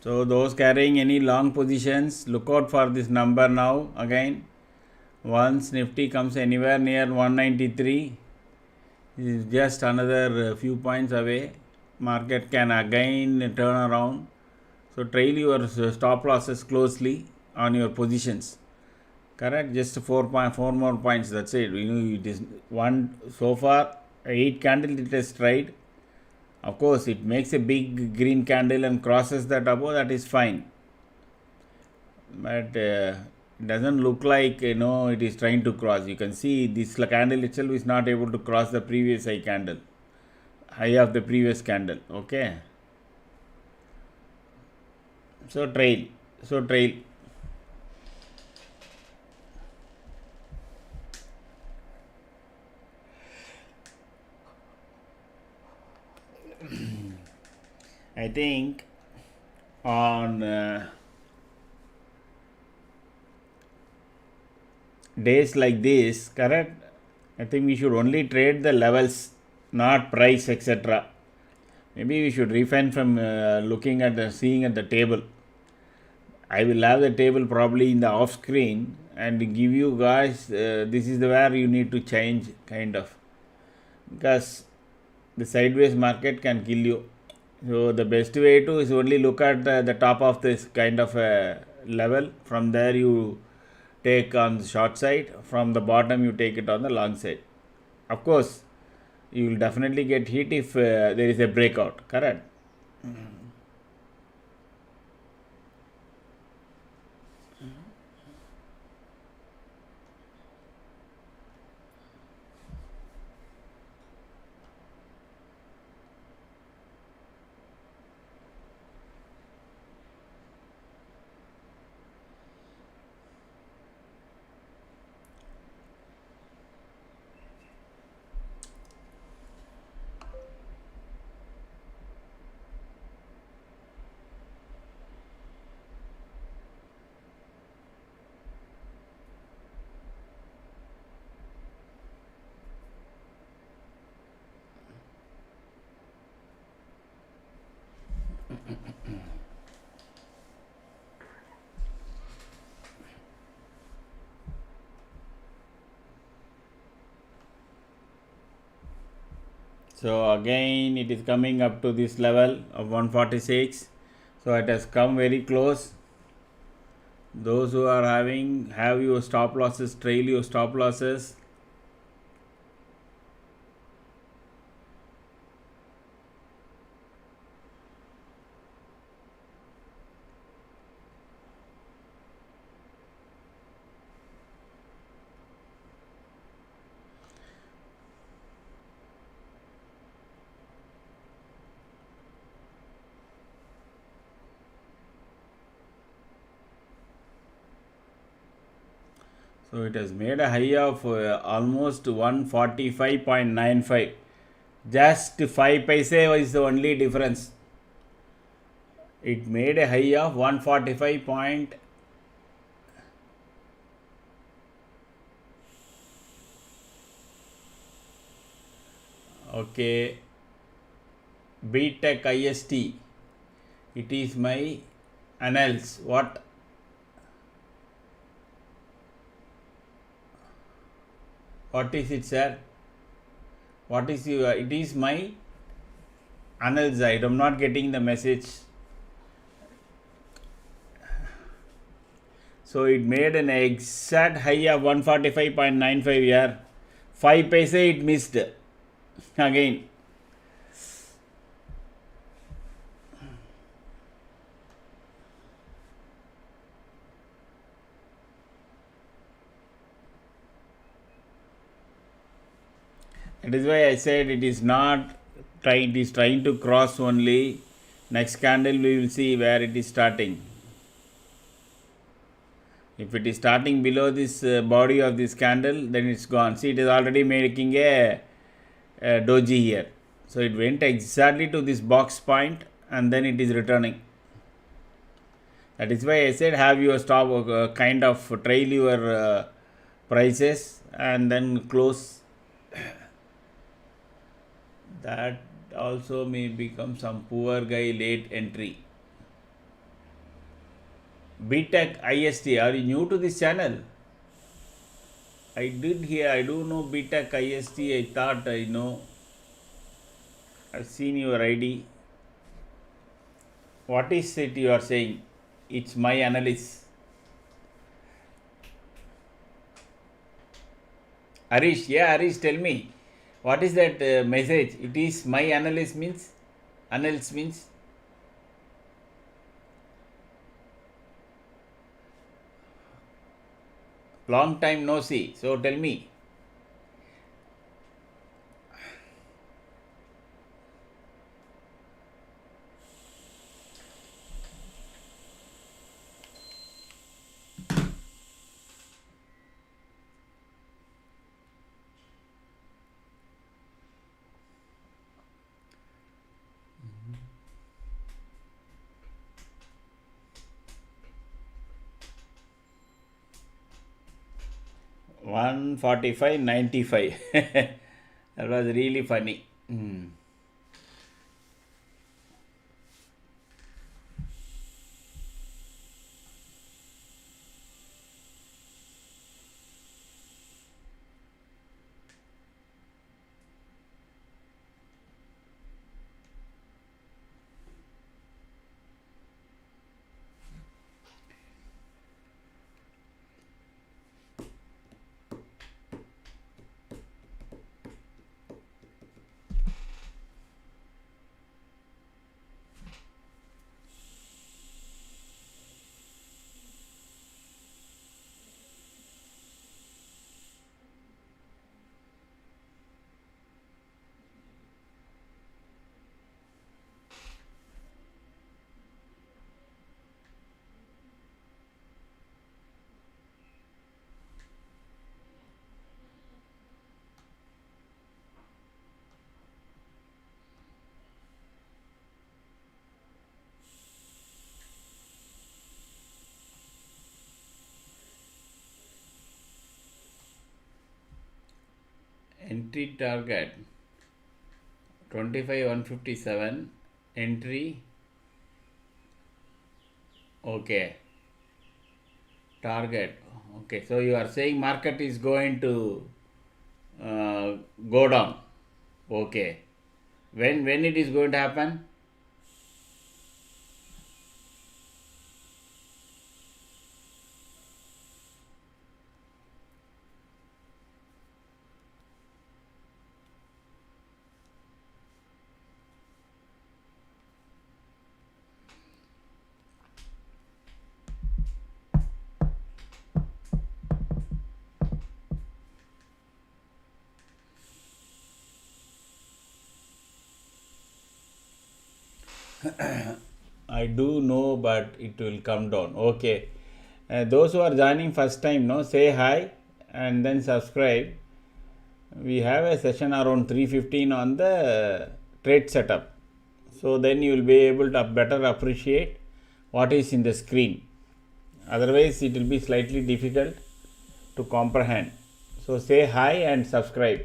So those carrying any long positions, look out for this number now. Again, once Nifty comes anywhere near 193, it is just another few points away. Market can again turn around. So trail your stop losses closely on your positions. Correct? Just 4 more points. That's it. It is one so far 8 candle it has tried. Of course, it makes a big green candle and crosses that above. That is fine. But doesn't look like it is trying to cross. You can see this candle itself is not able to cross the previous high of the previous candle. Okay, so trail. I think on days like this, correct, I think we should only trade the levels, not price, etc. Maybe we should refrain from looking at seeing at the table. I will have the table probably in the off screen and give you guys this is the where you need to change, kind of, because the sideways market can kill you. So the best way to is only look at the top of this kind of level. From there you take on the short side, from the bottom you take it on the long side. Of course you will definitely get hit if there is a breakout, correct. So again it is coming up to this level of 146. So it has come very close. Those who are have your stop losses, trail your stop losses. So it has made a high of almost 145.95. Just 5 paise is the only difference. It made a high of 145 point. Okay, BTech IST. It is my annals. What? What is it, sir? What is your? It is my annals. I am not getting the message. So it made an exact high of 145.95 here. 5 paise it missed again. That is why I said it is not trying. It is trying to cross only. Next candle we will see where it is starting. If it is starting below this body of this candle, then it's gone. See, it is already making a doji here. So it went exactly to this box point and then it is returning. That is why I said have your stop, kind of trail your prices and then close. That also may become some poor guy late entry. BTech IST, are you new to this channel? I do know BTech IST. I thought I know. I've seen your ID. What is it you are saying? It's my analysis. Harish, Harish, tell me. What is that message? It is my analysis means? Analysis means? Long time no see. So tell me. $145.95. That was really funny. Hmm. Entry target 25,157. Entry. Okay. Target. Okay. So you are saying market is going to go down. Okay. When it is going to happen? I do know, but it will come down. Okay. Those who are joining first time, no, say hi and then subscribe. We have a session around 3:15 on the trade setup. So then you will be able to better appreciate what is in the screen. Otherwise, it will be slightly difficult to comprehend. So say hi and subscribe.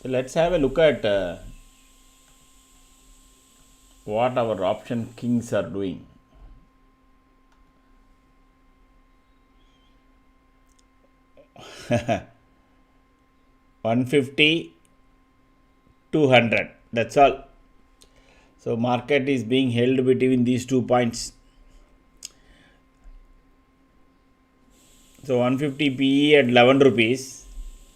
So let's have a look at what our option kings are doing. $150, $200. That's all. So market is being held between these 2 points. So 150 PE at 11 rupees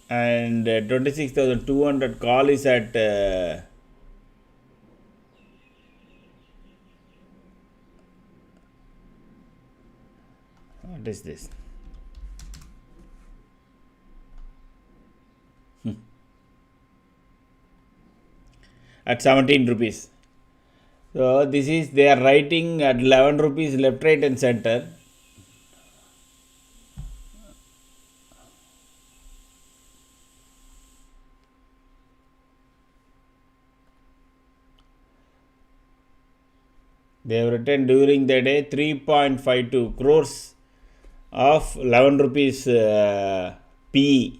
and 26,200 call is at what is this? At 17 rupees. So this is, they are writing at 11 rupees left, right and center. They have written during the day 3.52 crores of 11 rupees PE.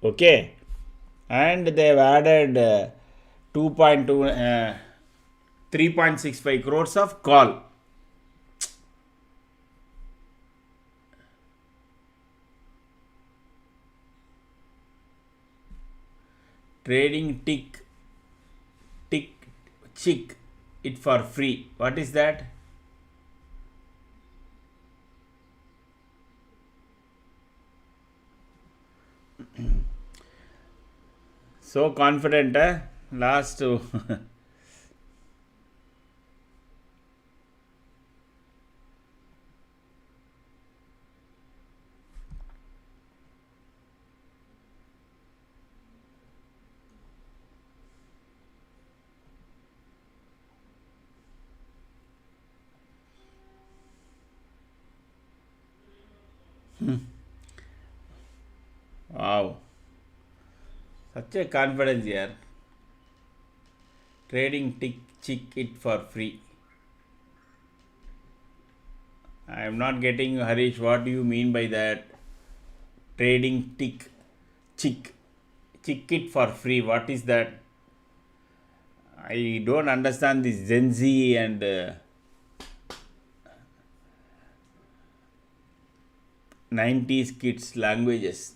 Okay. And they have added 2.2 3.65 crores of call. Trading tick chick it for free. What is that? So confident, last two. Wow, such a confidence here. Trading tick chick it for free. I am not getting, Harish, what do you mean by that? Trading tick chick it for free. What is that? I don't understand this Gen Z and 90s kids languages.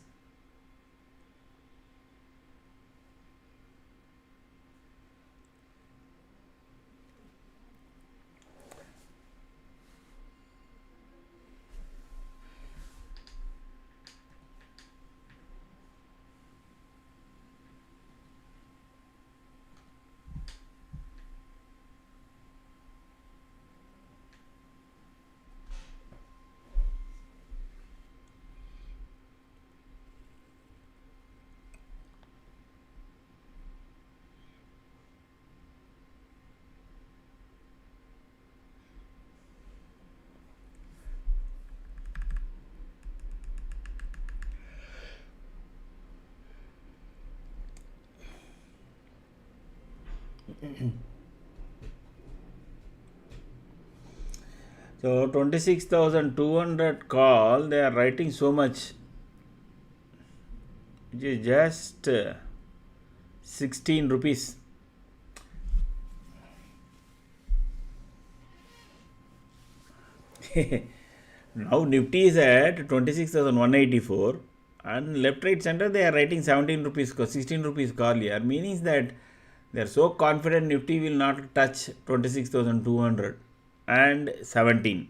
So 26,200 call, they are writing so much, which is just 16 rupees. Now Nifty is at 26,184 and left, right, center they are writing 17 rupees, 16 rupees call here, meaning that they are so confident Nifty will not touch 26,200 and 17.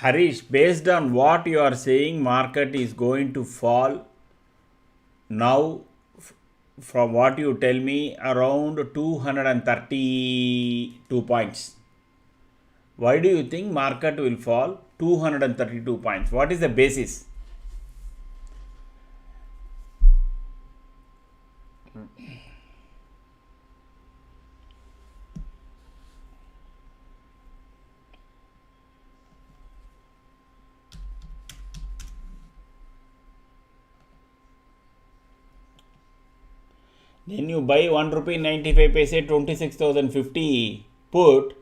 Harish, based on what you are saying, market is going to fall now, from what you tell me, around 232 points. Why do you think market will fall 232 points? What is the basis? Then you buy 1 rupee 95 paise 26,050 put.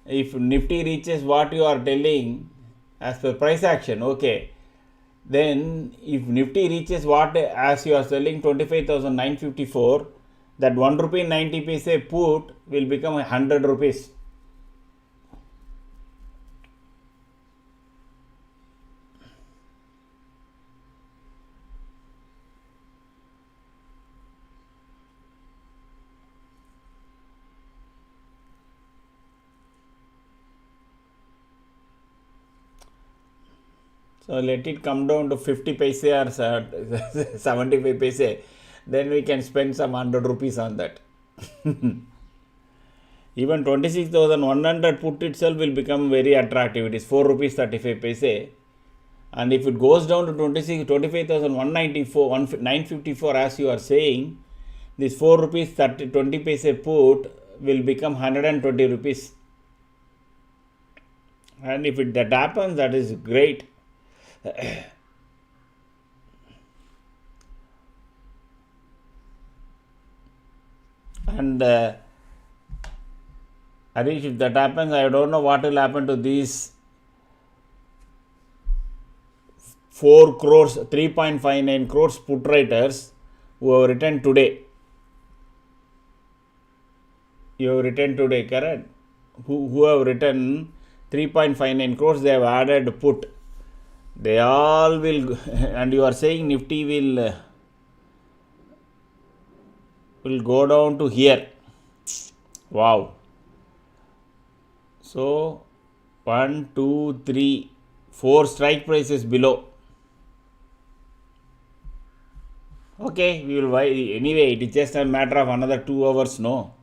If Nifty reaches what you are telling as per price action, okay. Then if Nifty reaches what as you are selling 25,954, that 1 rupee 90 paise put will become 100 rupees. So let it come down to 50 paise or 75 paise. Then we can spend some 100 rupees on that. Even 26,100 put itself will become very attractive. It is 4 rupees 35 paise. And if it goes down to 25,194, 954 as you are saying, this 4 rupees 20 paise put will become 120 rupees. And if that happens, that is great. And Harish, if that happens, I don't know what will happen to these 4 crores, 3.59 crores put writers who have written today. You have written today, correct? Who have written 3.59 crores, they have added put. They all will, and you are saying Nifty will go down to here. Wow. So 1, 2, 3, 4 strike prices below. Okay, we will buy anyway. It is just a matter of another 2 hours, no?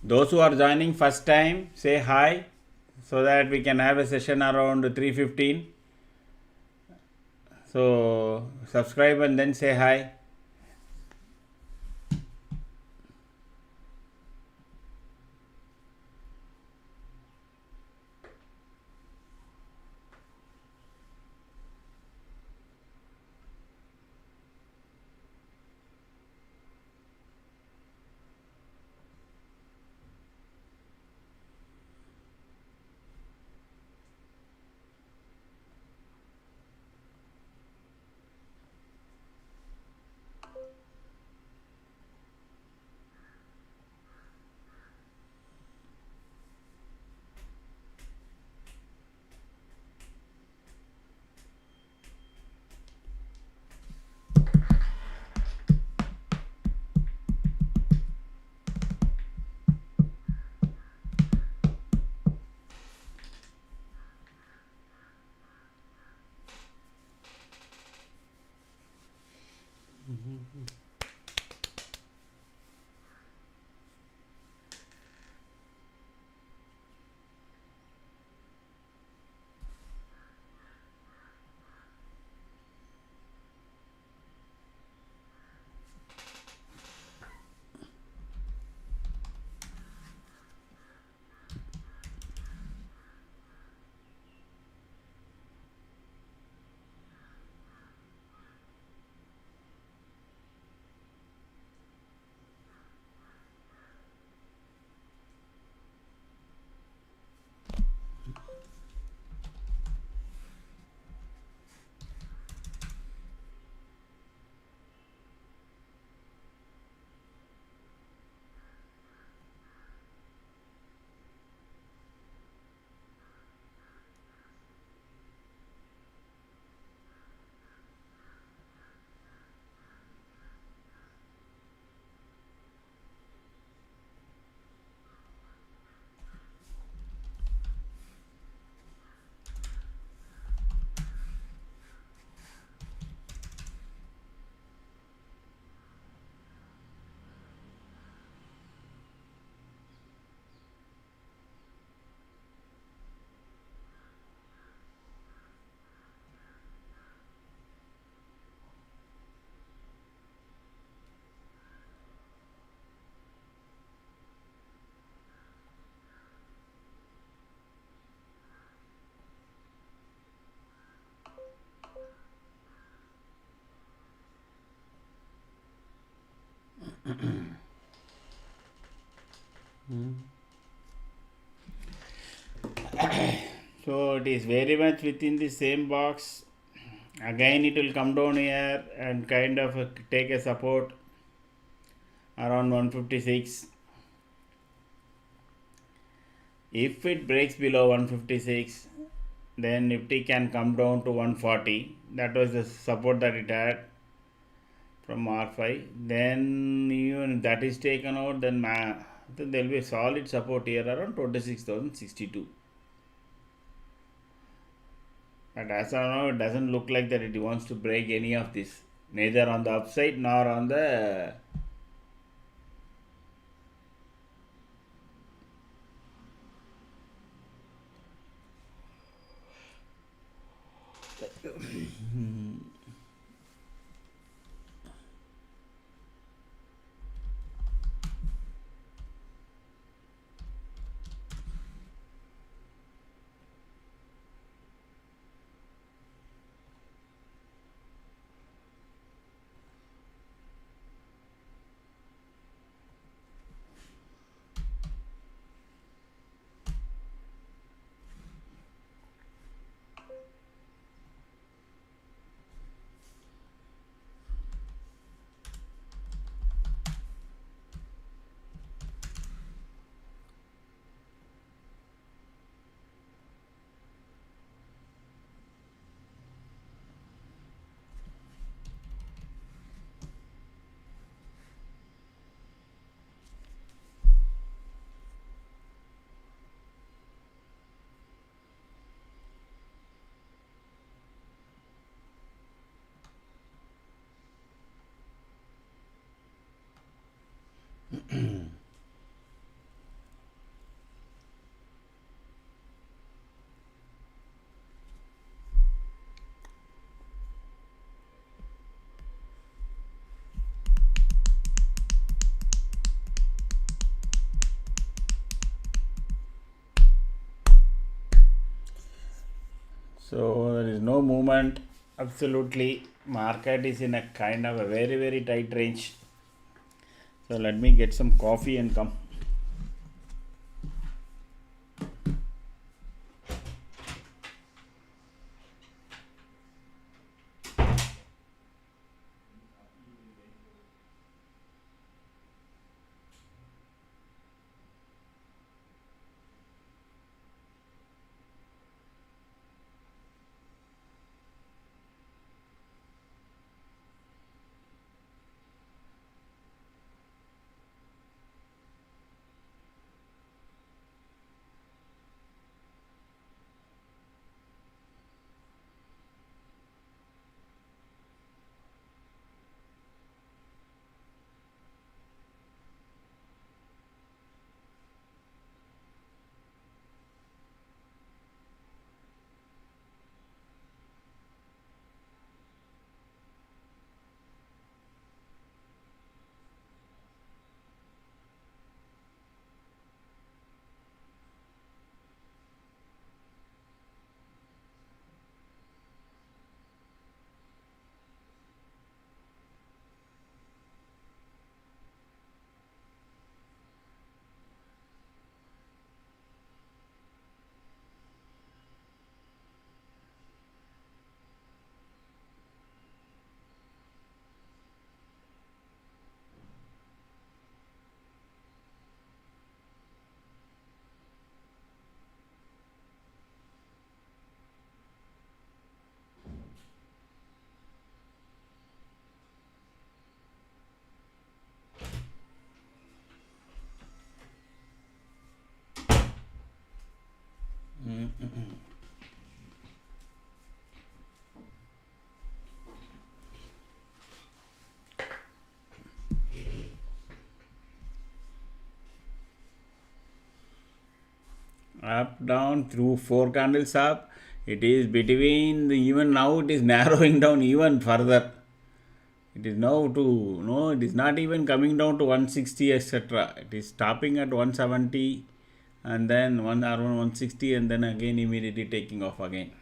Those who are joining first time, say hi so that we can have a session around 3:15. So subscribe and then say hi. So it is very much within the same box. Again it will come down here and kind of take a support around 156. If it breaks below 156, then Nifty can come down to 140. That was the support that it had from R5. Then even if that is taken out, then there will be a solid support here around 26,062. But as of now, it doesn't look like that it wants to break any of this, neither on the upside nor on the So there is no movement. Absolutely, market is in a kind of a very tight range. So let me get some coffee and come. Up down through 4 candles up. It is between even now it is narrowing down even further. It is now to no, it is not even coming down to 160 etc. It is stopping at 170 and then around 160 and then again immediately taking off again.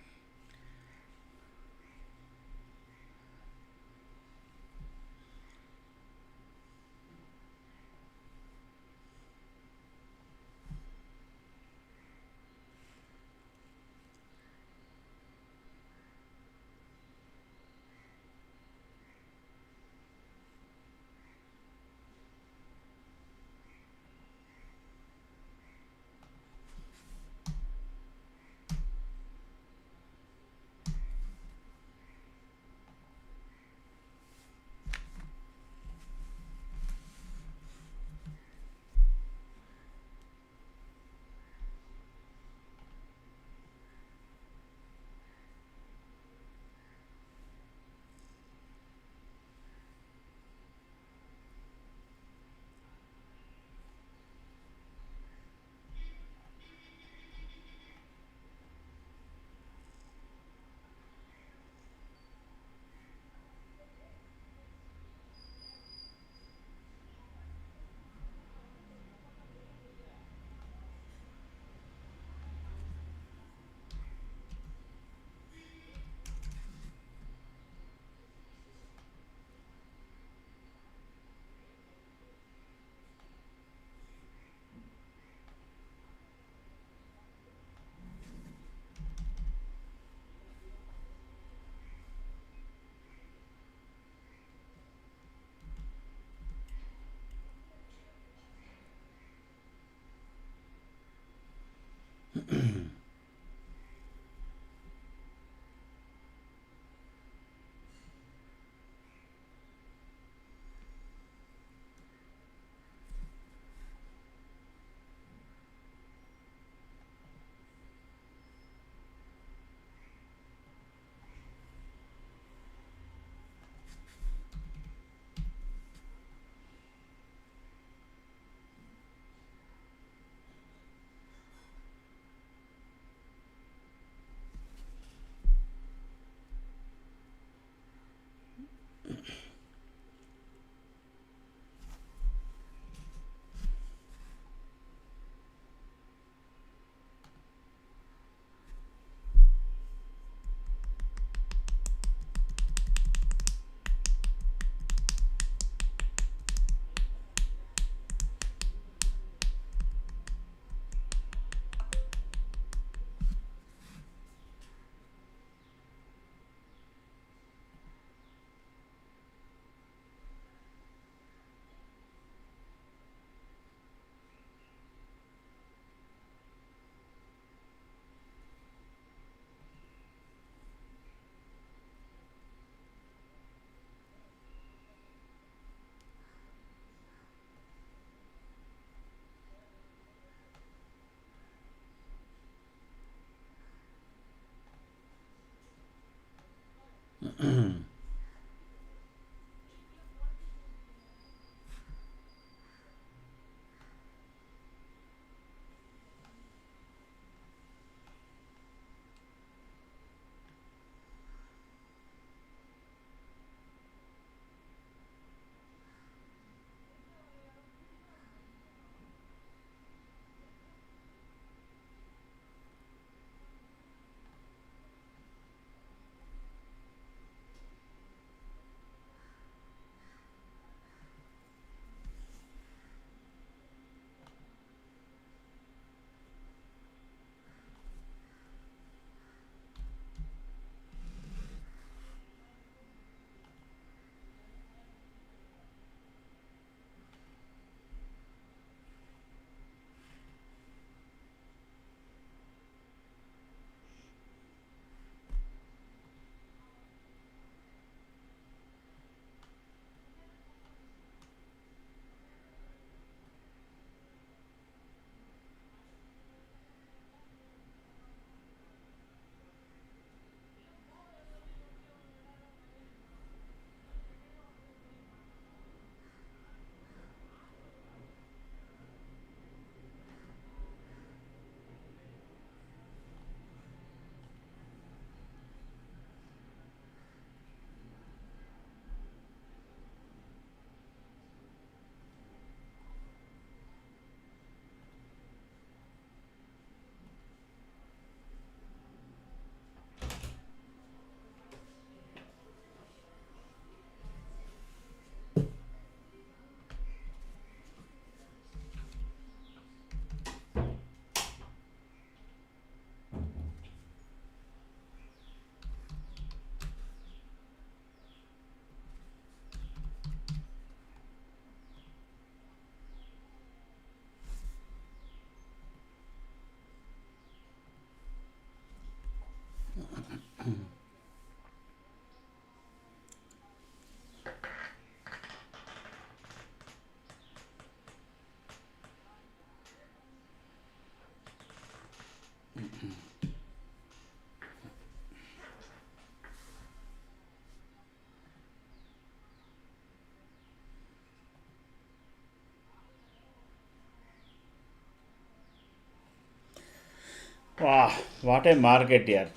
Wow, what a market here.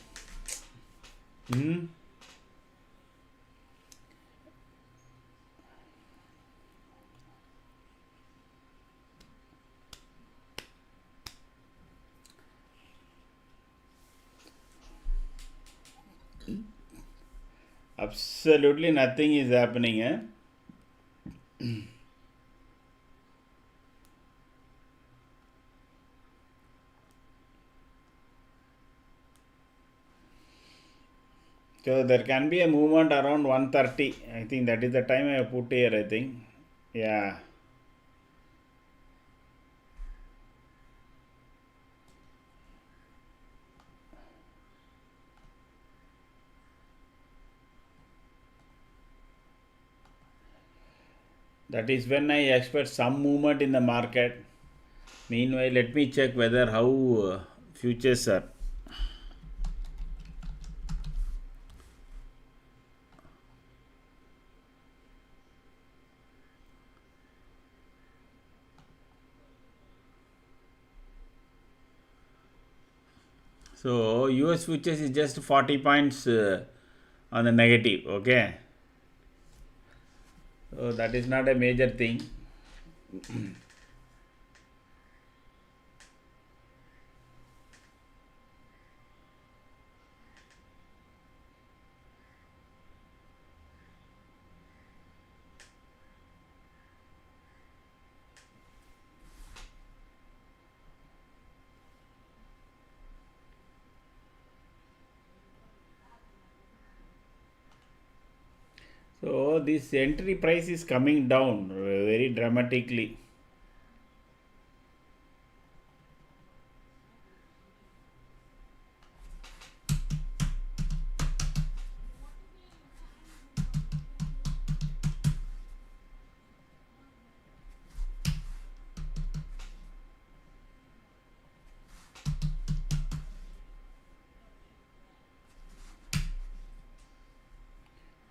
Hmm. Absolutely nothing is happening. Eh? So there can be a movement around 130. I think that is the time I put here. I think. Yeah. That is when I expect some movement in the market. Meanwhile, let me check whether how futures are. So US futures is just 40 points on the negative. Okay. So that is not a major thing. So this entry price is coming down very dramatically.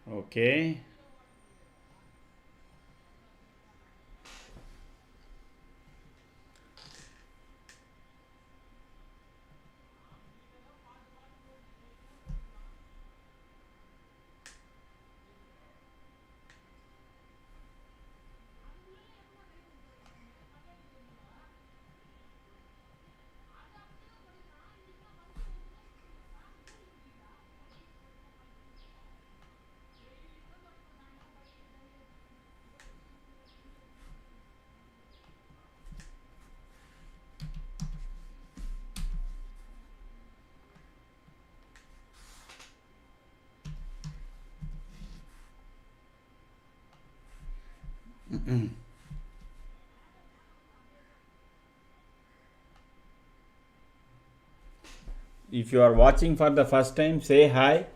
Okay. If you are watching for the first time, say hi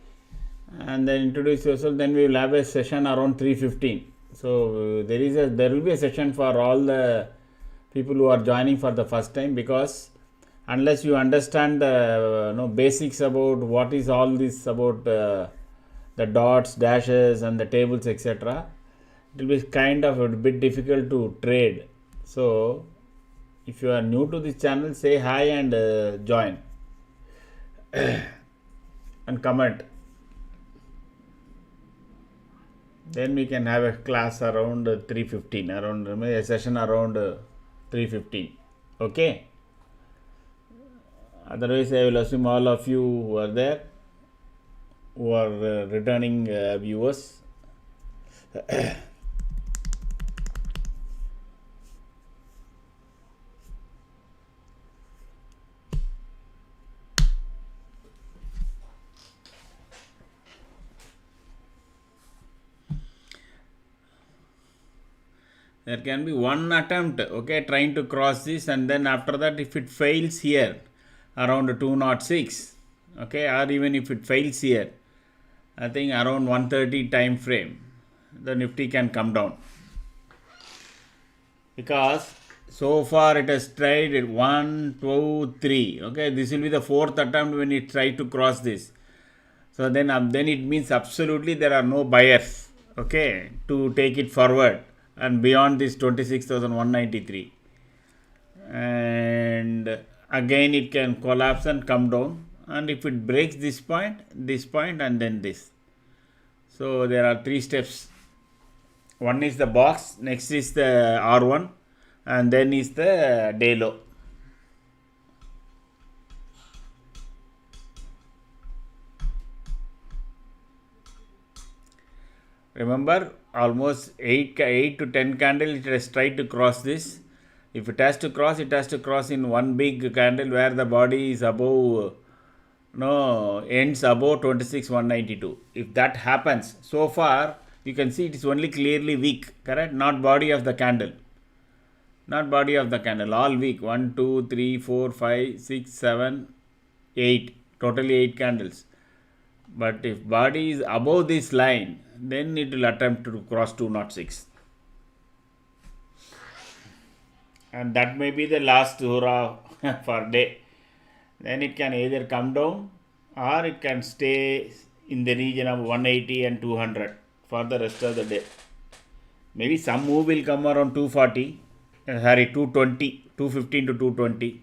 and then introduce yourself. Then we will have a session around 3:15. So there will be a session for all the people who are joining for the first time, because unless you understand the basics about what is all this about the dots, dashes, and the tables, etc., it will be kind of a bit difficult to trade. So if you are new to this channel, say hi and join and comment. Then we can have a class around 3:15, around a session around 3:15. Okay. Otherwise, I will assume all of you who are there, who are returning viewers. There can be one attempt, okay, trying to cross this, and then after that, if it fails here around 206, okay, or even if it fails here, I think around 130 time frame, the Nifty can come down, because so far it has tried it 1, 2, 3. Okay, this will be the fourth attempt when it tried to cross this. So then it means absolutely there are no buyers, okay, to take it forward and beyond this 26,193. And again it can collapse and come down, and if it breaks this point and then this. So there are three steps. One is the box, next is the R1, and then is the day low. Remember, almost 8 to 10 candle it has tried to cross this. If it has to cross, it has to cross in one big candle where the body is above, no, ends above 26,192. If that happens, so far you can see it is only clearly weak, correct? Not body of the candle. Not body of the candle, all weak. 1, 2, 3, 4, 5, 6, 7, 8. Totally 8 candles. But if body is above this line, then it will attempt to cross 206. And that may be the last hurrah for day. Then it can either come down or it can stay in the region of 180 and 200 for the rest of the day. Maybe some move will come around 240, 220, 215 to 220.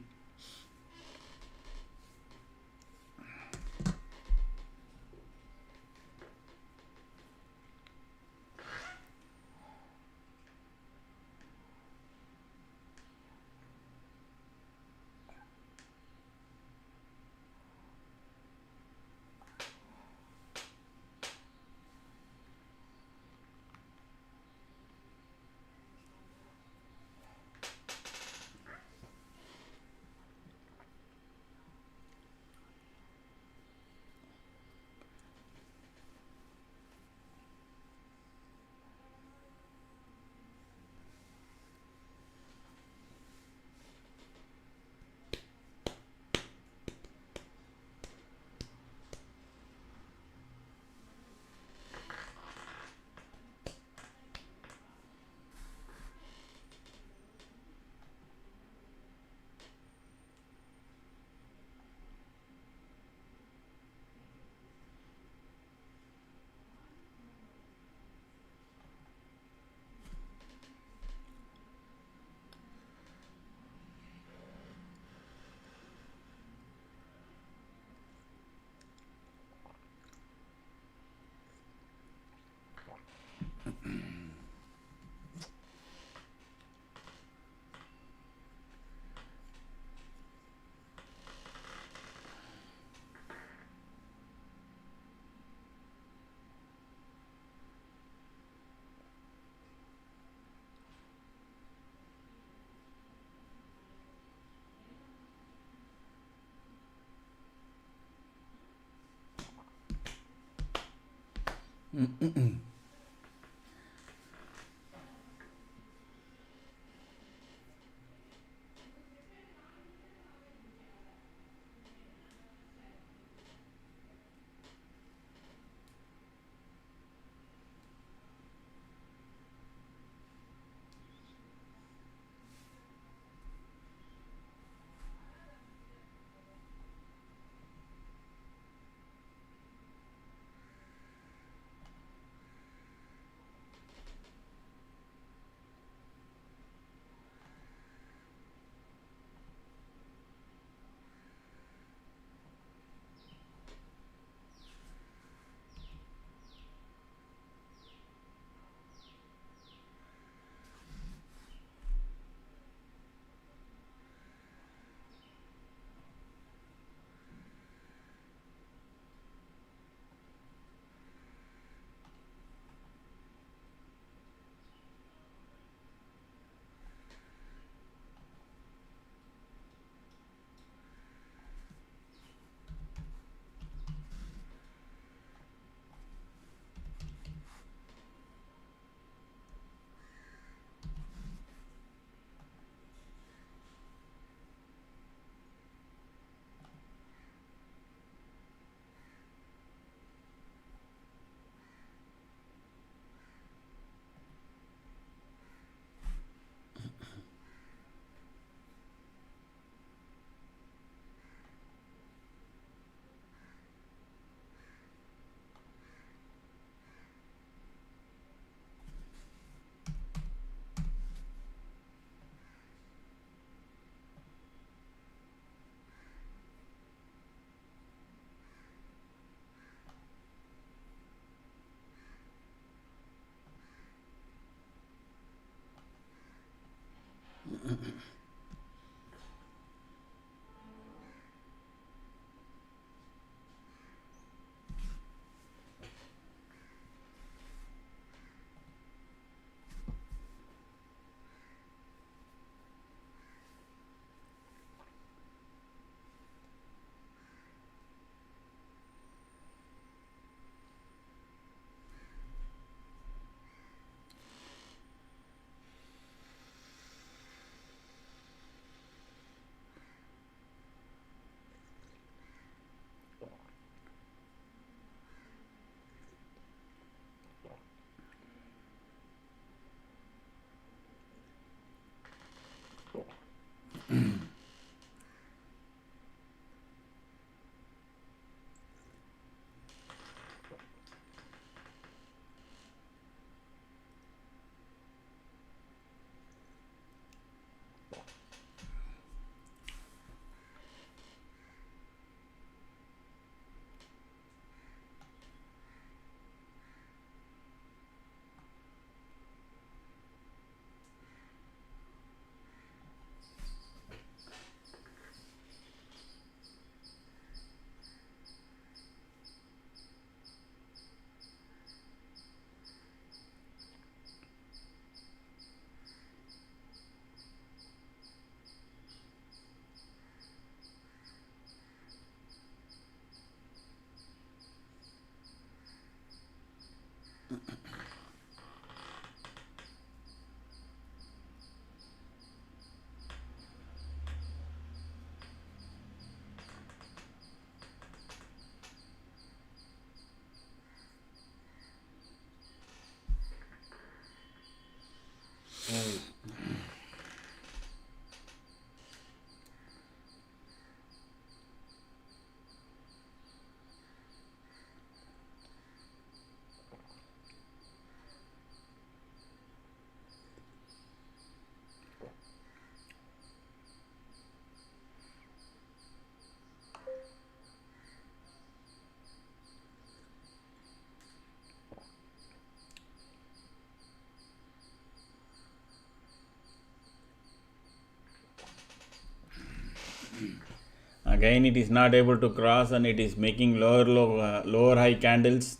Again it is not able to cross and it is making lower high candles.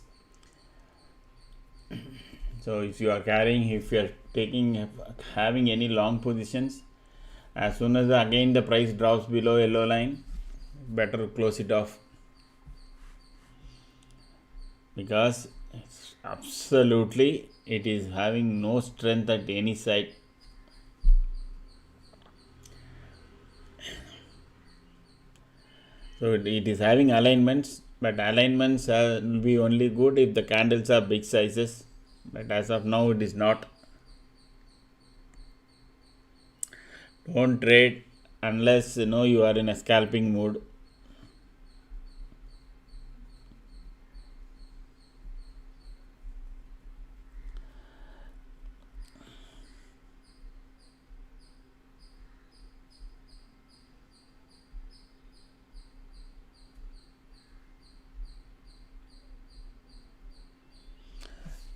So if you are carrying, if you are having any long positions, as soon as again the price drops below yellow line, better close it off, because absolutely it is having no strength at any side. So it is having alignments, but alignments will be only good if the candles are big sizes, but as of now it is not. Don't trade unless you are in a scalping mood.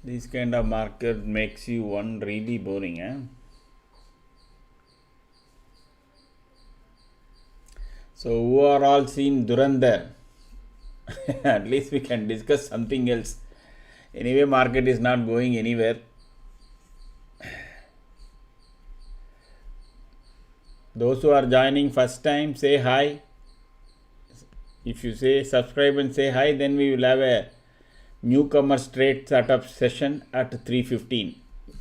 This kind of market makes you one really boring, eh? So who are all seen Durandar? At least we can discuss something else. Anyway, market is not going anywhere. Those who are joining first time, say hi. If you say subscribe and say hi, then we will have a newcomer straight setup session at 3:15.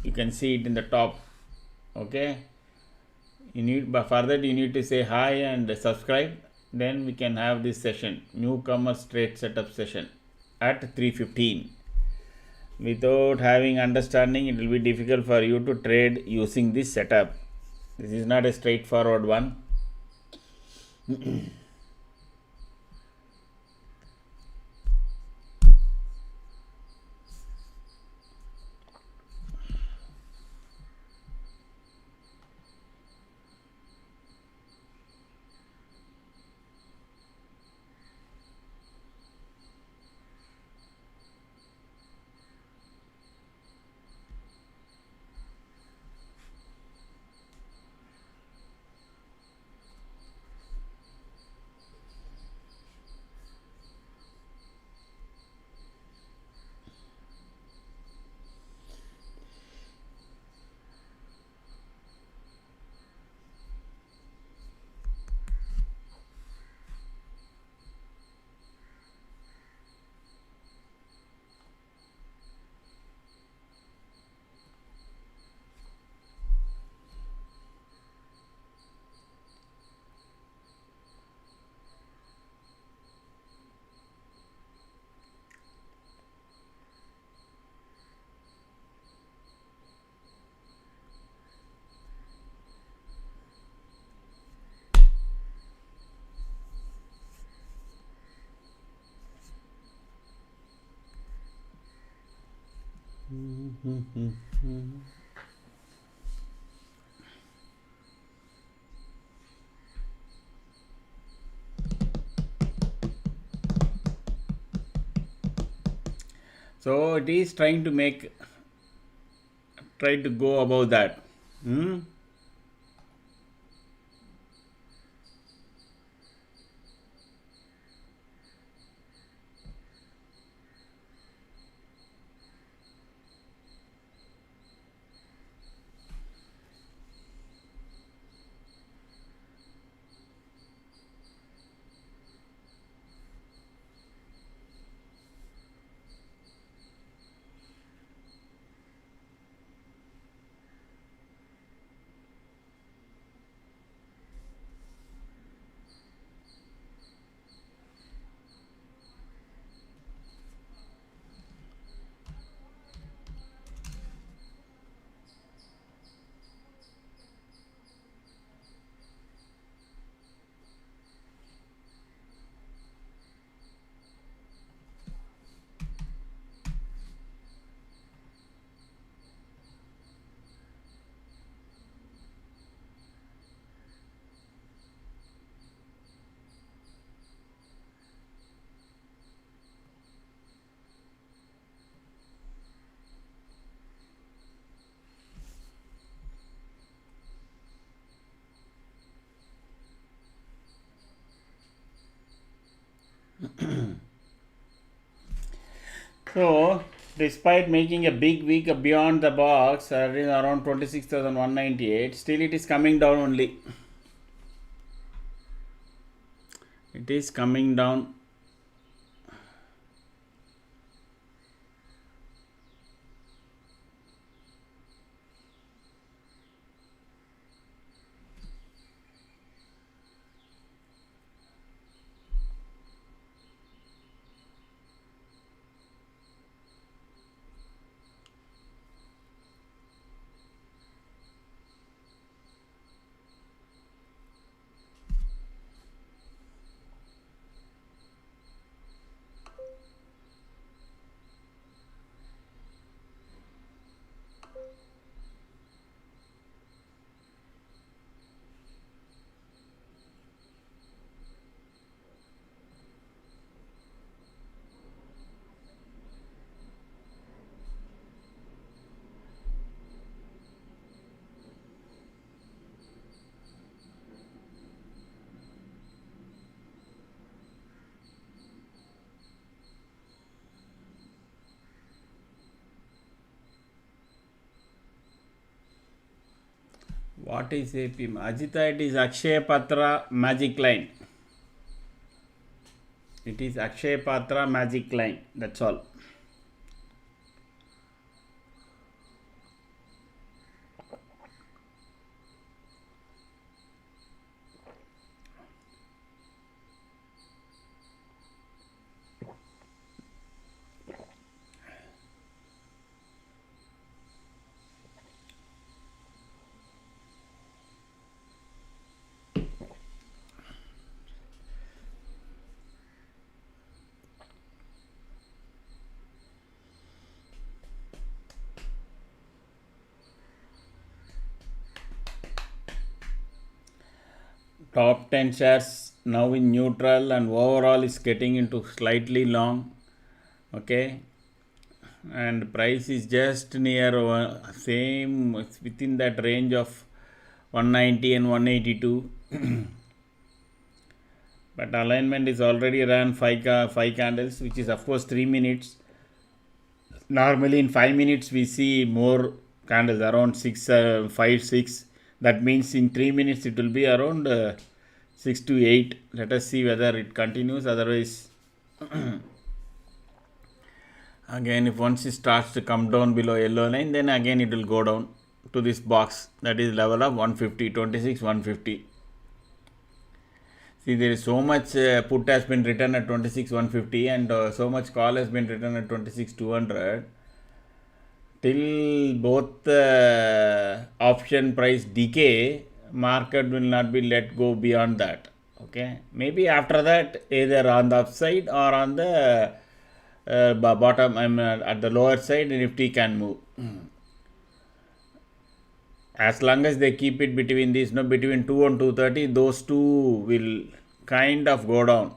You can see it in the top. Okay. But for that you need to say hi and subscribe. Then we can have this session, newcomer straight setup session at 3:15. Without having understanding, it will be difficult for you to trade using this setup. This is not a straightforward one. So it is trying to try to go above that. So, despite making a big week beyond the box, around 26,198, still it is coming down only. It is coming down. What is AP? Ajita, it is Akshaya Patra magic line. It is Akshaya Patra magic line. That's all. Top 10 shares now in neutral and overall is getting into slightly long. Okay, and price is just near same within that range of 190 and 182. But alignment is already ran 5 candles, which is of course 3 minutes. Normally in 5 minutes we see more candles, around 5 6. That means in 3 minutes it will be around 6 to 8. Let us see whether it continues. Otherwise, again, if once it starts to come down below yellow line, then again it will go down to this box, that is level of 150, 26 150. See, there is so much put has been written at 26 150 and so much call has been written at 26 200. Till both option price decay, market will not be let go beyond that. Okay, maybe after that, either on the upside or on the bottom, at the lower side, Nifty can move. as long as they keep it between these, no, between 2 and 230, those two will kind of go down.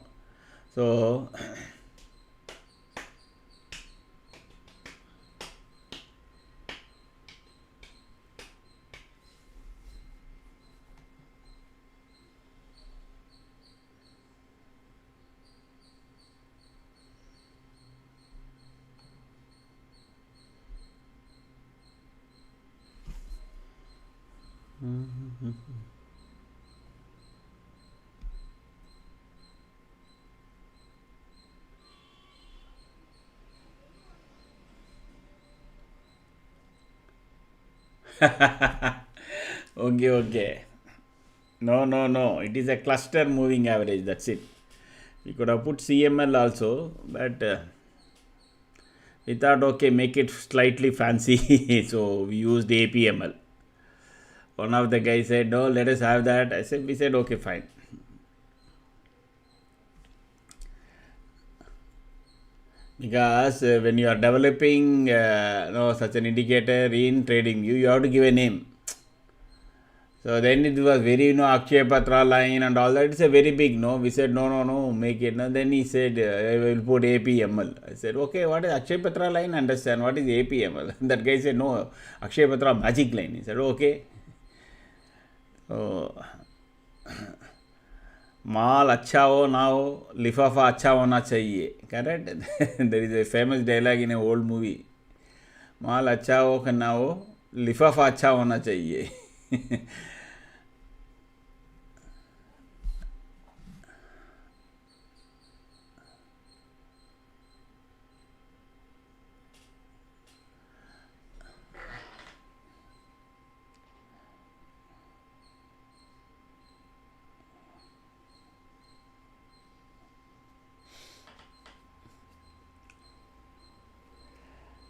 So okay. No. It is a cluster moving average. That's it. We could have put CML also, but we thought, okay, make it slightly fancy. So we used APML. One of the guys said, no, let us have that. We said, okay, fine. Because when you are developing such an indicator in trading, you have to give a name. So then it was very, Akshay Patra line and all that. It's a very big, no. We said, no, make it. And then he said, I will put APML. I said, okay, what is Akshay Patra line? Understand. What is APML? That guy said, no, Akshay Patra magic line. He said, okay. So, माल अच्छा हो ना हो लिफाफा अच्छा होना चाहिए correct there is a famous dialogue in a old movie माल अच्छा हो कि ना हो लिफाफा अच्छा होना चाहिए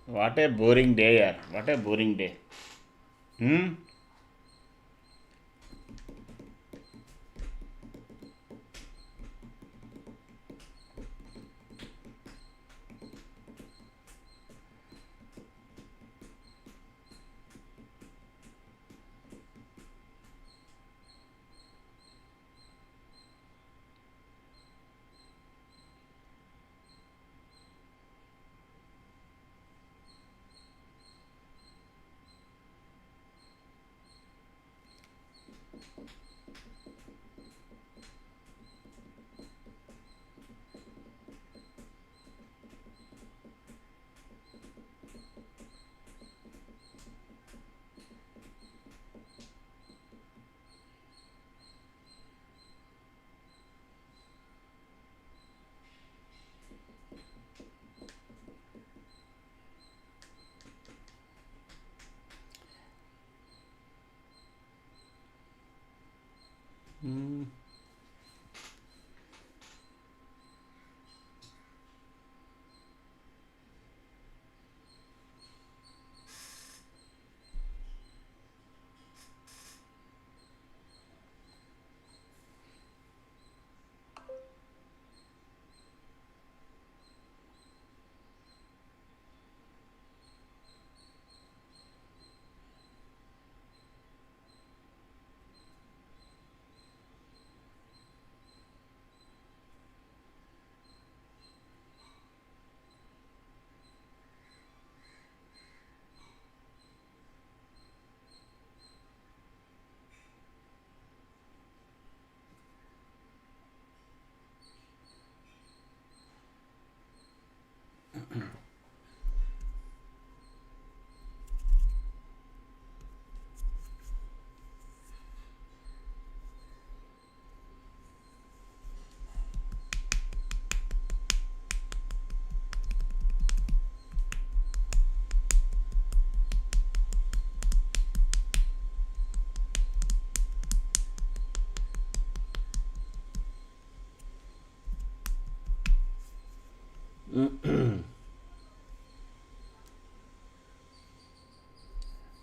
What a boring day, yaar. What a boring day. Hmm?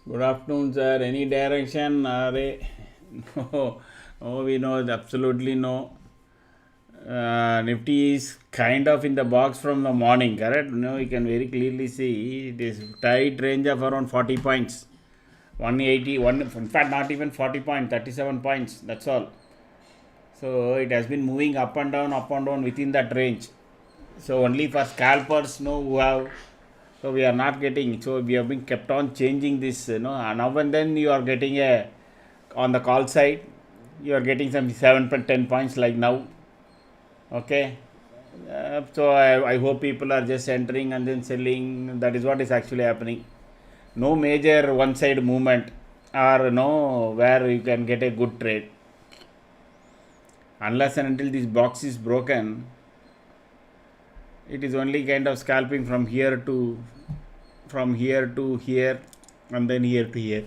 Good afternoon, sir. Any direction? No, we know absolutely no. Nifty is kind of in the box from the morning, correct? No, you can very clearly see it is tight range of around 40 points. 181, in fact not even 40 points, 37 points, that's all. So it has been moving up and down within that range. So only for scalpers, no, who have, so we are not getting, so we have been kept on changing this, now and then you are getting a, on the call side, you are getting some 7 to 10 points like now. Okay. So I hope people are just entering and then selling. That is what is actually happening. No major one side movement or no where you can get a good trade. Unless and until this box is broken, it is only kind of scalping from here to here and then here to here.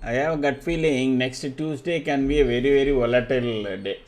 I have a gut feeling next Tuesday can be a very, very volatile day.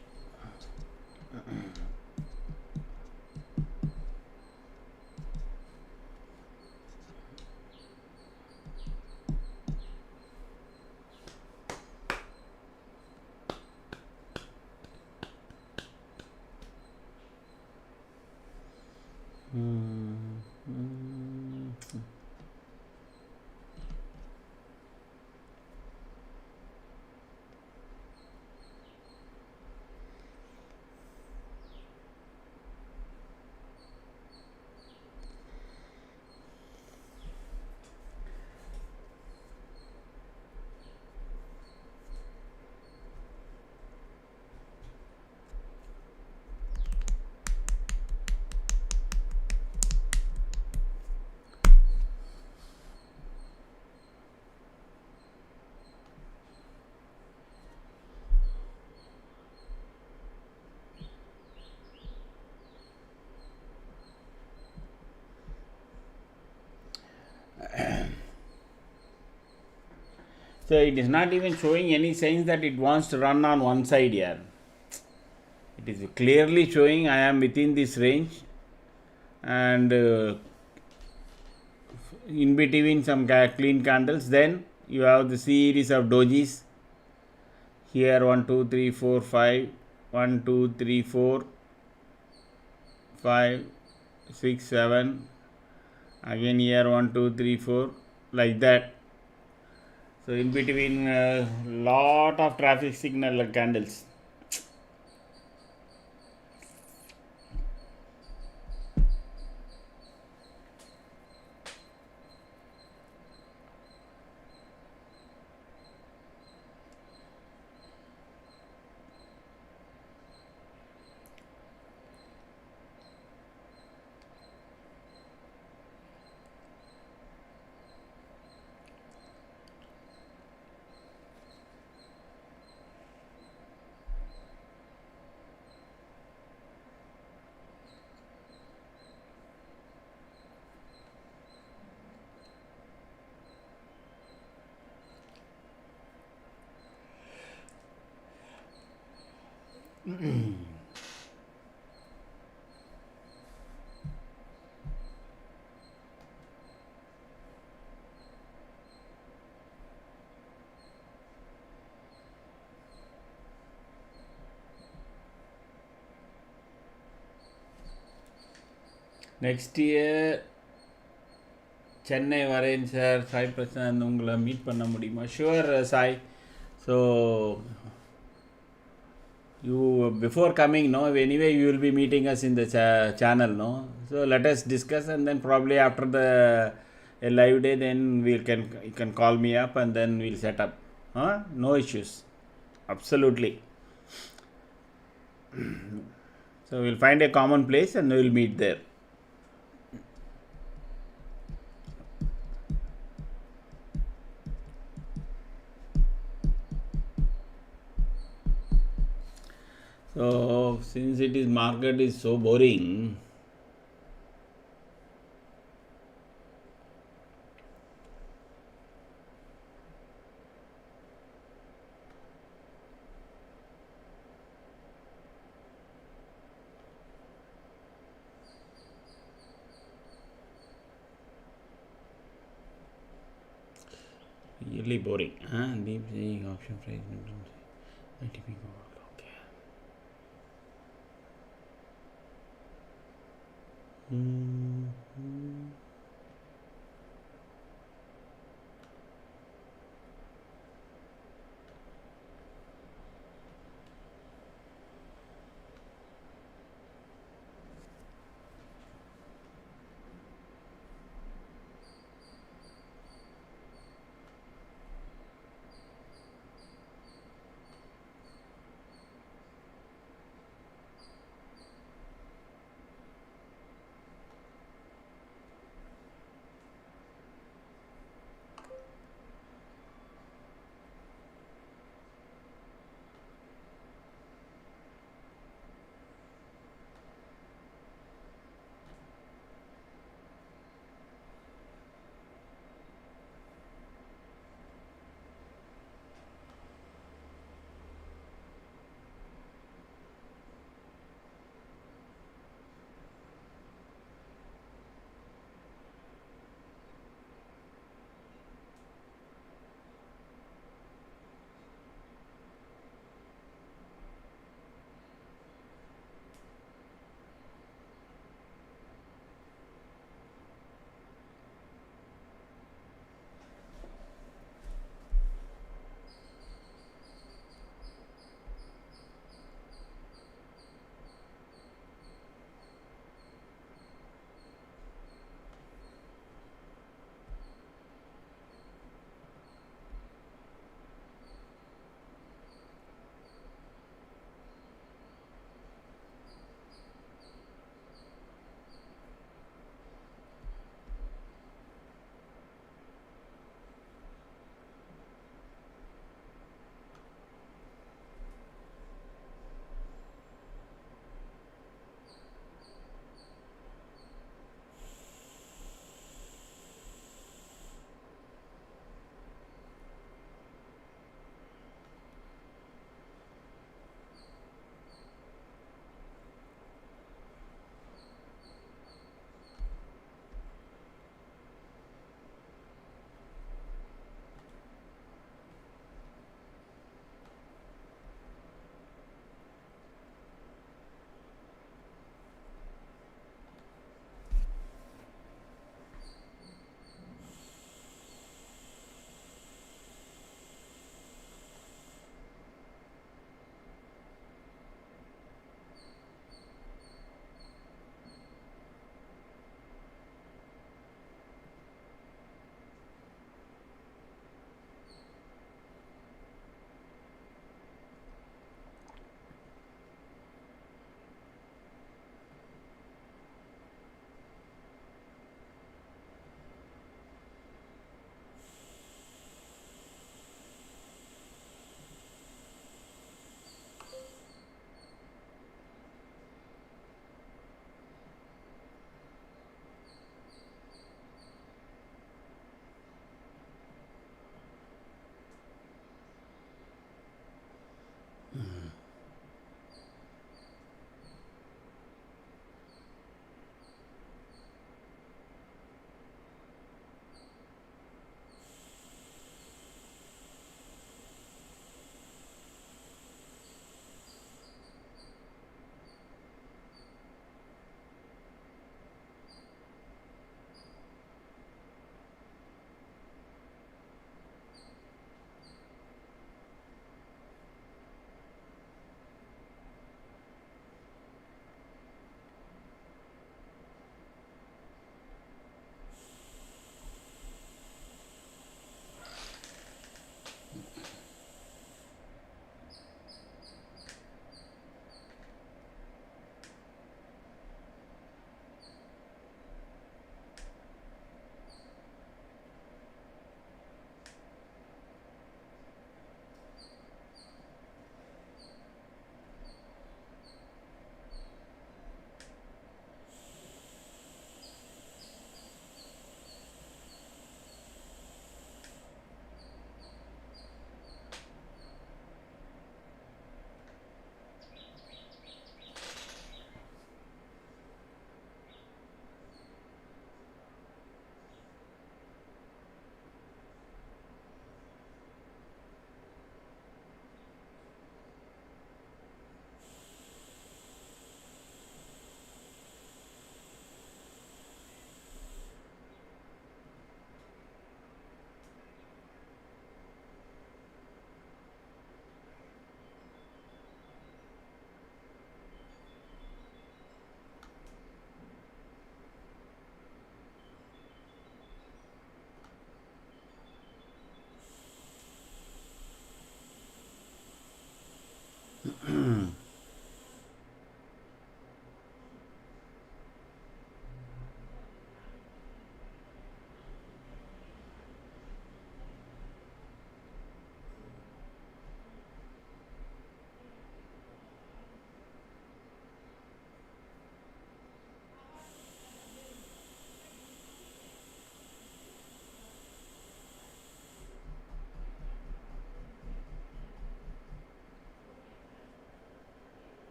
So it is not even showing any signs that it wants to run on one side here. It is clearly showing I am within this range and in between some clean candles. Then you have the series of dojis. Here 1, 2, 3, 4, 5. 1, 2, 3, 4, 5, 6, 7. Again here 1, 2, 3, 4. Like that. So in between lot of traffic signal candles. Next year Chennai வரேன் sir 5% உங்களை meet பண்ண முடியுமா? Sure Sai. So you before coming, no, anyway you will be meeting us in the channel, no, so let us discuss and then probably after the a live day then you can call me up and then we'll set up, no issues, absolutely. So we'll find a common place and we'll meet there. So since it is market is so boring, Really boring. Deep sea option price. ITP gold. Okay.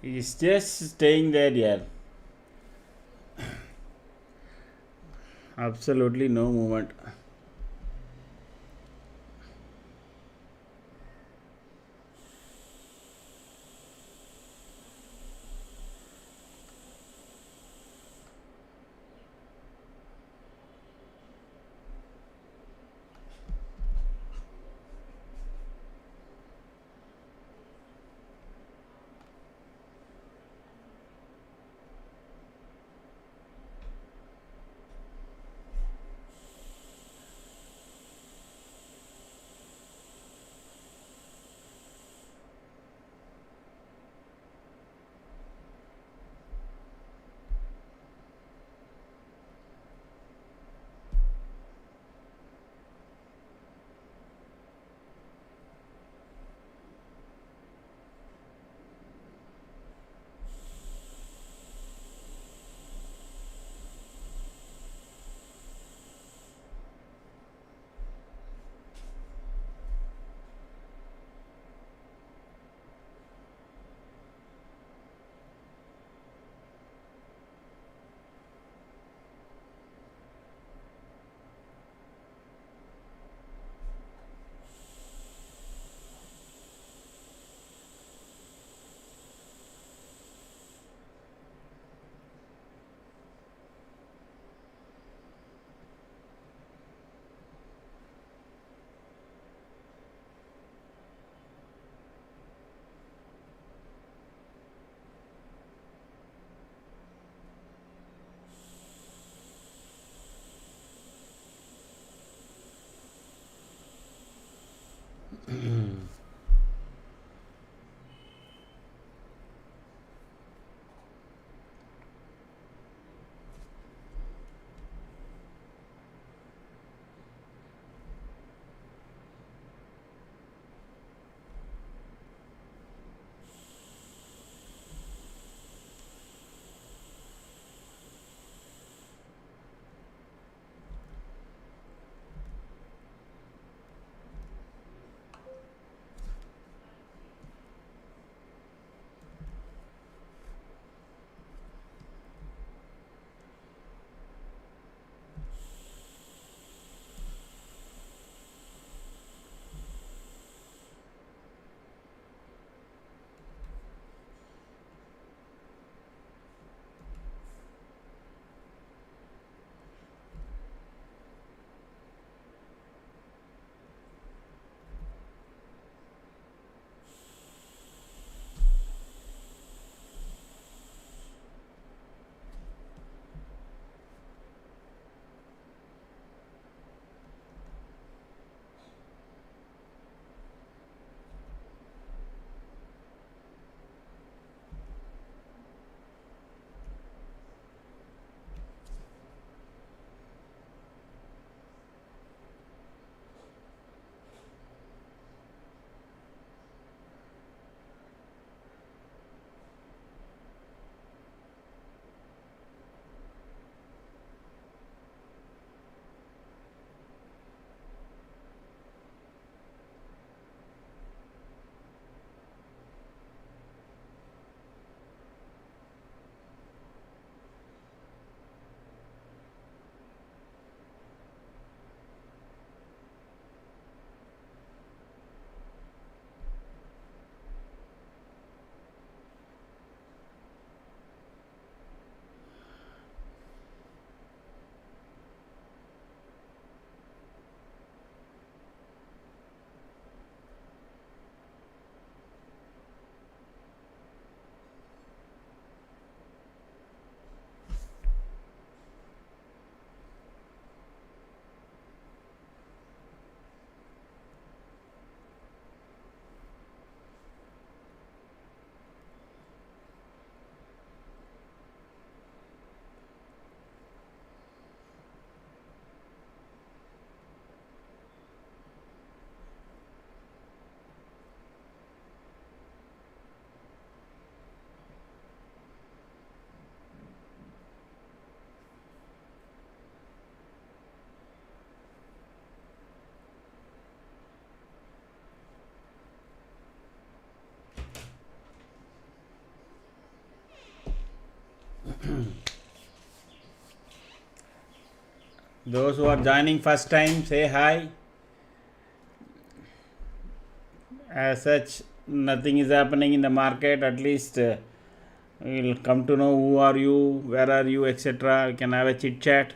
It's just staying there, yeah. Absolutely no movement. Those who are joining first time, say hi. As such, nothing is happening in the market. At least we'll come to know who are you, where are you, etc. We can have a chit chat.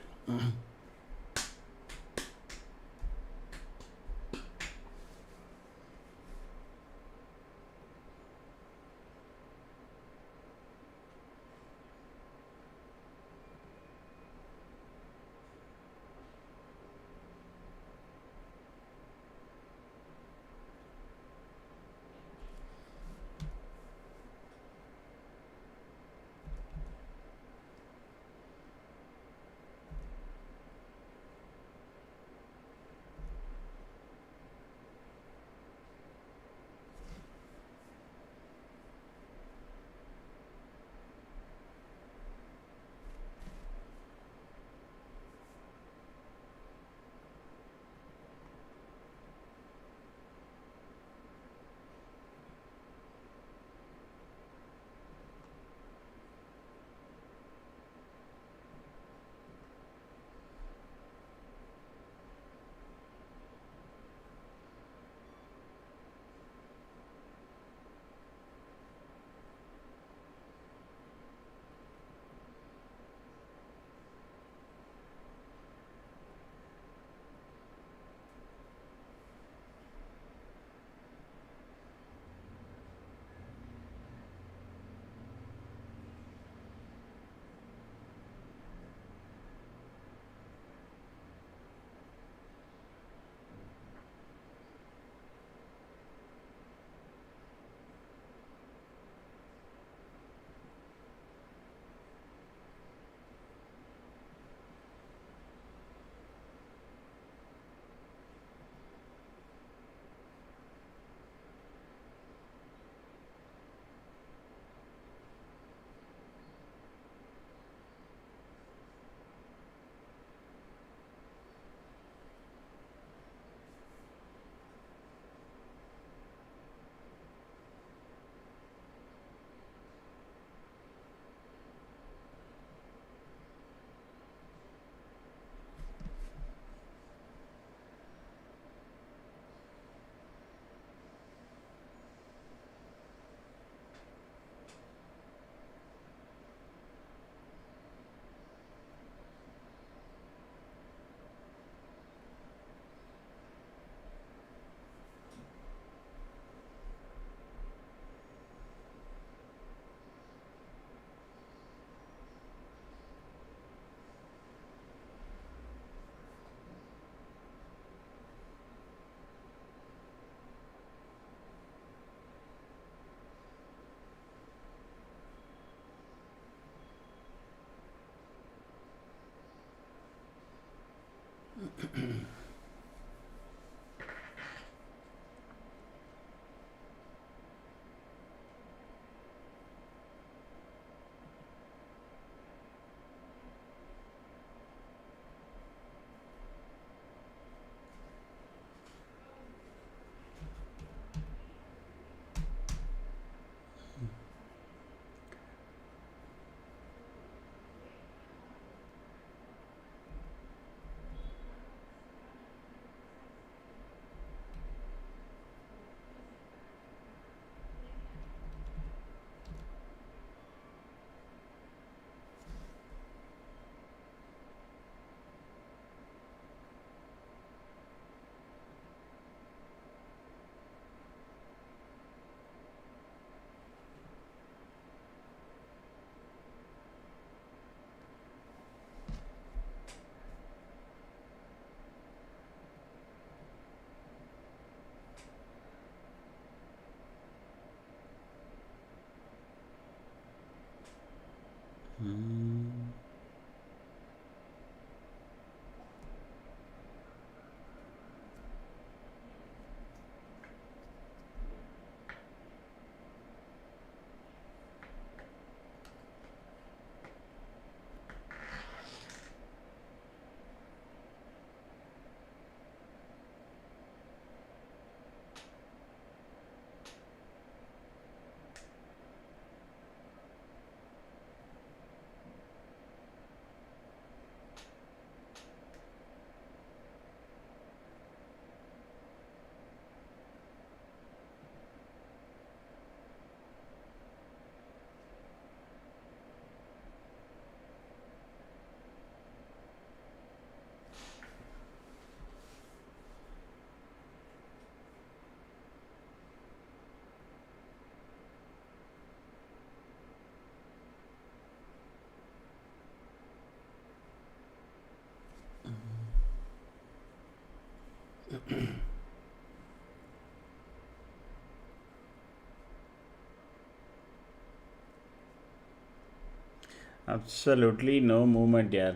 Absolutely no movement here.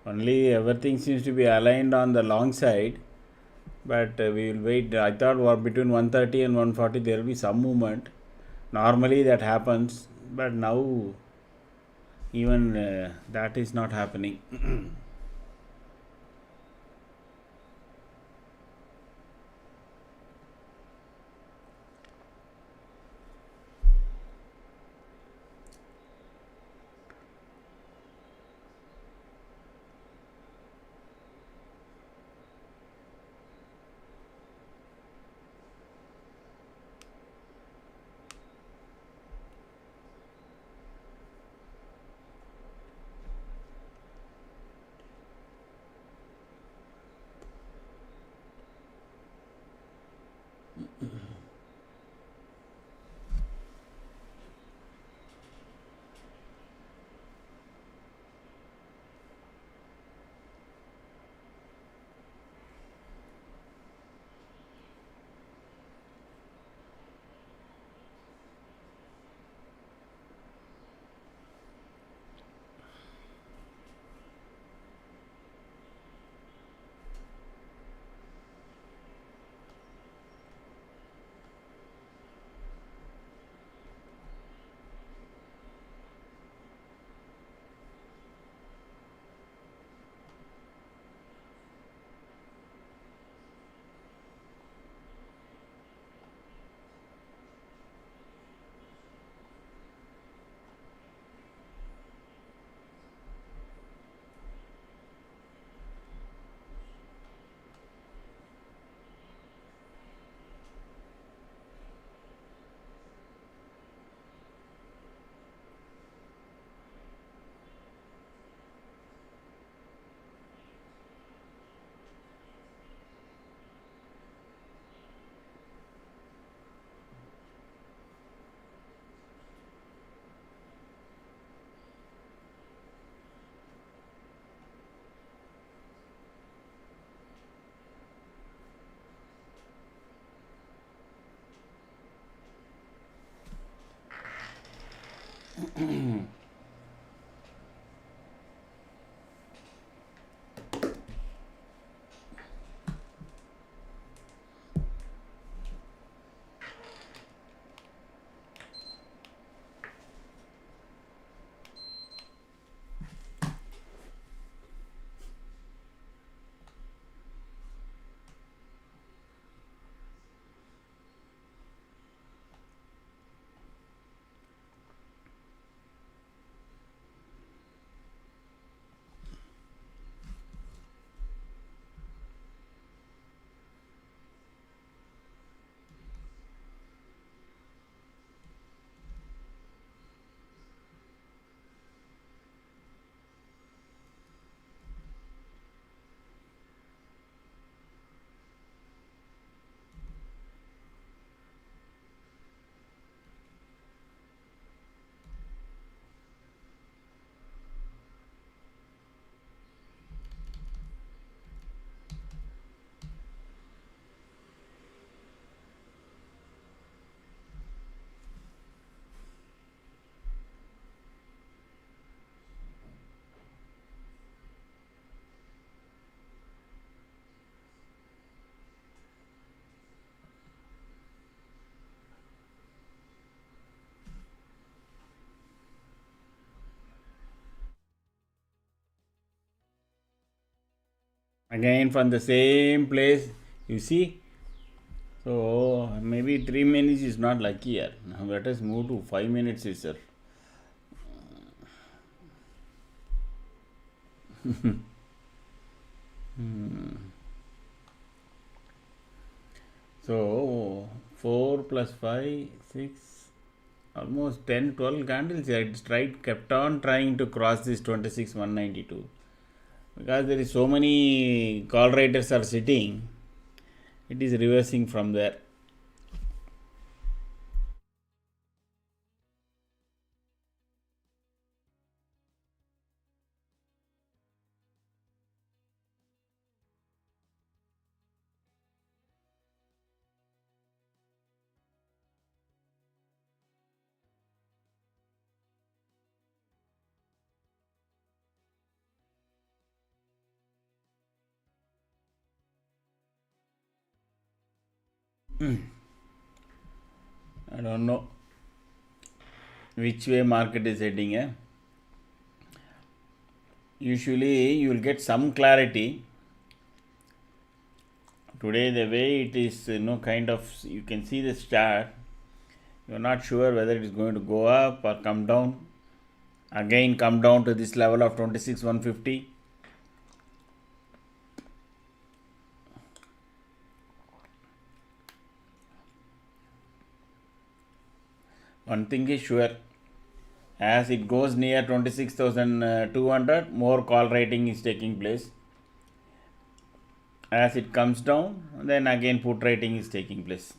Only everything seems to be aligned on the long side, but we will wait. I thought between 130 and 140 there will be some movement. Normally that happens, but now even that is not happening. Again from the same place, you see. So maybe 3 minutes is not lucky here. Now let us move to 5 minutes itself. So 4 plus 5, 6, almost 10, 12 candles. It tried, kept on trying to cross this 26,192. Because there is so many call writers are sitting, it is reversing from there. I don't know which way market is heading. Usually you will get some clarity. Today the way it is, kind of, you can see this chart. You are not sure whether it is going to go up or come down. Again come down to this level of 26,150. One thing is sure, as it goes near 26,200, more call rating is taking place. As it comes down, then again put rating is taking place.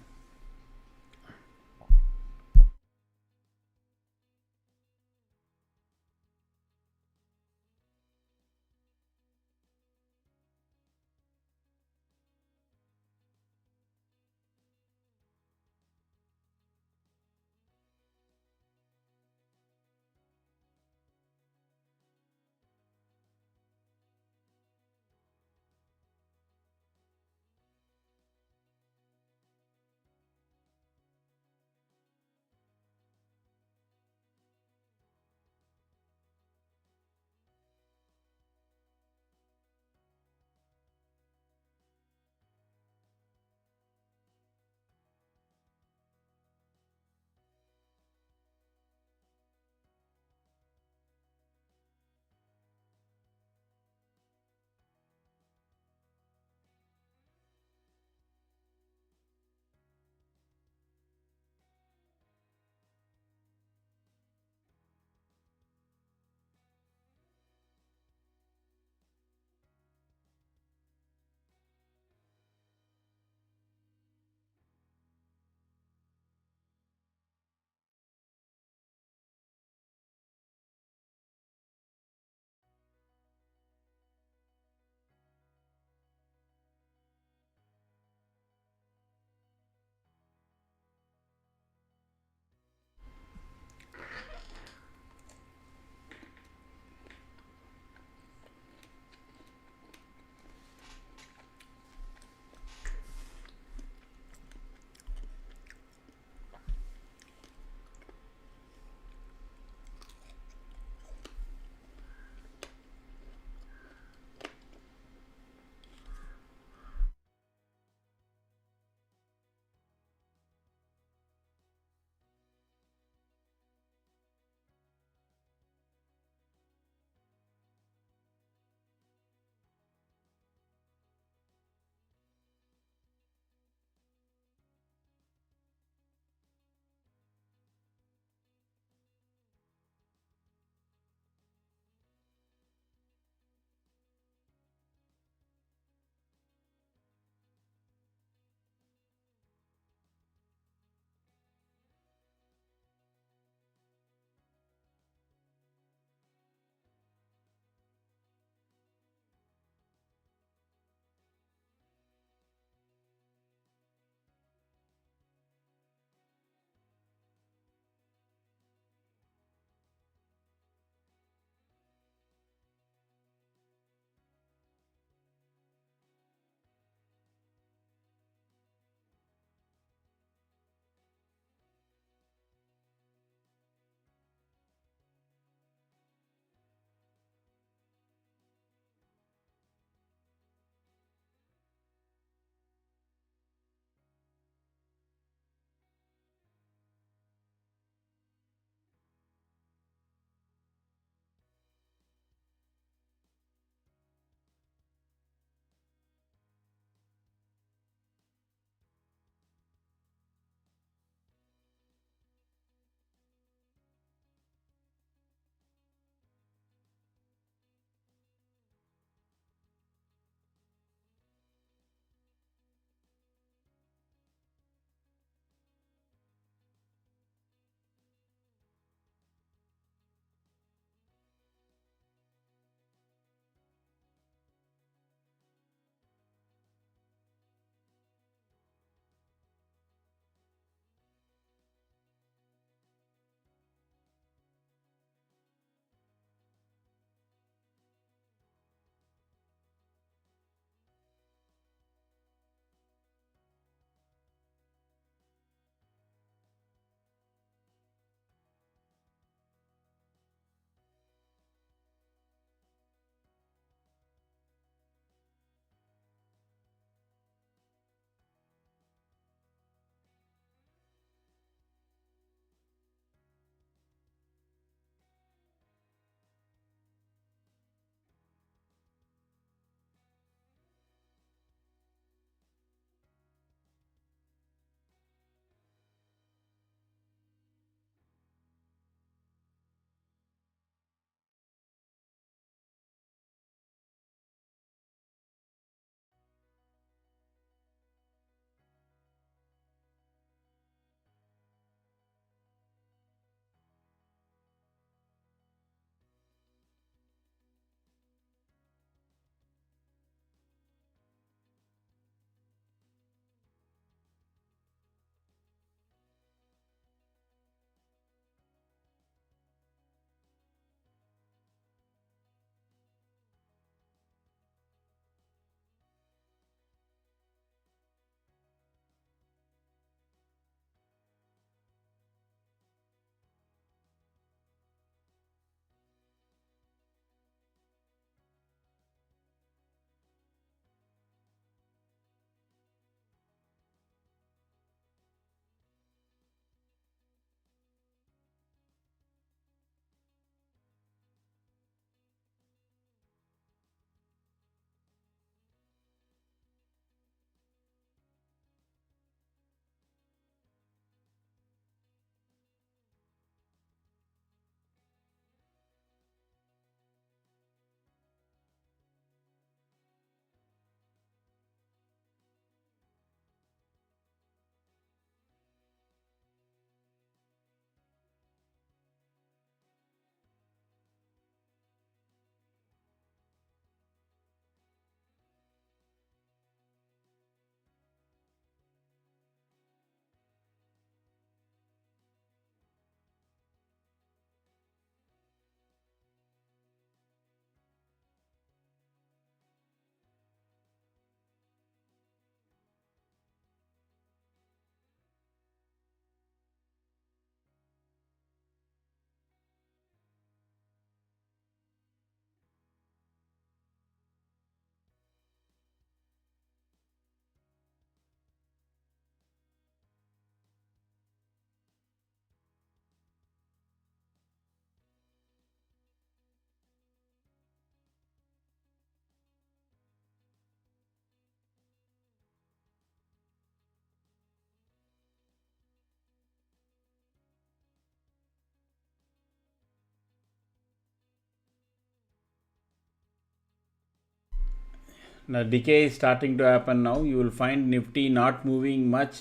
Now decay is starting to happen now. You will find Nifty not moving much,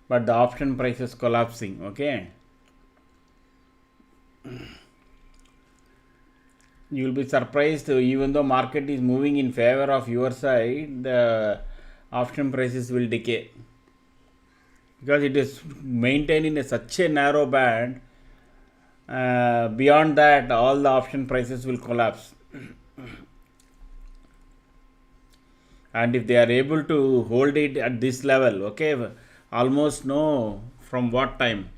but the option prices collapsing. Okay. You will be surprised, even though market is moving in favor of your side, the option prices will decay because it is maintained in such a narrow band. Beyond that, all the option prices will collapse. And if they are able to hold it at this level, okay, almost no, from what time,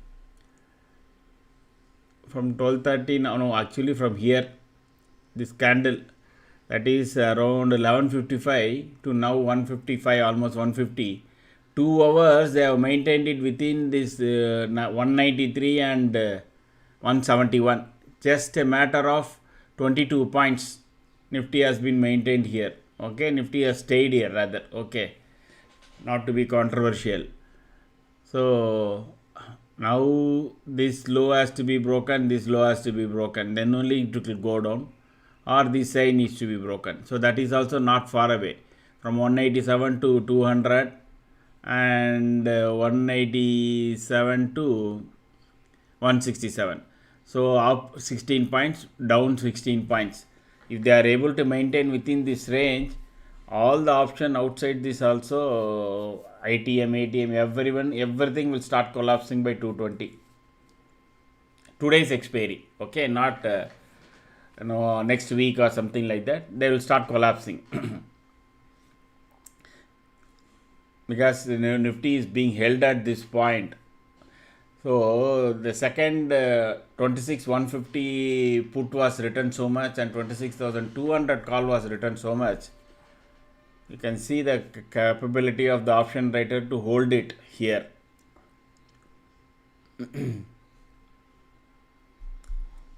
from 12:30, no, actually from here, this candle, that is around 11:55 to now 1:55, almost 1:50. 2 hours they have maintained it within this 193 and 171. Just a matter of 22 points. Nifty has been maintained here. Okay, Nifty has stayed here rather. Okay, not to be controversial. So now this low has to be broken, this low has to be broken, then only it will go down, or this side needs to be broken. So that is also not far away from 187 to 200 and 187 to 167. So up 16 points, down 16 points. If they are able to maintain within this range, all the option outside this also, ITM, ATM, everything will start collapsing by 220. Today's expiry, okay, not next week or something like that. They will start collapsing because Nifty is being held at this point. So the second 26,150 put was written so much and 26,200 call was written so much. You can see the capability of the option writer to hold it here.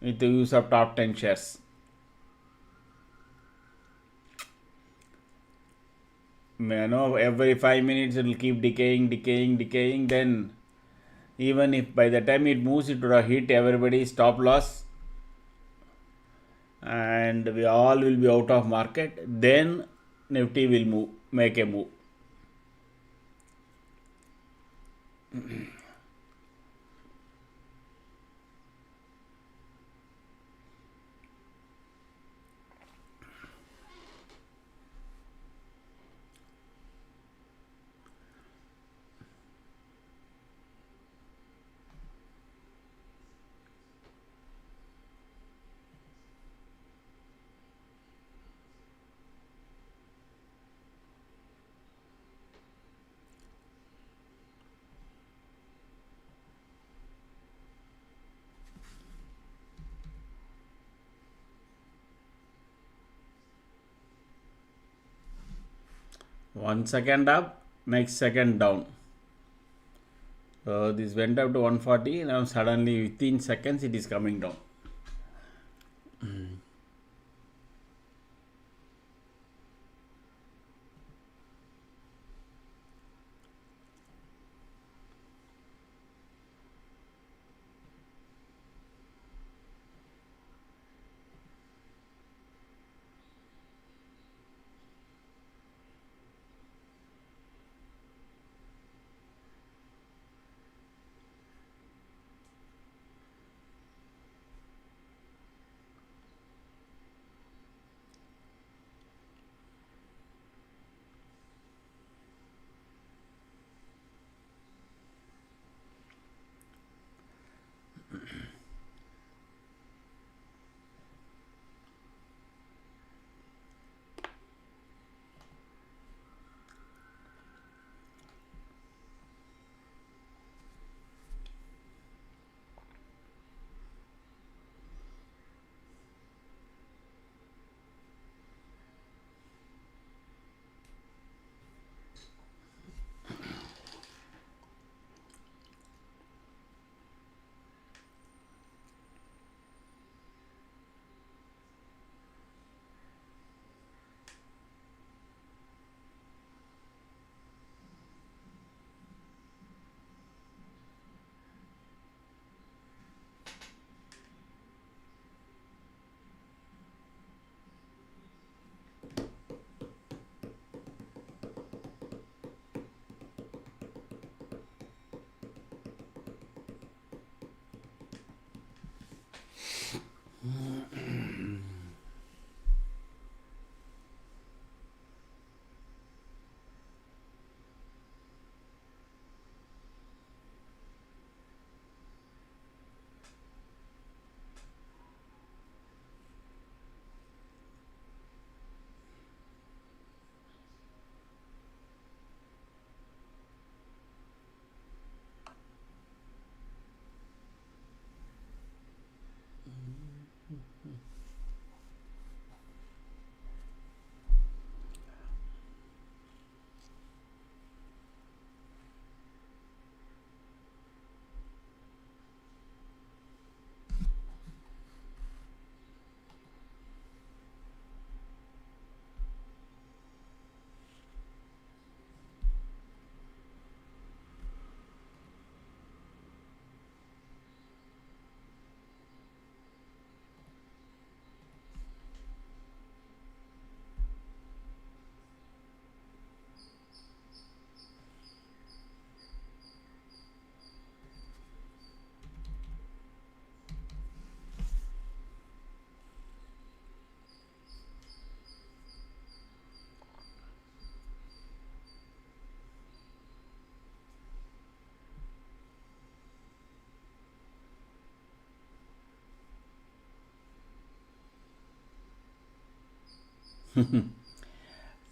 With the use of top 10 shares. Every 5 minutes it will keep decaying. Then even if by the time it moves, it will hit everybody's stop loss and we all will be out of market, then Nifty will make a move. One second up, next second down. So this went up to 140, now suddenly within seconds it is coming down.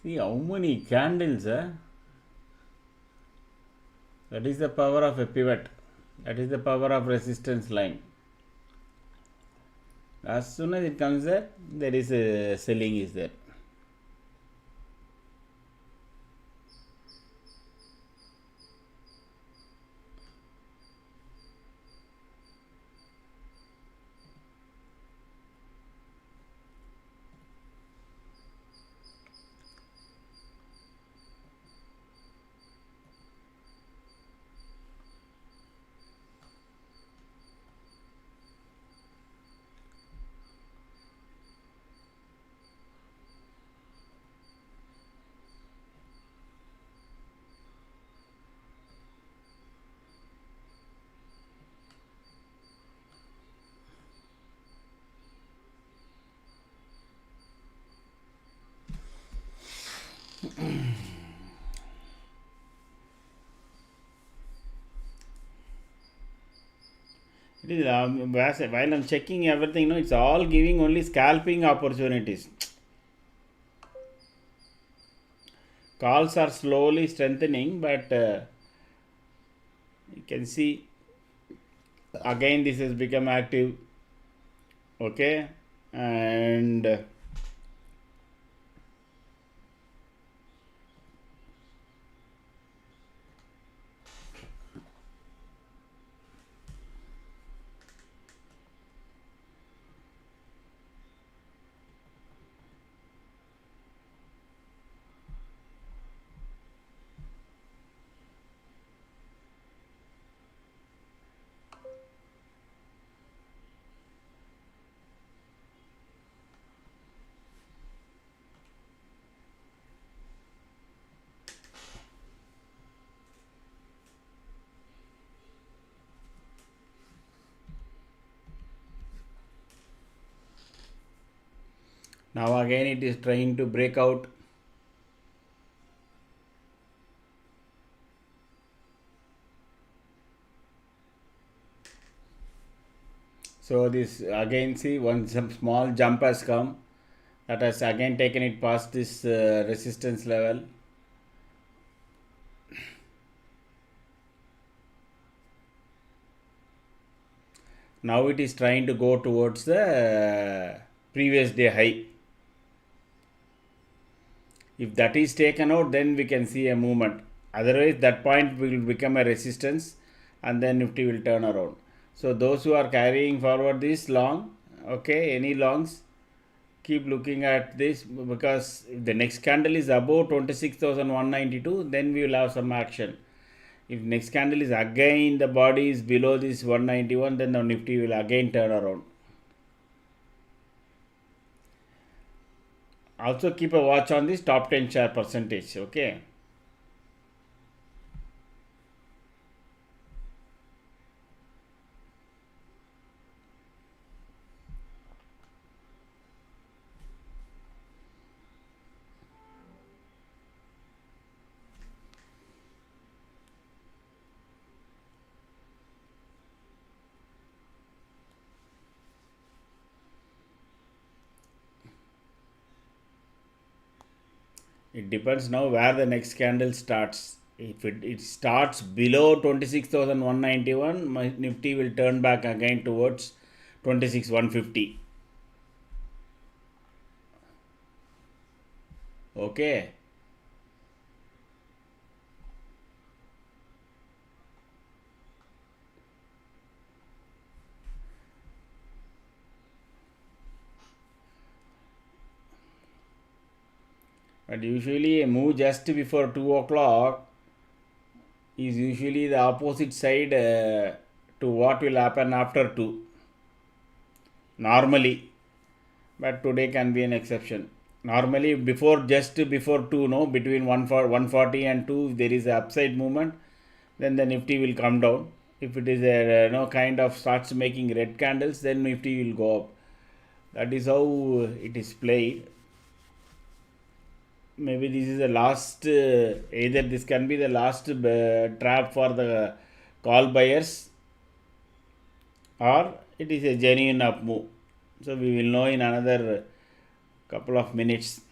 See how many candles, that is the power of a pivot. That is the power of resistance line. As soon as it comes there, there is a selling is there. It is, while I'm checking everything, no, it's all giving only scalping opportunities. Calls are slowly strengthening, but you can see again this has become active. Okay, and now again it is trying to break out. So this again, see, some small jump has come, that has again taken it past this resistance level. Now it is trying to go towards the previous day high. If that is taken out, then we can see a movement. Otherwise, that point will become a resistance and then Nifty will turn around. So those who are carrying forward this long, okay, any longs, keep looking at this, because if the next candle is above 26,192, then we will have some action. If next candle is again the body is below this 191, then the Nifty will again turn around. Also keep a watch on this top 10 share percentage. Okay. It depends now where the next candle starts. If it starts below 26,191, my Nifty will turn back again towards 26,150. Okay. But usually a move just before 2 o'clock is usually the opposite side to what will happen after 2. Normally. But today can be an exception. Normally just before 2, no, between 140 and 2, if there is a upside movement, then the Nifty will come down. If it is a kind of starts making red candles, then Nifty will go up. That is how it is played. Maybe this is the last, either this can be the last trap for the call buyers, or it is a genuine up move. So we will know in another couple of minutes.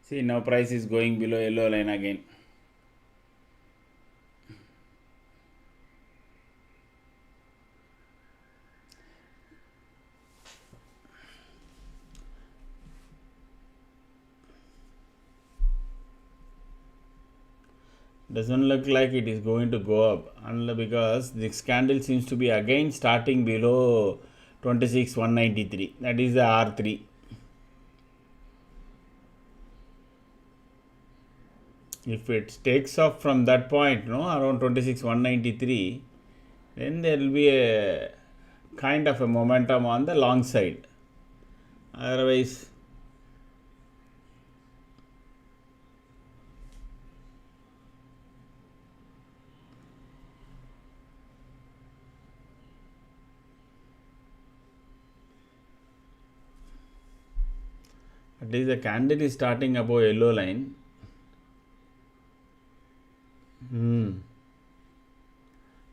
See, now price is going below yellow line again. Doesn't look like it is going to go up, unless because this candle seems to be again starting below 26,193. That is the R3. If it takes off from that point, around 26,193, then there will be a kind of a momentum on the long side. Otherwise, at least the candle is starting above yellow line.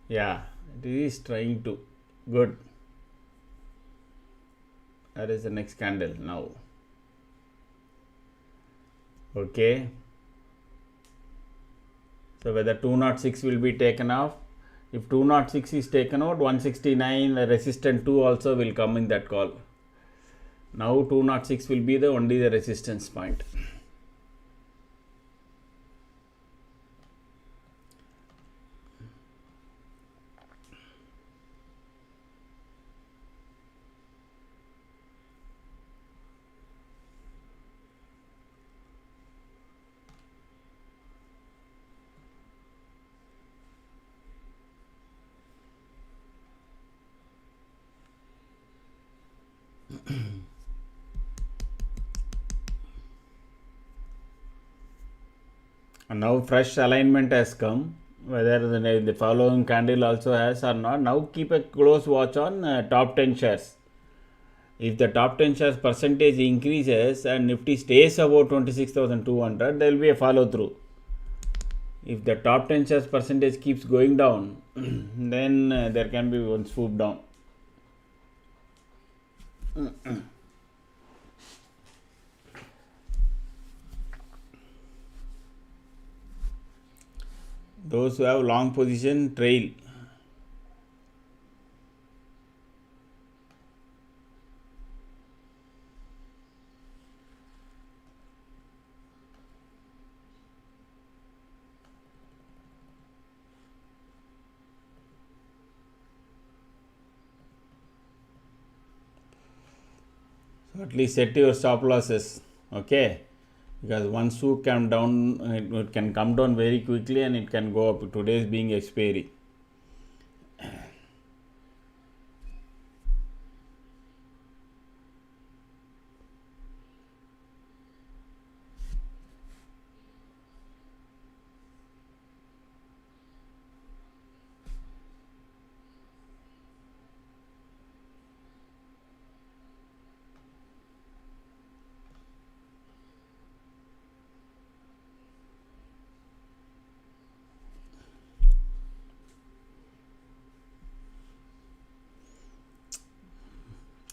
Yeah, it is trying to. Good. That is the next candle now. Okay. So whether 206 will be taken off. If 206 is taken out, 169 resistance 2 also will come in that call. Now 206 will be the only the resistance point. And now fresh alignment has come. Whether the following candle also has or not. Now keep a close watch on top 10 shares. If the top 10 shares percentage increases and Nifty stays above 26,200, there will be a follow through. If the top 10 shares percentage keeps going down, then there can be one swoop down. Those who have long position trail. So at least set your stop losses. Okay. Because once swoop come down, it can come down very quickly and it can go up. Today's being expiry.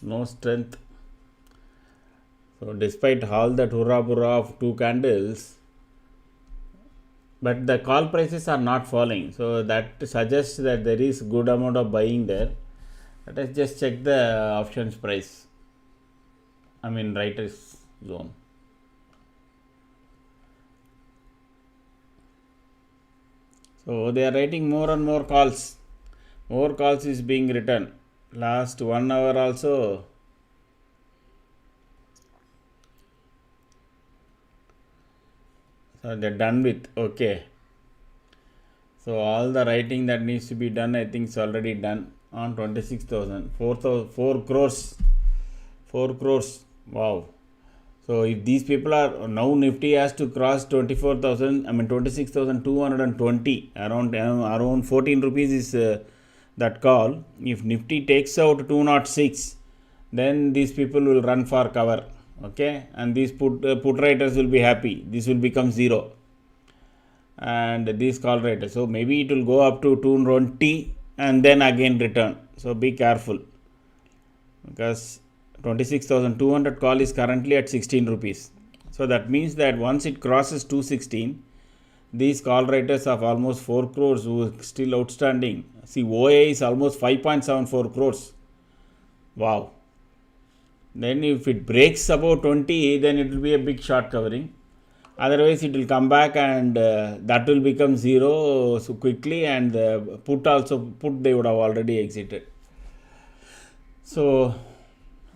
no strength. So despite all that hurrah of 2 candles, but the call prices are not falling, so that suggests that there is good amount of buying there. Let us just check the options price, writers zone. So they are writing more and more calls. More calls is being written. Last 1 hour also. So they're done with. Okay. So all the writing that needs to be done, I think it's already done on 26,000. 4 crores. 4 crores. Wow. So if these people are now, Nifty has to cross 24,000, 26,220, around 14 rupees is that call. If Nifty takes out 206, then these people will run for cover. Okay, and these put writers will be happy. This will become zero, and these call writers. So maybe it will go up to 220 and then again return. So be careful, because 26,200 call is currently at 16 rupees. So that means that once it crosses 216, these call writers of almost 4 crores who are still outstanding. See, OA is almost 5.74 crores. Wow. Then if it breaks above 20, then it will be a big short covering. Otherwise, it will come back and that will become zero so quickly, and put they would have already exited. So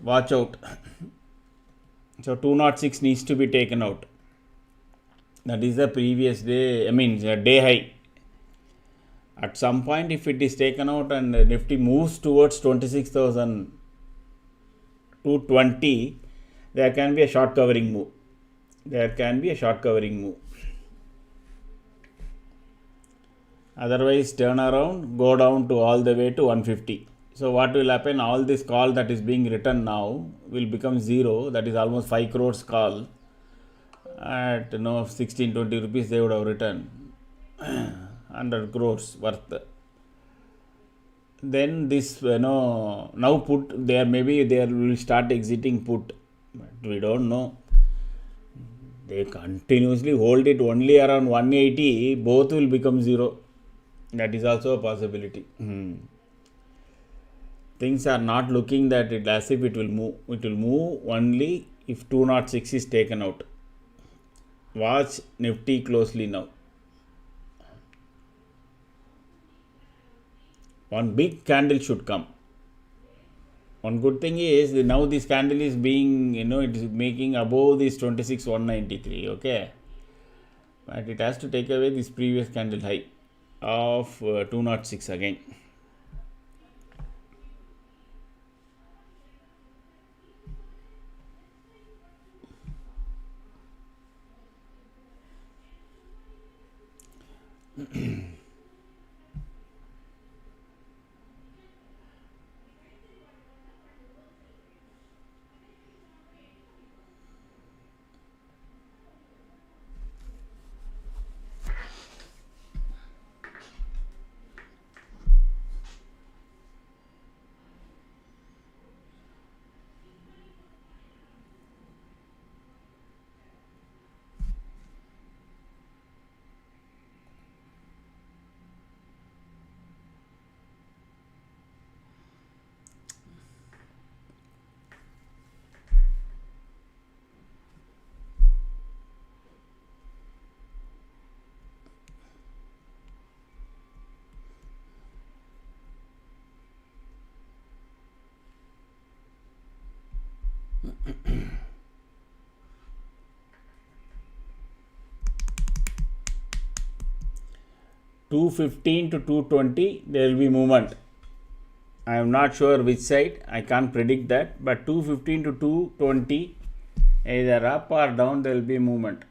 watch out. So 206 needs to be taken out. That is the previous day, day high. At some point, if it is taken out and Nifty moves towards 26,220, there can be a short covering move. Otherwise, turn around, go down to all the way to 150. So what will happen? All this call that is being written now will become zero. That is almost 5 crores call. At 16-20 rupees they would have written 100 crores worth. Then this now put there, maybe they will start exiting put, but we don't know. They continuously hold it only around 180, both will become zero. That is also a possibility. Things are not looking that it as if it will move. It will move only if 206 is taken out. Watch Nifty closely now. One big candle should come. One good thing is now this candle is being, it is making above this 26,193. Okay, but it has to take away this previous candle high of 206 again. $215 to 220 there will be movement. I am not sure which side, I can't predict that, but 215 to 220, either up or down, there will be movement.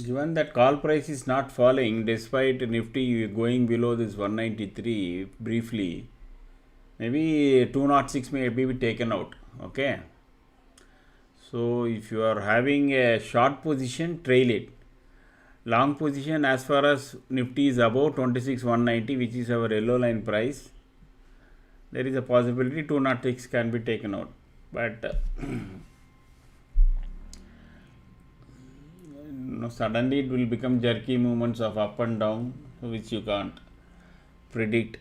Given that call price is not falling despite Nifty going below this 193 briefly, maybe 206 may be taken out. Okay. So if you are having a short position, trail it. Long position, as far as Nifty is above 26,190, which is our yellow line price, there is a possibility 206 can be taken out. But suddenly it will become jerky movements of up and down, which you can't predict.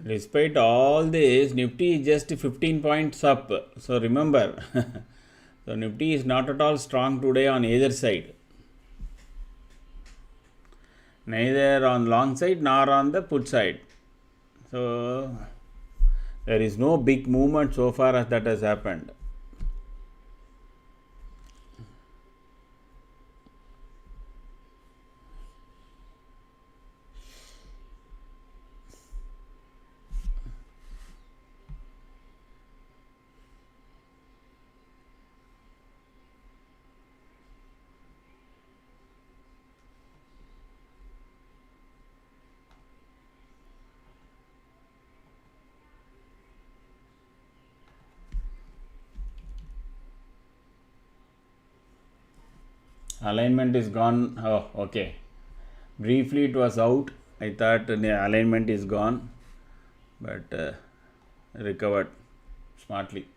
Despite all this, Nifty is just 15 points up. So remember, so Nifty is not at all strong today on either side. Neither on long side nor on the put side. So there is no big movement so far as that has happened. Alignment is gone. Oh, okay. Briefly it was out. I thought the alignment is gone, but recovered smartly.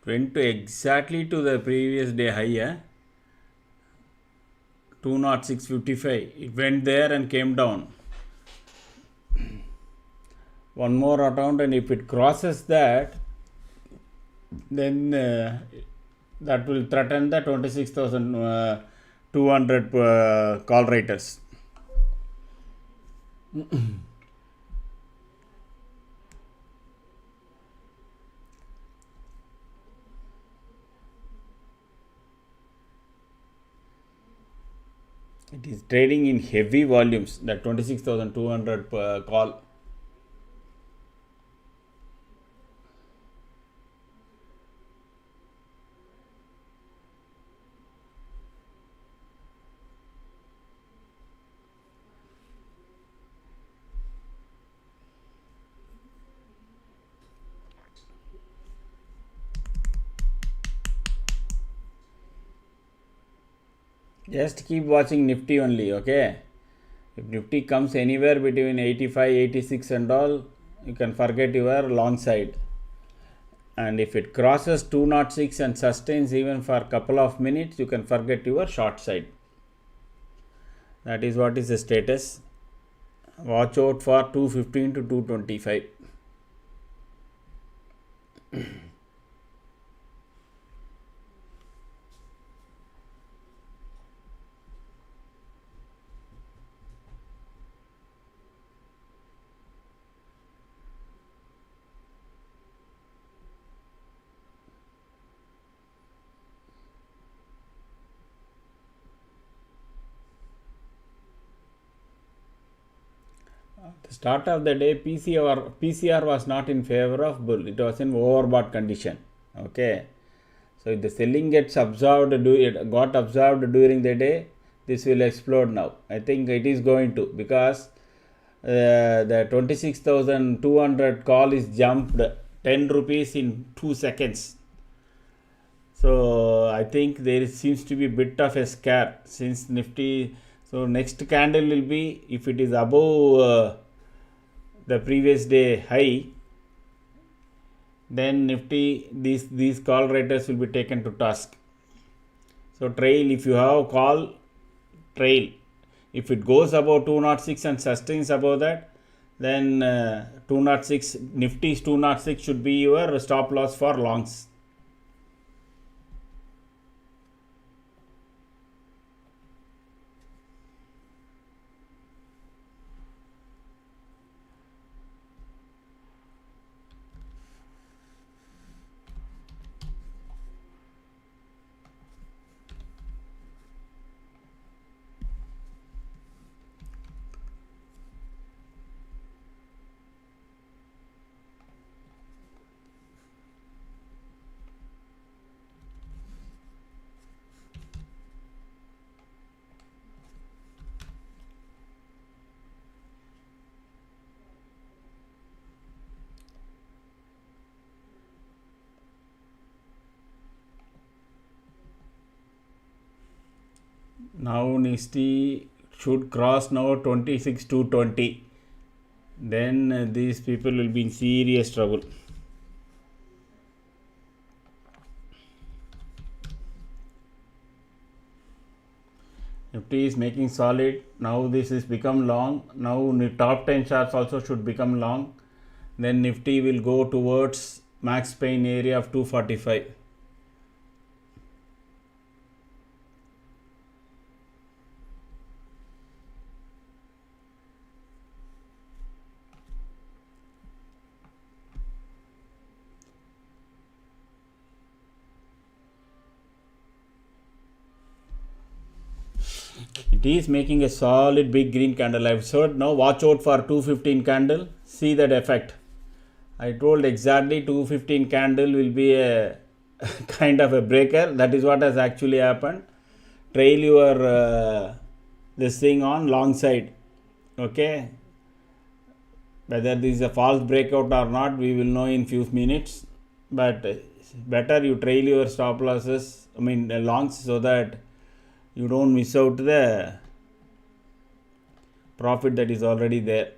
Went to exactly to the previous day high, 206.55. It went there and came down. One more attempt, and if it crosses that, then that will threaten the 26,200 call raters. It is trading in heavy volumes, that 26,200 call. Just keep watching Nifty only, okay? If Nifty comes anywhere between 85, 86 and all, you can forget your long side. And if it crosses 206 and sustains even for a couple of minutes, you can forget your short side. That is what is the status. Watch out for 215 to 225. The start of the day PCR was not in favor of bull. It was in overbought condition. Okay. So if the selling got observed during the day, this will explode now. I think it is going to, because the 26,200 call is jumped 10 rupees in 2 seconds. So I think there seems to be a bit of a scare since Nifty. So next candle will be, if it is above the previous day high, then Nifty, these call writers will be taken to task. So trail, if you have call, trail. If it goes above 206 and sustains above that, then 206, Nifty's 206 should be your stop loss for longs. Now Nifty should cross now 26,220. Then these people will be in serious trouble. Nifty is making solid. Now this is become long. Now top 10 charts also should become long. Then Nifty will go towards max pain area of 245. It is making a solid big green candle. I've said now watch out for 215 candle. See that effect. I told exactly 215 candle will be a kind of a breaker. That is what has actually happened. Trail your this thing on long side. Okay. Whether this is a false breakout or not, we will know in few minutes. But better you trail your stop losses, longs, so that you don't miss out the profit that is already there.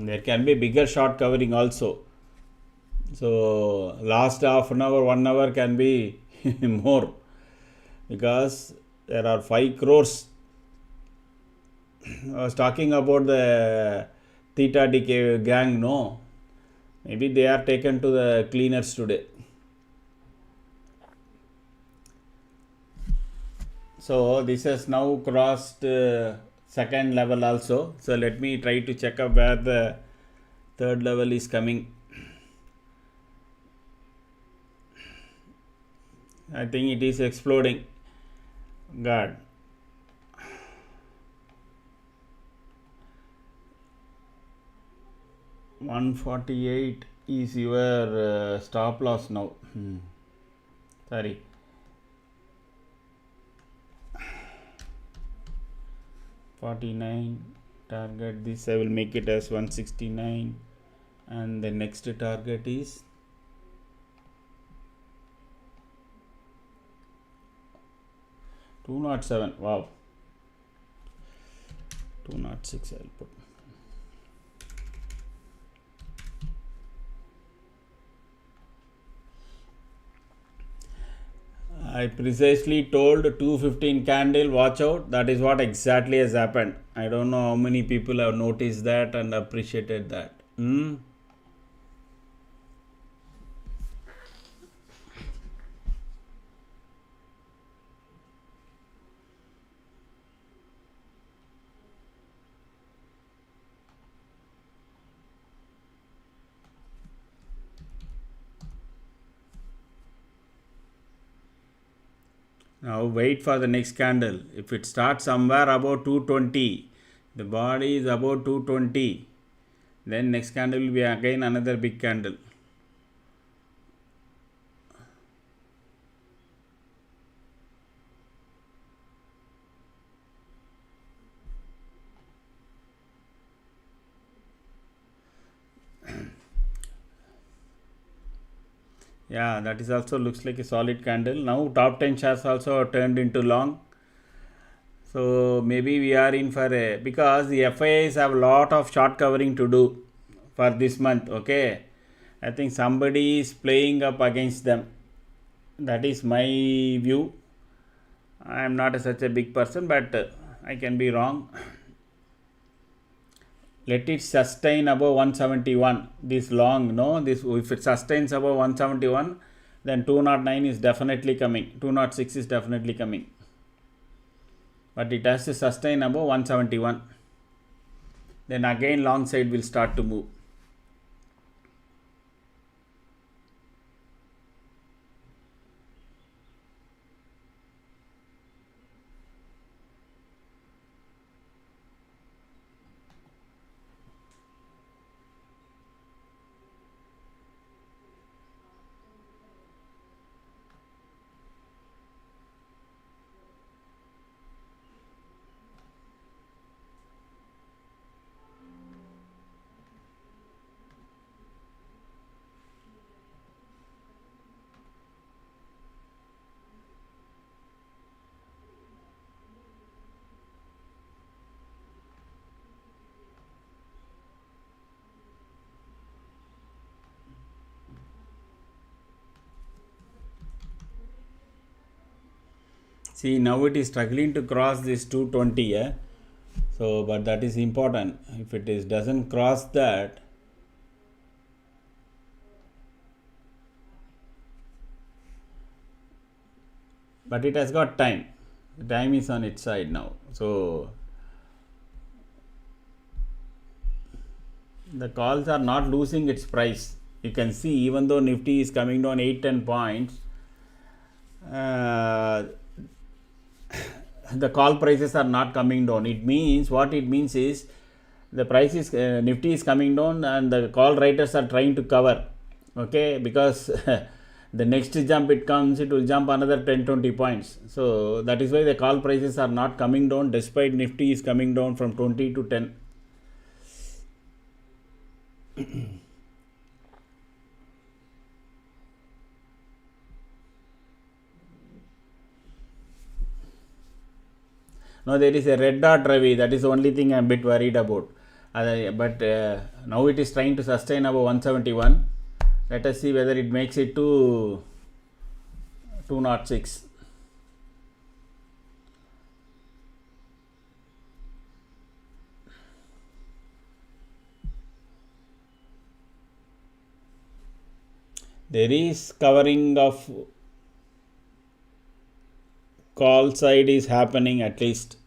There can be bigger short covering also. So last half an hour, 1 hour can be more, because there are 5 crores. I was talking about the Theta Decay gang, no? Maybe they are taken to the cleaners today. So this has now crossed second level also. So let me try to check up where the third level is coming. I think it is exploding. God. $148 is your stop loss now. Sorry. $49 target. This I will make it as 169 and the next target is 207. Wow, 206 I'll put. I precisely told 215 candle, watch out. That is what exactly has happened. I don't know how many people have noticed that and appreciated that. Now wait for the next candle. If it starts somewhere about 220, the body is about 220, then next candle will be again another big candle. Yeah, that is also looks like a solid candle. Now top 10 shares also turned into long. So maybe we are in for a, because the FIIs have a lot of short covering to do for this month. Okay, I think somebody is playing up against them. That is my view. I am not such a big person, but I can be wrong. Let it sustain above 171. This long, no, this, if it sustains above 171, then 209 is definitely coming. 206 is definitely coming. But it has to sustain above 171. Then again long side will start to move. See, now it is struggling to cross this 220. So, but that is important. If it is doesn't cross that, but it has got time. The time is on its side now. So the calls are not losing its price. You can see, even though Nifty is coming down 8-10 points, the call prices are not coming down. It means, what it means is, the price is Nifty is coming down and the call writers are trying to cover. Okay, because the next jump it comes, it will jump another 10-20 points. So that is why the call prices are not coming down, despite Nifty is coming down from 20 to 10. Now there is a red dot, Ravi. That is the only thing I am a bit worried about. But now it is trying to sustain above 171. Let us see whether it makes it to 206. There is covering of call side is happening, at least.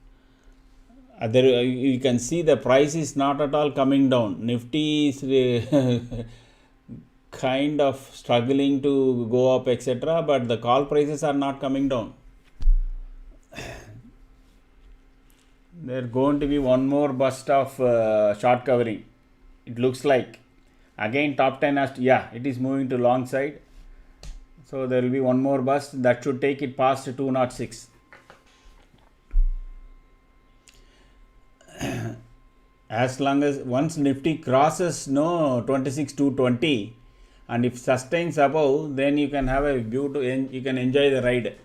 Other, you can see the price is not at all coming down. Nifty is kind of struggling to go up, etc. But the call prices are not coming down. There going to be one more burst of short covering. It looks like. Again top 10 has to, yeah, it is moving to long side. So there will be one more burst that should take it past 206. as long as once Nifty crosses 26,220 and if sustains above, then you can have a beautiful, you can enjoy the ride.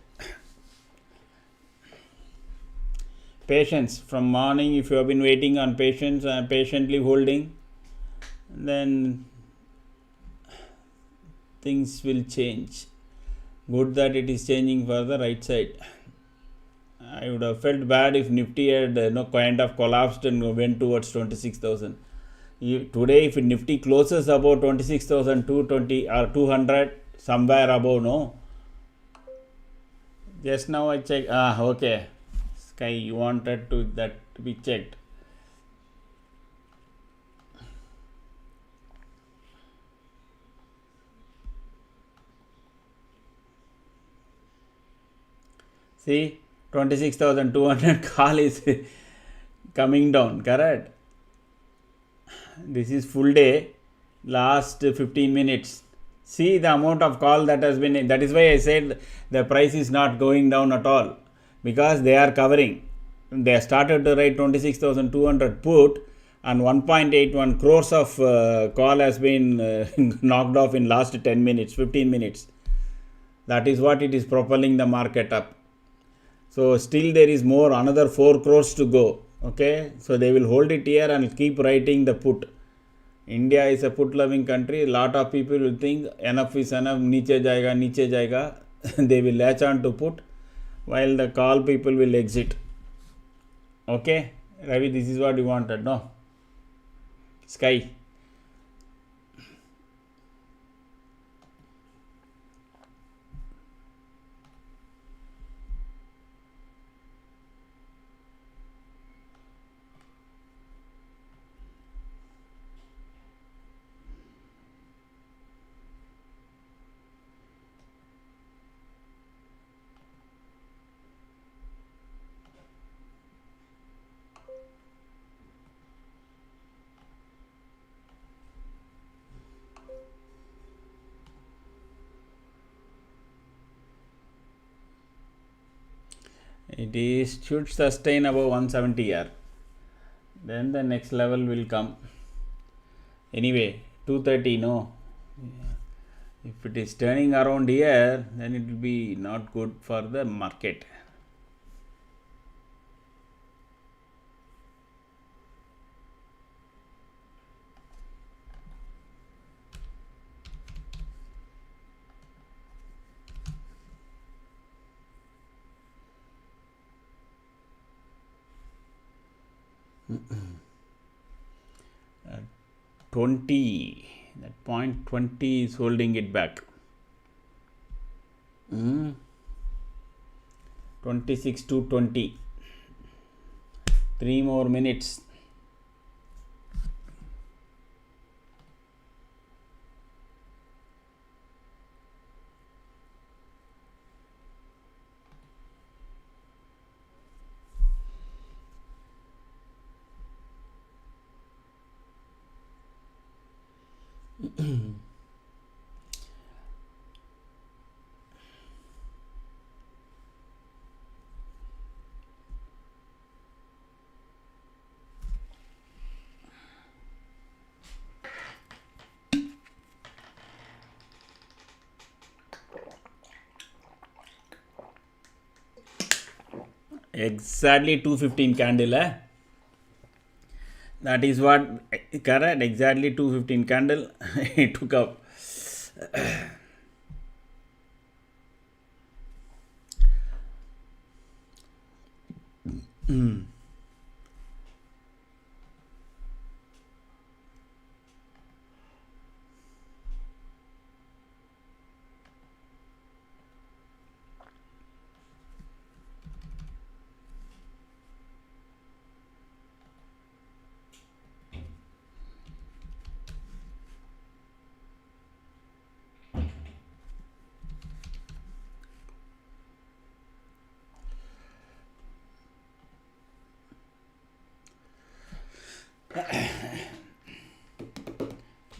Patience from morning. If you have been waiting on patience and patiently holding, then things will change. Good that it is changing for the right side. I would have felt bad if Nifty had kind of collapsed and went towards 26,000. Today, if Nifty closes above 26,220 or 200, somewhere above, no. Just now I checked. Okay. Sky, you wanted that to be checked. See, 26,200 call is coming down, correct? This is full day, last 15 minutes. See the amount of call that has been, that is why I said the price is not going down at all, because they are covering. They started to write 26,200 put and 1.81 crores of call has been knocked off in last 10 minutes, 15 minutes. That is what it is propelling the market up. So still there is more, another 4 crores to go. Okay, so they will hold it here and keep writing the put. India is a put loving country. Lot of people will think enough is enough, niche jayega. They will latch on to put, while the call people will exit. Okay, Ravi, this is what you wanted, no? Sky. It should sustain above 170 here. Then the next level will come. Anyway, 230, no. If it is turning around here, then it will be not good for the market. uh, 20, that point 20 is holding it back. 26 to 20, 3 more minutes. Exactly 215 candle, that is what, correct, exactly 215 candle it took up.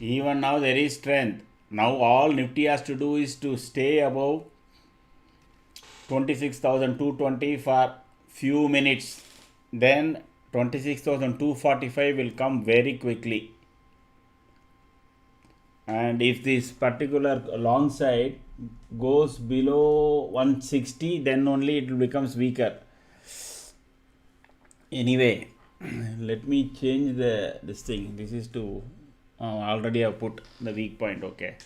Even now there is strength. Now all Nifty has to do is to stay above 26,220 for few minutes. Then 26,245 will come very quickly. And if this particular long side goes below 160, then only it becomes weaker. Anyway, let me change this thing. This is to already have put the weak point. Okay.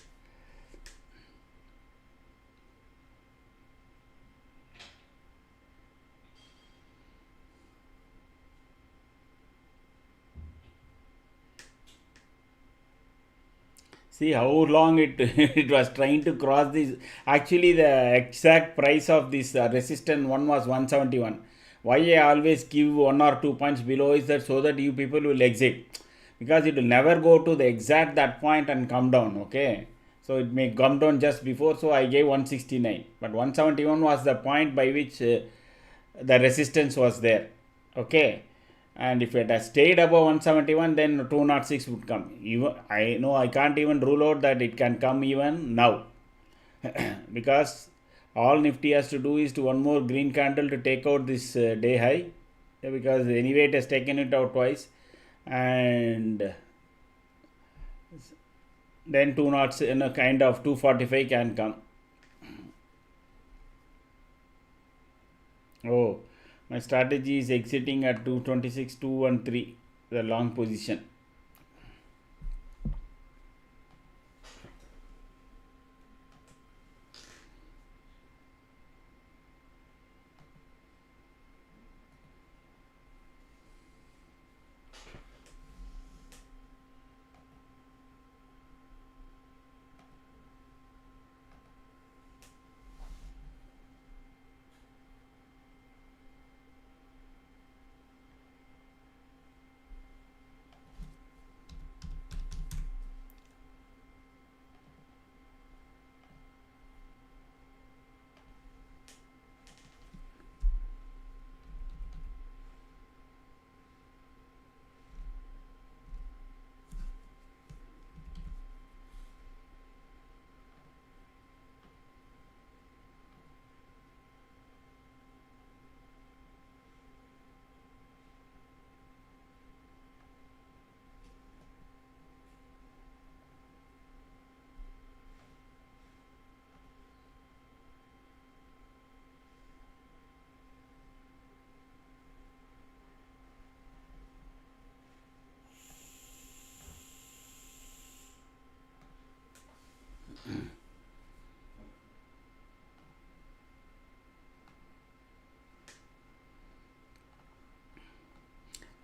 See how long it was trying to cross this. Actually, the exact price of this resistance one was 171. Why I always give 1 or 2 points below is that so that you people will exit, because it will never go to the exact that point and come down. Okay, so it may come down just before. So I gave 169, but 171 was the point by which the resistance was there. Okay, and if it has stayed above 171, then 206 would come. Even I know I can't even rule out that it can come even now because all Nifty has to do is to one more green candle to take out this day high, because anyway it has taken it out twice, and then 2 knots in a kind of 245 can come. Oh, my strategy is exiting at 226 213, the long position.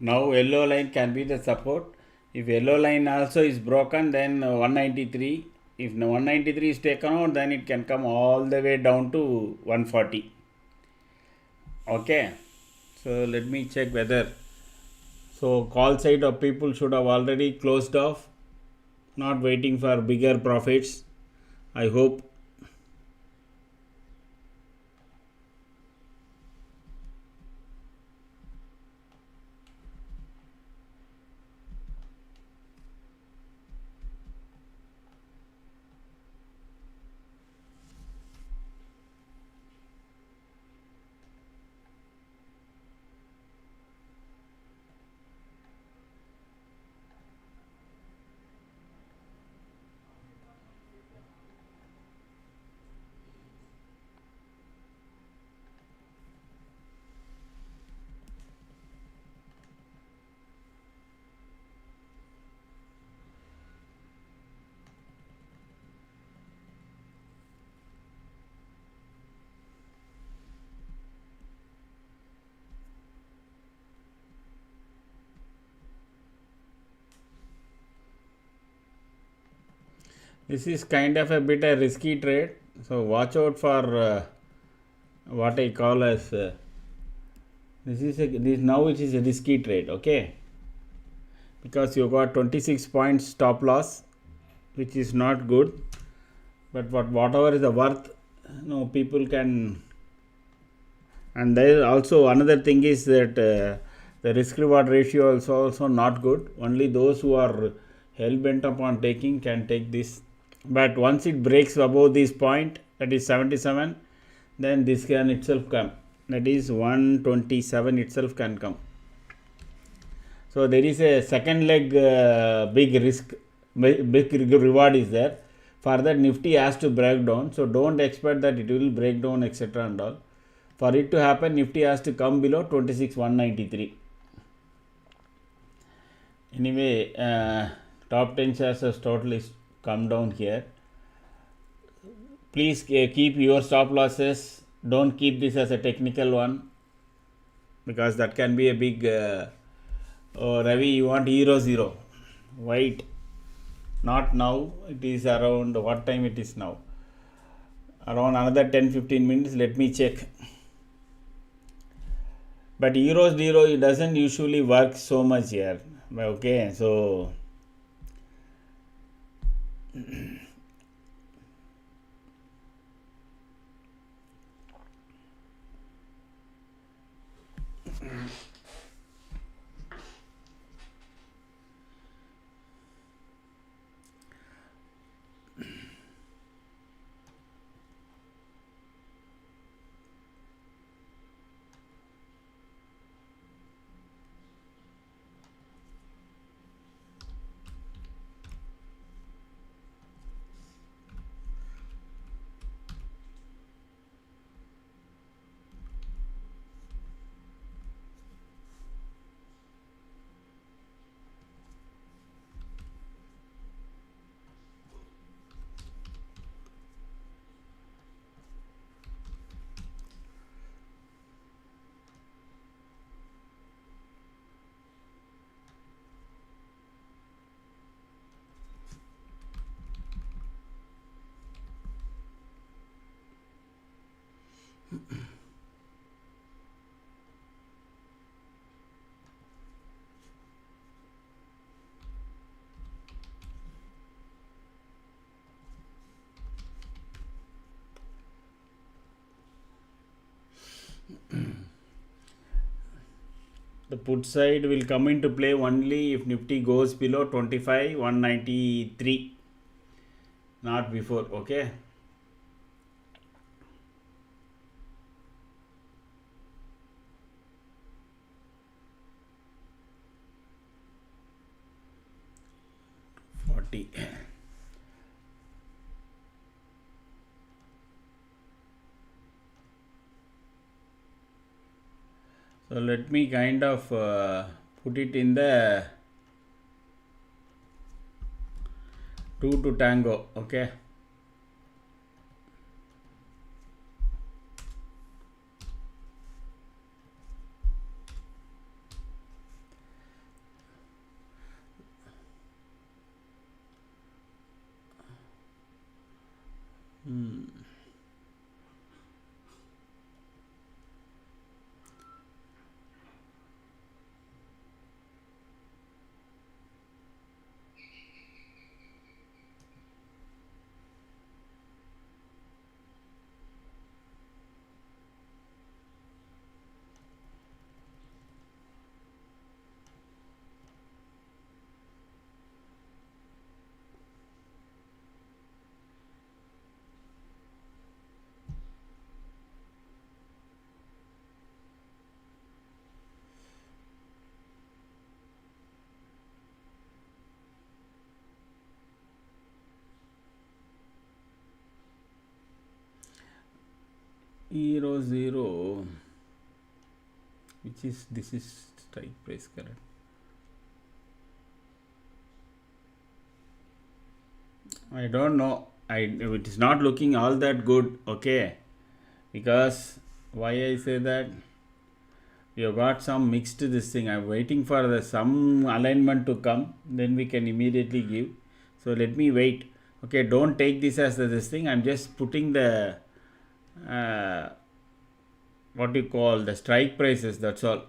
Now yellow line can be the support. If yellow line also is broken, then 193. If 193 is taken out, then it can come all the way down to 140. Okay. So let me check whether. So call side of people should have already closed off, not waiting for bigger profits. I hope. This is kind of a bit a risky trade, so watch out for what I call as this now it is a risky trade. Okay, because you got 26 points stop loss, which is not good, but whatever is the worth, people can. And there also another thing is that the risk reward ratio is also not good. Only those who are hell bent upon taking can take this. But once it breaks above this point, that is 77, then this can itself come. That is 127 itself can come. So there is a second leg big risk, big reward is there. For that Nifty has to break down. So don't expect that it will break down, etc. and all. For it to happen, Nifty has to come below 26,193. Anyway, top 10 shares has totally come down here. Please keep your stop losses. Don't keep this as a technical one, because that can be a big oh, Ravi, you want Euro 0. Wait, not now. It is around, what time it is now? Around another 10-15 minutes. Let me check. But Euro 0, it doesn't usually work so much here. Okay, so the put side will come into play only if Nifty goes below 25,193, not before. Okay. So let me kind of put it in the 2 to tango. Okay. Euro 0, which is, this is strike price, correct? I don't know. It is not looking all that good. Okay, because why I say that, we have got some mixed this thing. I'm waiting for some alignment to come, then we can immediately give. So let me wait. Okay, don't take this as this thing. I'm just putting the what you call the strike prices, that's all.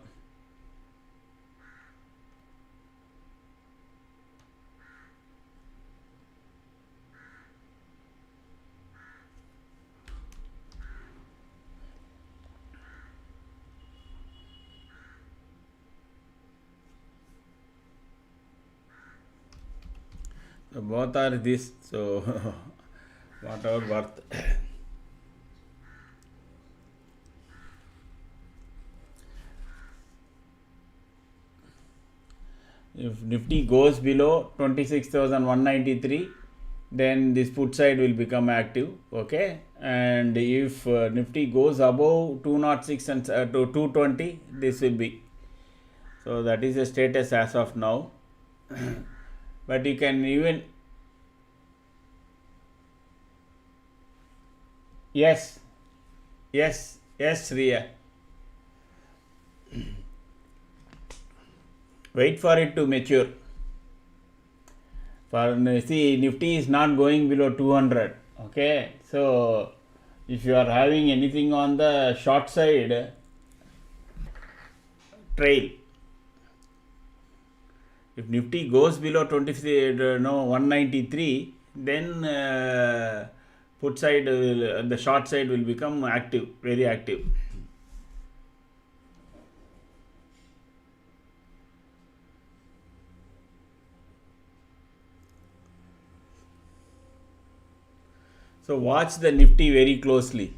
So both are this, so whatever worth. If Nifty goes below 26,193, then this put side will become active, okay. And if Nifty goes above 206 and to 220, this will be. So that is the status as of now. But you can even, yes, Riya. Wait for it to mature. See, Nifty is not going below 200, okay. So if you are having anything on the short side, trail. If Nifty goes below 193, then put side the short side will become active, very active. So watch the Nifty very closely.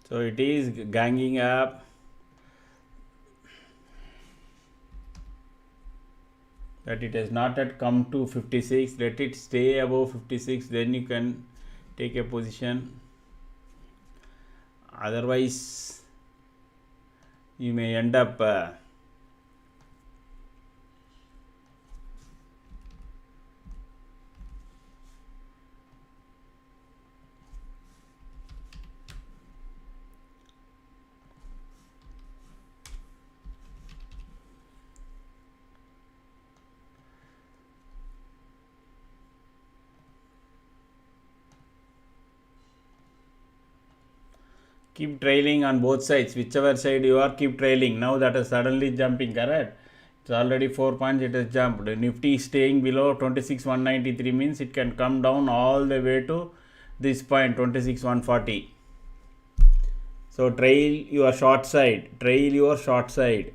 So it is ganging up. That it has not yet come to 56. Let it stay above 56. Then you can take a position. Otherwise, you may end up keep trailing on both sides. Whichever side you are, keep trailing. Now that is suddenly jumping, correct? It's already 4 points, it has jumped. Nifty staying below 26,193 means it can come down all the way to this point, 26,140. So trail your short side. Trail your short side.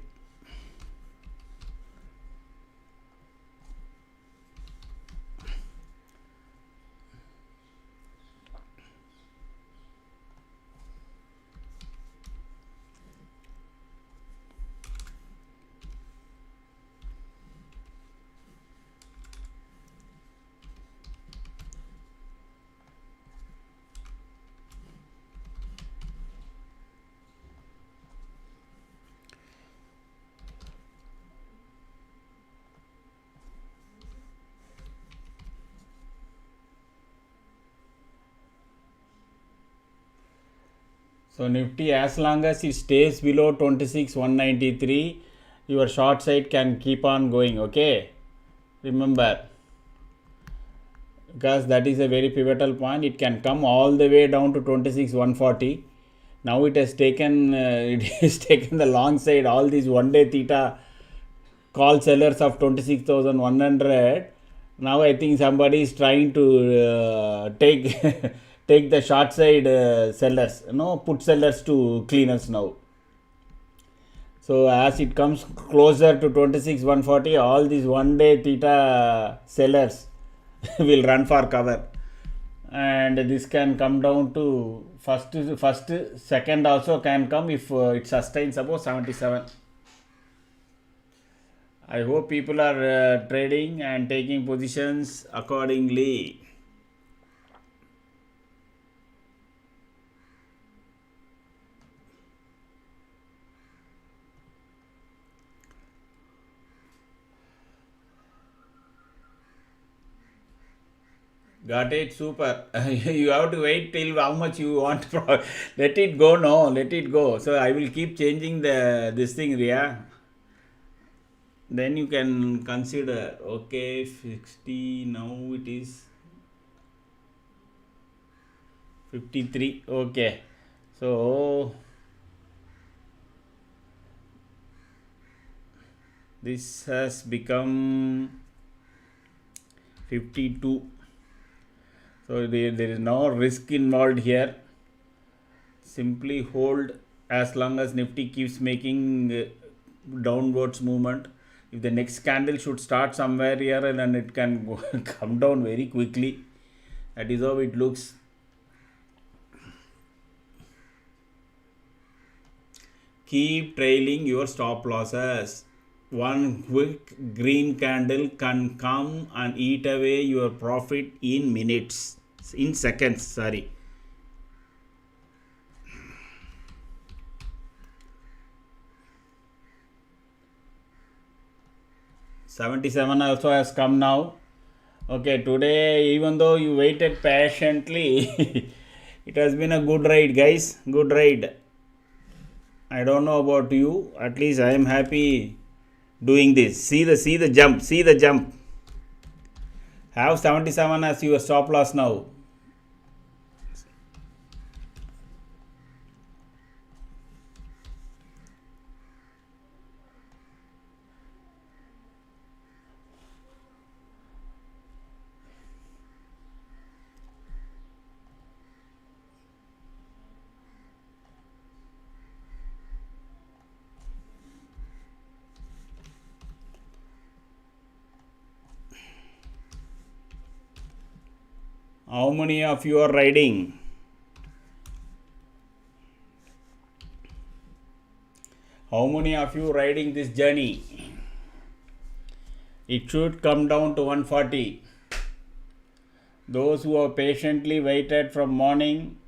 So Nifty, as long as it stays below 26,193, your short side can keep on going, okay? Remember, because that is a very pivotal point. It can come all the way down to 26,140. Now it has taken the long side. All these one day theta call sellers of 26,100. Now I think somebody is trying to take take the short side sellers, put sellers to cleaners now. So as it comes closer to 26,140, all these one day theta sellers will run for cover, and this can come down to first, second also can come if it sustains above 77. I hope people are trading and taking positions accordingly. Got it, super. You have to wait till how much you want. Let it go, no, let it go. So I will keep changing this thing, Ria. Then you can consider. Okay, 60. Now it is 53. Okay, so this has become 52. So there is no risk involved here. Simply hold as long as Nifty keeps making downwards movement. If the next candle should start somewhere here, and then it can go come down very quickly. That is how it looks. Keep trailing your stop losses. One quick green candle can come and eat away your profit in minutes, in seconds, sorry. $77 also has come now. Okay, today even though you waited patiently, it has been a good ride, guys. Good ride. I don't know about you. At least I am happy doing this. See the jump. See the jump. Have 77 as your stop loss now. How many of you are riding? How many of you riding this journey? It should come down to 140. Those who have patiently waited from morning,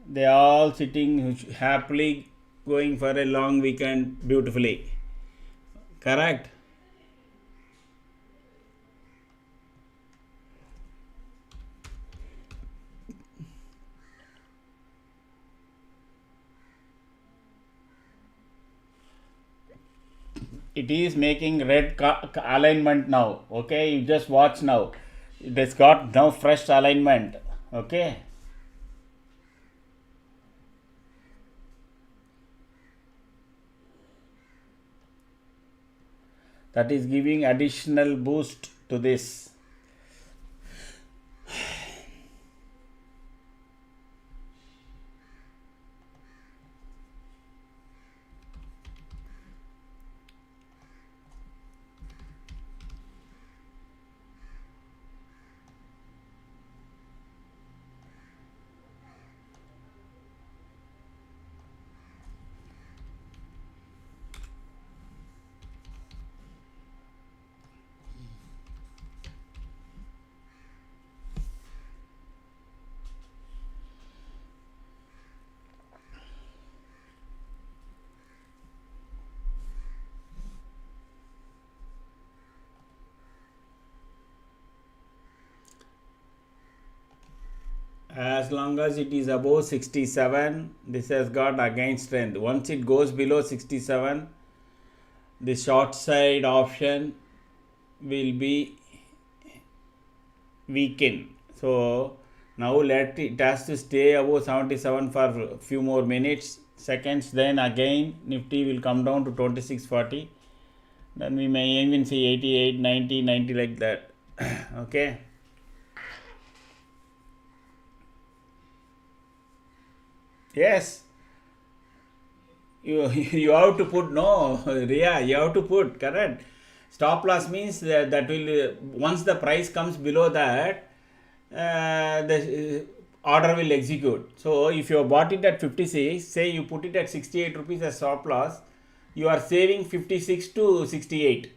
they are all sitting happily going for a long weekend beautifully. Correct? It is making red alignment now. Okay, you just watch now. It has got now fresh alignment. Okay. That is giving additional boost to this. As long as it is above 67, this has got again strength. Once it goes below 67, the short side option will be weakened. So now it has to stay above 77 for a few more minutes, seconds. Then again Nifty will come down to 2640. Then we may even see 88, 90, 90 like that. Okay. Yes, you have to put, no, Ria, you have to put, correct. Stop loss means that will, once the price comes below that, the order will execute. So if you have bought it at 56, say you put it at 68 rupees as stop loss, you are saving 56 to 68.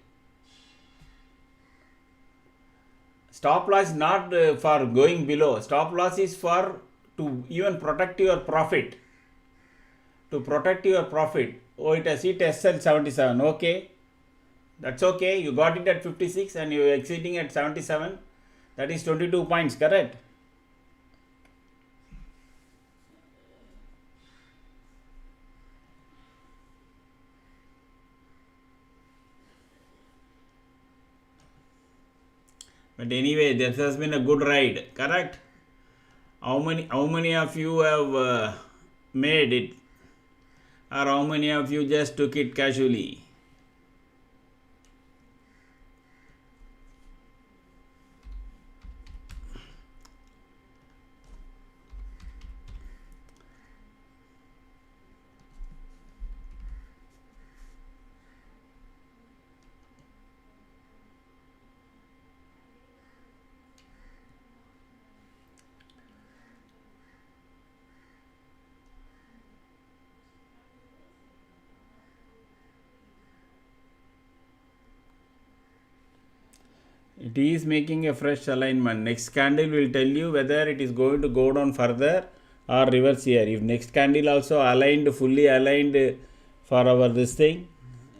Stop loss is not for going below. Stop loss is for to even protect your profit. To protect your profit. Oh, it has hit SL 77. Okay. That's okay. You got it at 56 and you're exiting at 77. That is 22 points, correct? But anyway, this has been a good ride, correct? How many of you have made it, or how many of you just took it casually? It is making a fresh alignment. Next candle will tell you whether it is going to go down further or reverse here. If next candle also aligned, fully aligned for our this thing,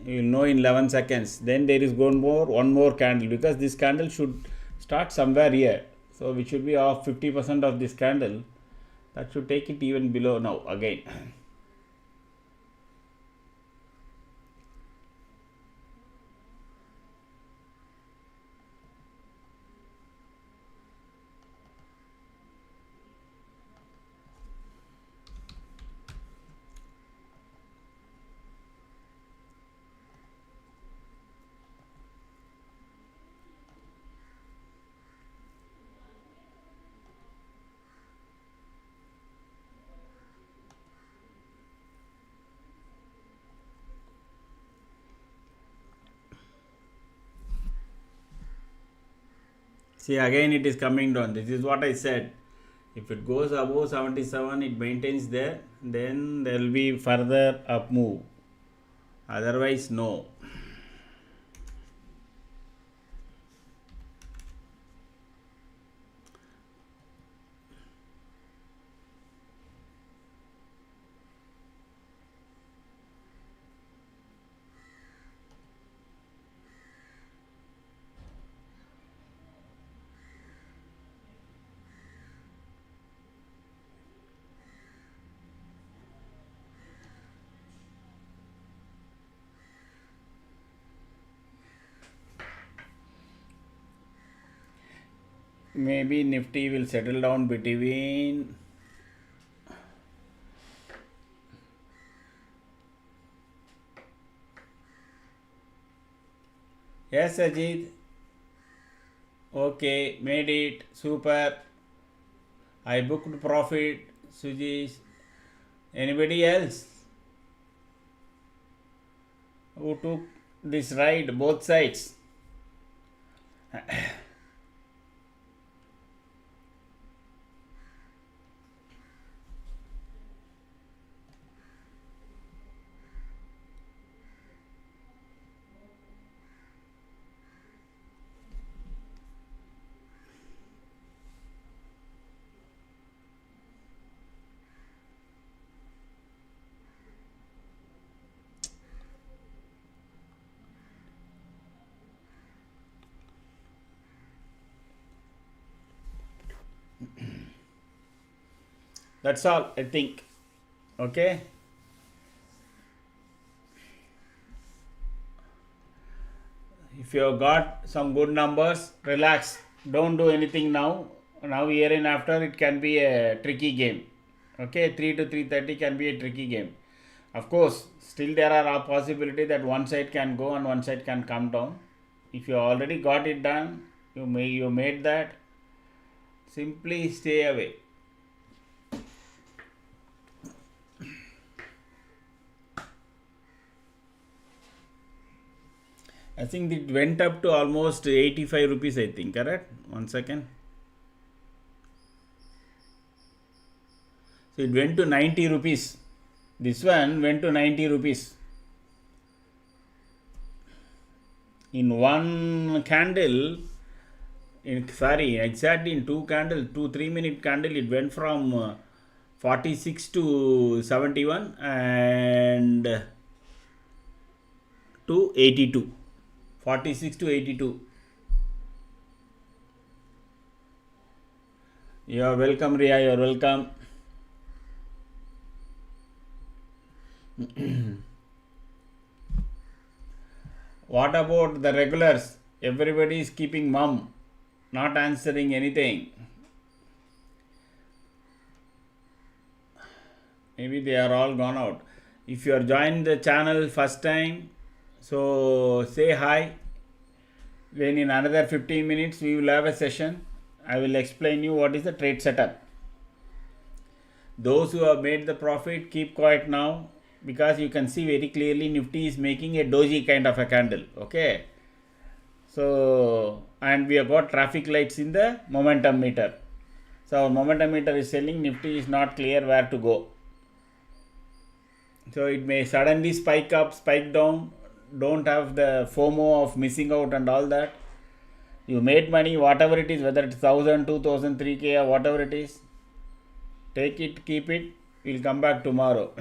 you will know in 11 seconds. Then there is one more candle, because this candle should start somewhere here. So we should be off 50% of this candle. That should take it even below now again. See, again it is coming down. This is what I said. If it goes above 77, it maintains there, then there will be further up move. Otherwise, no. Maybe Nifty will settle down between yes, Ajit. Okay, made it. Super. I booked profit. Suji. Anybody else who took this ride, both sides? That's all, I think. Okay. If you have got some good numbers, relax. Don't do anything now. Now, here and after, it can be a tricky game. Okay, 3 to 3:30 can be a tricky game. Of course, still there are a possibility that one side can go and one side can come down. If you already got it done, you made that. Simply stay away. I think it went up to almost 85 rupees, I think, correct? 1 second. So it went to 90 rupees. This one went to 90 rupees. In one candle, exactly in 3-minute candle, it went from 46 to 71 and to 82. 46 to 82. You are welcome, Ria. You are welcome. What about the regulars? Everybody is keeping mum, not answering anything. Maybe they are all gone out. If you are joined the channel first time, so say hi. Then in another 15 minutes we will have a session. I will explain you what is the trade setup. Those who have made the profit, keep quiet now, because you can see very clearly Nifty is making a doji kind of a candle. Okay. So, and we have got traffic lights in the momentum meter. So our momentum meter is telling Nifty is not clear where to go. So it may suddenly spike up, spike down. Don't have the FOMO of missing out and all that. You made money, whatever it is, whether it's 1000, 2000, 3K or whatever it is. Take it, keep it. We'll come back tomorrow.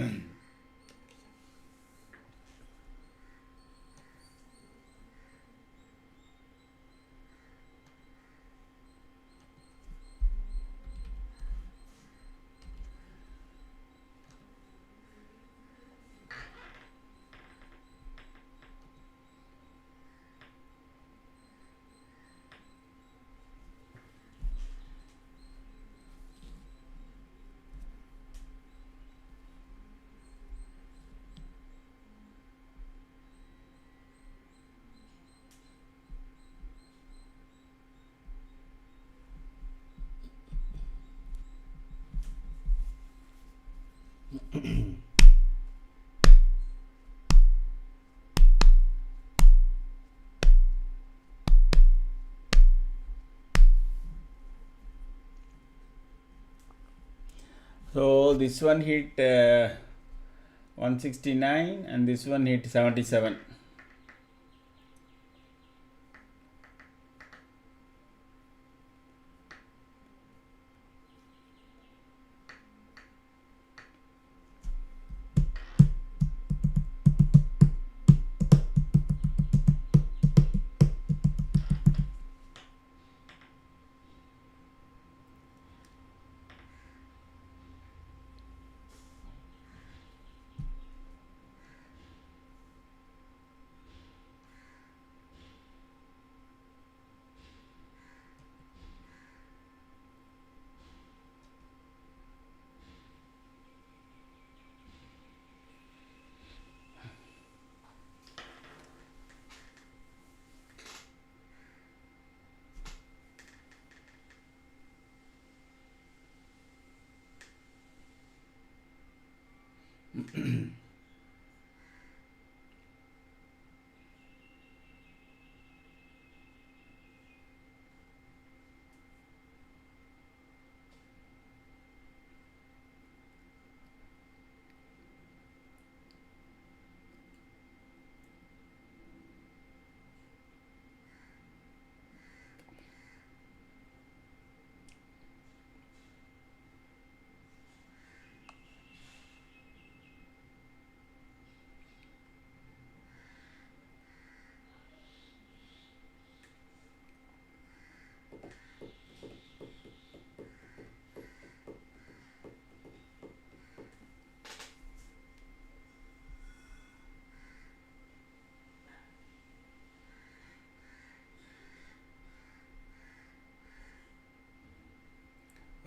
So this one hit 169 and this one hit 77.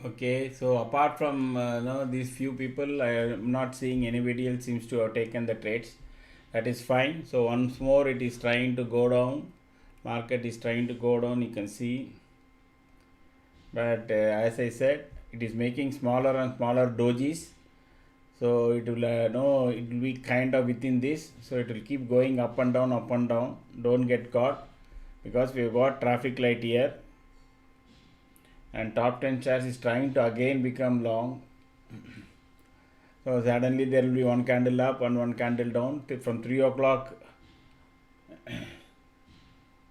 Okay, so apart from these few people, I am not seeing anybody else seems to have taken the trades. That is fine. So once more it is trying to go down. Market is trying to go down, you can see. But as I said, it is making smaller and smaller dojis. So it will it will be kind of within this. So it will keep going up and down, up and down. Don't get caught, because we have got traffic light here. And top 10 shares is trying to again become long. So suddenly there will be one candle up and one candle down from 3 o'clock.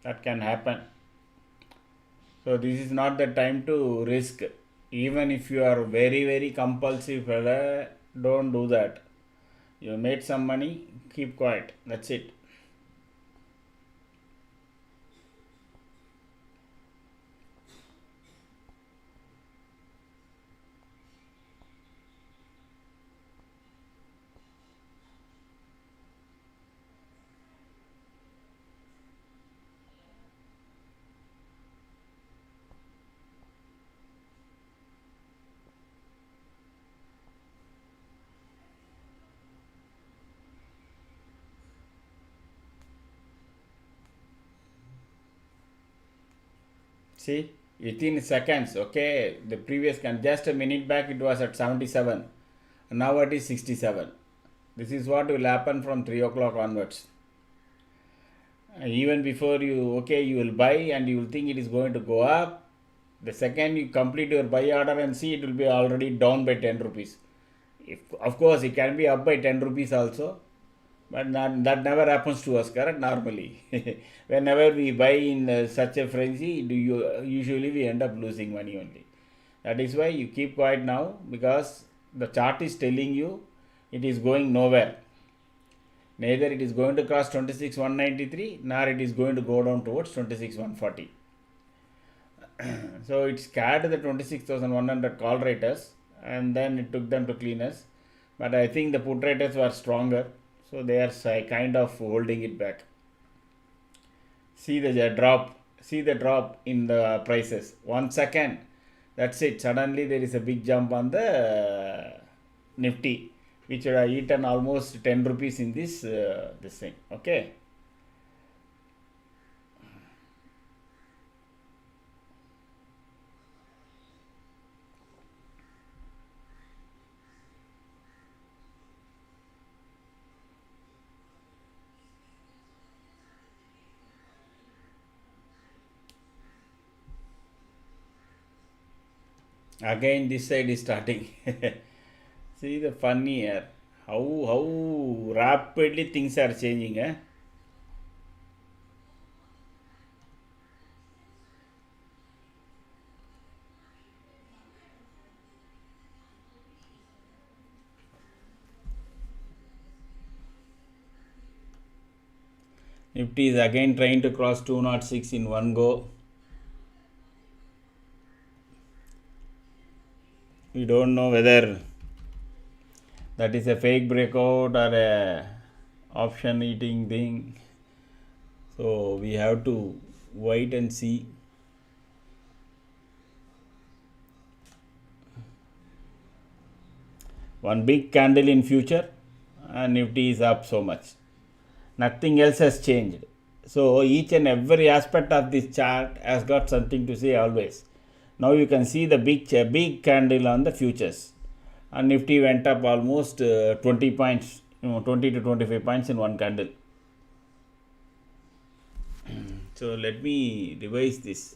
That can happen. So this is not the time to risk. Even if you are very, very compulsive fella, don't do that. You made some money, keep quiet. That's it. See, within seconds, okay, the previous just a minute back it was at 77. Now it is 67. This is what will happen from 3 o'clock onwards. Even before you will buy and you will think it is going to go up. The second you complete your buy order and see, it will be already down by 10 rupees. Of course, it can be up by 10 rupees also, but that never happens to us, correct? Normally, whenever we buy in such a frenzy, usually we end up losing money only. That is why you keep quiet now, because the chart is telling you it is going nowhere. Neither it is going to cross 26,193, nor it is going to go down towards 26,140. So it scared the 26,100 call raters, and then it took them to cleaners. But I think the put raters were stronger, so they are kind of holding it back. See the drop in the prices. 1 second, that's it. Suddenly there is a big jump on the Nifty, which would have eaten almost 10 rupees in this thing. Okay. Again, this side is starting. See the funny here. How rapidly things are changing, eh? Nifty is again trying to cross 206 in one go. We don't know whether that is a fake breakout or a option eating thing. So we have to wait and see. One big candle in future and Nifty is up so much. Nothing else has changed. So each and every aspect of this chart has got something to say always. Now you can see the big candle on the futures, and Nifty went up almost 20 points, 20 to 25 points in one candle. So let me revise this.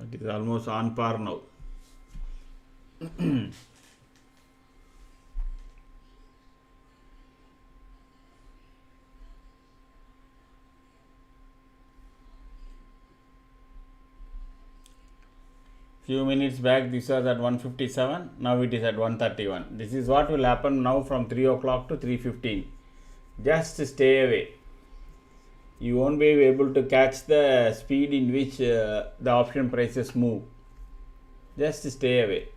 It is almost on par now. Few minutes back this was at 157, now it is at 131. This is what will happen now from 3 o'clock to 3:15. Just stay away. You won't be able to catch the speed in which the option prices move. Just stay away.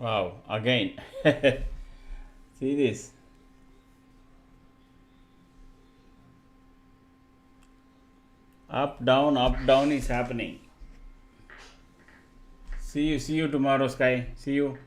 Wow, again. See this. Up down is happening. See you tomorrow, Sky. See you.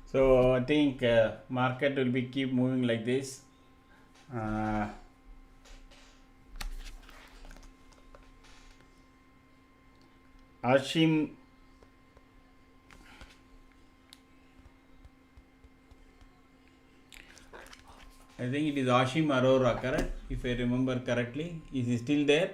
So I think market will be keep moving like this. Ashim, I think it is Ashim Arora, correct? If I remember correctly, is he still there?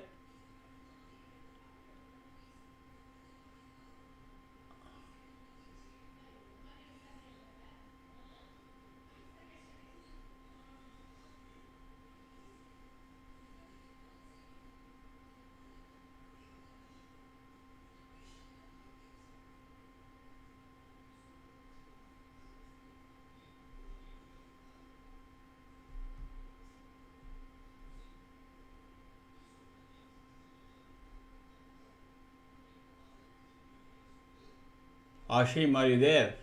Ashim, are you there?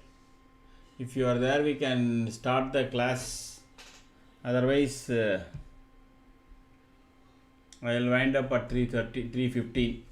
If you are there, we can start the class. Otherwise, I will wind up at 3:30, 3:15.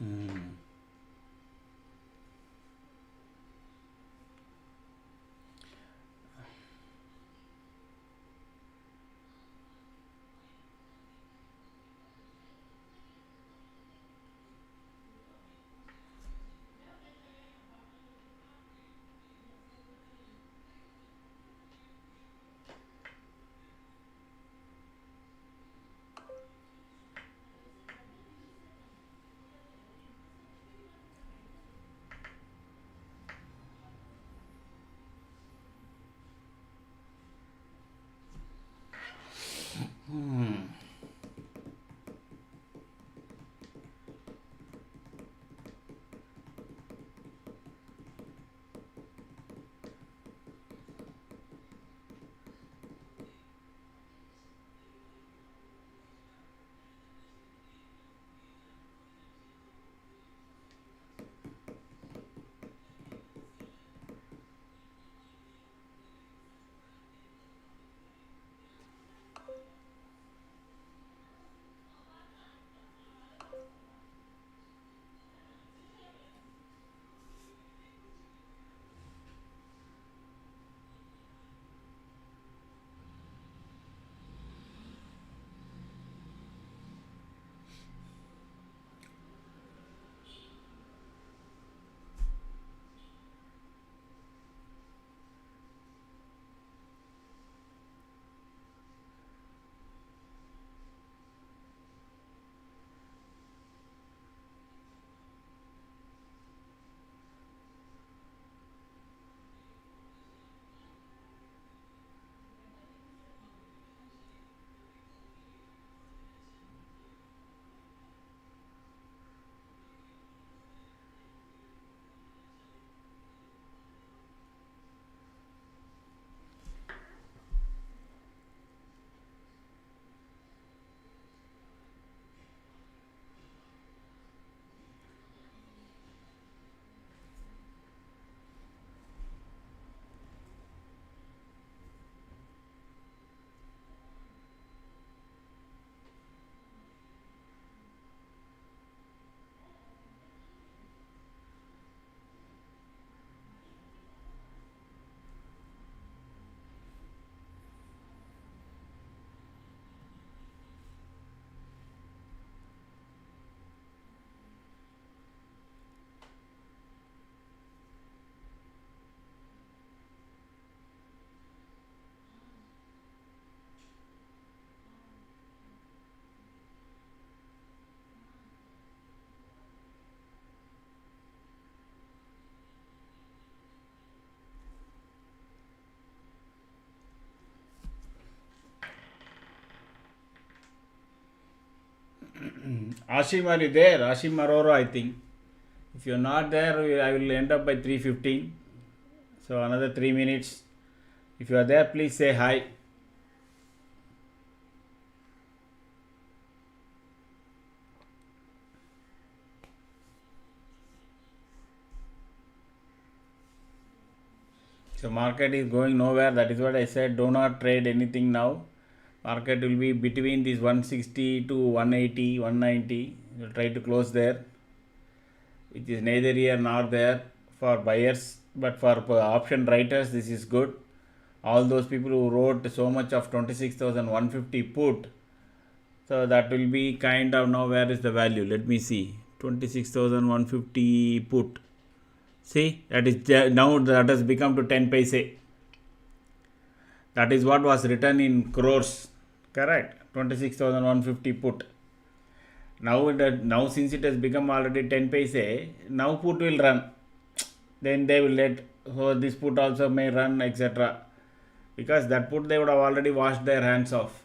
Mm. Ashim, are you there? Ashim Arora, I think. If you're not there, I will end up by 3:15. So another 3 minutes. If you are there, please say hi. So market is going nowhere. That is what I said. Do not trade anything now. Market will be between this 160 to 180, 190. You'll try to close there, which is neither here nor there for buyers. But for option writers, this is good. All those people who wrote so much of 26,150 put, so that will be kind of, now where is the value? Let me see. 26,150 put. See, that is now that has become to 10 paise. That is what was written in crores. Correct. 26,150 put. Now since it has become already 10 paise, now put will run. Then they will let, so this put also may run, etc. Because that put they would have already washed their hands off.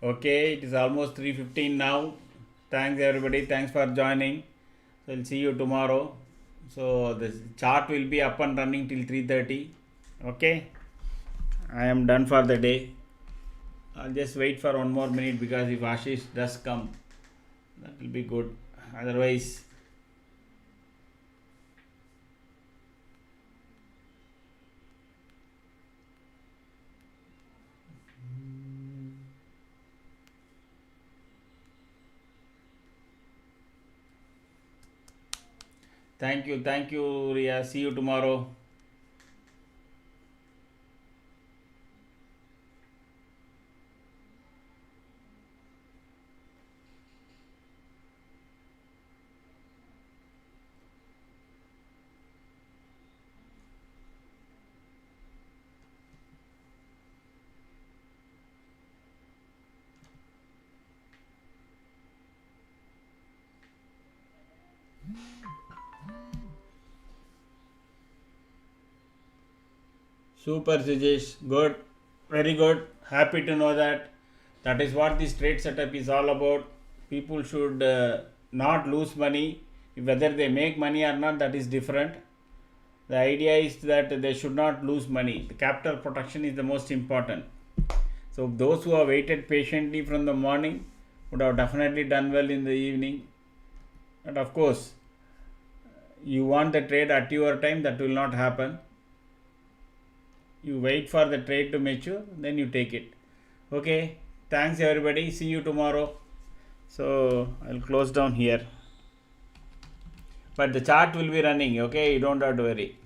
Okay, it is almost 3:15 now. Thanks everybody. Thanks for joining. So I'll see you tomorrow. So the chart will be up and running till 3:30. Okay. I am done for the day. I'll just wait for one more minute because if Ashish does come, that will be good. Otherwise, thank you, Ria. See you tomorrow. Super, Sujesh. Good. Very good. Happy to know that. That is what this trade setup is all about. People should not lose money. Whether they make money or not, that is different. The idea is that they should not lose money. The capital protection is the most important. So those who have waited patiently from the morning would have definitely done well in the evening. But of course, you want the trade at your time, that will not happen. You wait for the trade to mature, then you take it. Okay, thanks everybody. See you tomorrow. So I'll close down here. But the chart will be running, okay? You don't have to worry.